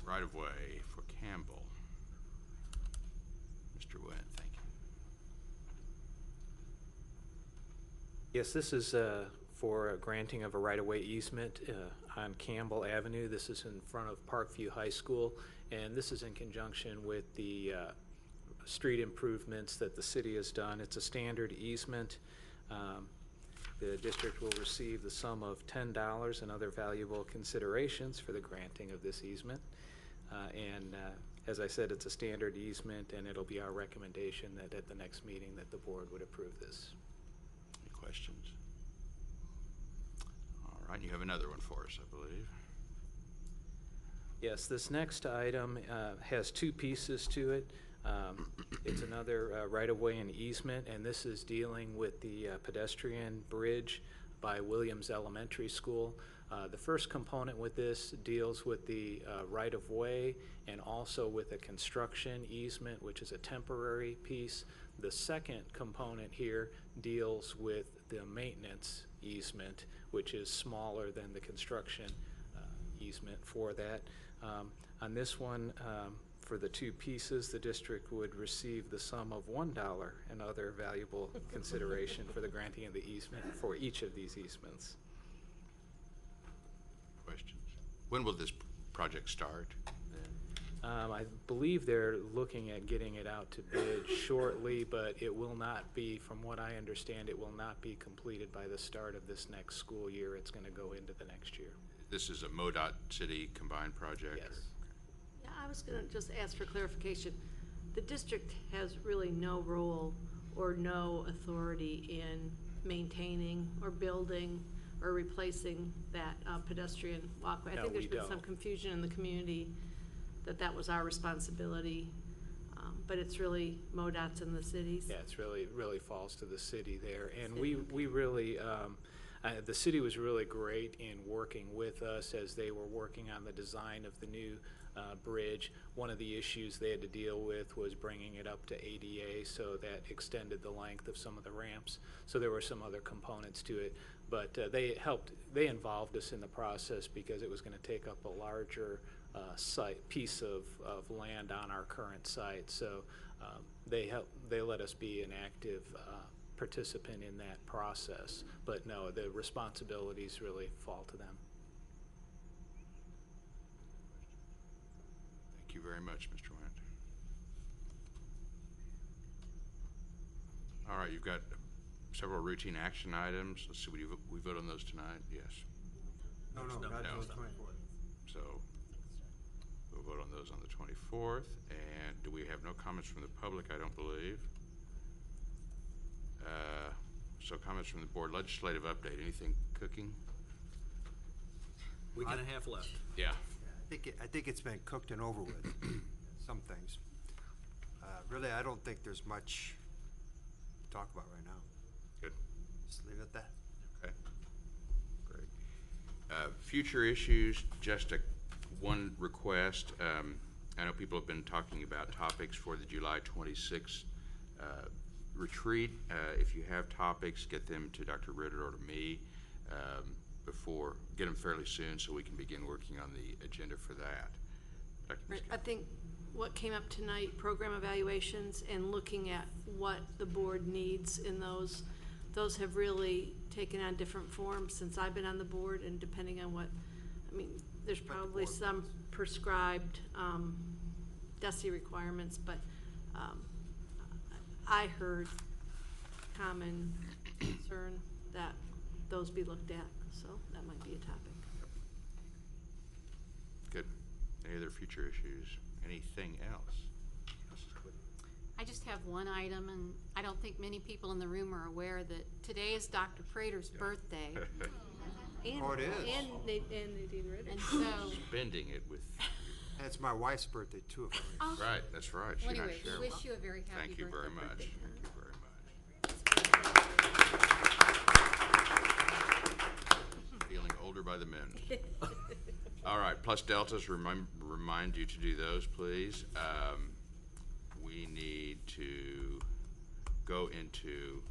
Right of way for Campbell. Mr. Wynn, thank you. Yes, this is for a granting of a right-of-way easement on Campbell Avenue. This is in front of Parkview High School, and this is in conjunction with the street improvements that the city has done. It's a standard easement. The district will receive the sum of $10 and other valuable considerations for the granting of this easement. As I said, it's a standard easement, and it'll be our recommendation that at the next meeting that the board would approve this. Any questions? All right, you have another one for us, I believe. Yes, this next item has two pieces to it. It's another right-of-way and easement, and this is dealing with the pedestrian bridge by Williams Elementary School. The first component with this deals with the right-of-way and also with a construction easement, which is a temporary piece. The second component here deals with the maintenance easement, which is smaller than the construction easement for that. On this one, for the two pieces, the district would receive the sum of $1 and other valuable consideration for the granting of the easement for each of these easements. Questions? When will this project start? I believe they're looking at getting it out to bid shortly, but it will not be, from what I understand, it will not be completed by the start of this next school year. It's going to go into the next year. This is a MoDOT City combined project? Yes. Yeah, I was gonna just ask for clarification. The district has really no role or no authority in maintaining or building or replacing that pedestrian walkway. I No, think there's we been don't. some confusion in the community that that was our responsibility, but it's really MoDOT's in the cities. Yeah, it's really falls to the city there. And we really, the city was really great in working with us as they were working on the design of the new bridge. One of the issues they had to deal with was bringing it up to ADA, so that extended the length of some of the ramps. So there were some other components to it. But they involved us in the process because it was going to take up a larger piece of land on our current site. So they let us be an active participant in that process. But no, the responsibilities really fall to them. Thank you very much, Mr. Wendt. All right, you've got several routine action items. Let's see, we vote on those tonight? Yes. No, not until the 24th. So we'll vote on those on the 24th. And do we have no comments from the public? I don't believe. So comments from the board. Legislative update. Anything cooking? Week and a half left. Yeah. I think it's been cooked and over with, some things. Really, I don't think there's much to talk about right now. Good. Just leave it at that. Okay. Great. Future issues, just one request. I know people have been talking about topics for the July 26th retreat. If you have topics, get them to Dr. Ritter or to me get them fairly soon so we can begin working on the agenda for that. Dr. I think what came up tonight, program evaluations and looking at what the board needs in those have really taken on different forms since I've been on the board, and depending on there's probably some prescribed DESI requirements, but I heard common concern that those be looked at, so that might be a topic. Good. Any other future issues? Anything else? I just have one item, and I don't think many people in the room are aware that today is Dr. Prater's birthday. And, Oh, it is. And Nadine Ritter. And so, Spending it with, That's my wife's birthday, too. If I may. right, that's right. She well, and I anyway, share we one. wish you a very happy Thank you birthday. very much. Thank you very much. Feeling older by the minute. All right, plus deltas, remind you to do those, please. We need to go into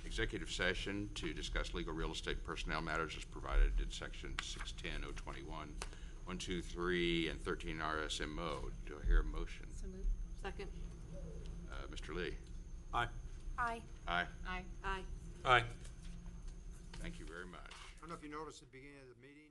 executive session to discuss legal real estate personnel matters as provided in section 610-021, 1, 2, 3, and 13 RSMO. Do I hear a motion? So moved. Second. Mr. Lee? Aye. Aye. Aye. Aye. Aye. Aye. Thank you very much. I don't know if you noticed at the beginning of the meeting,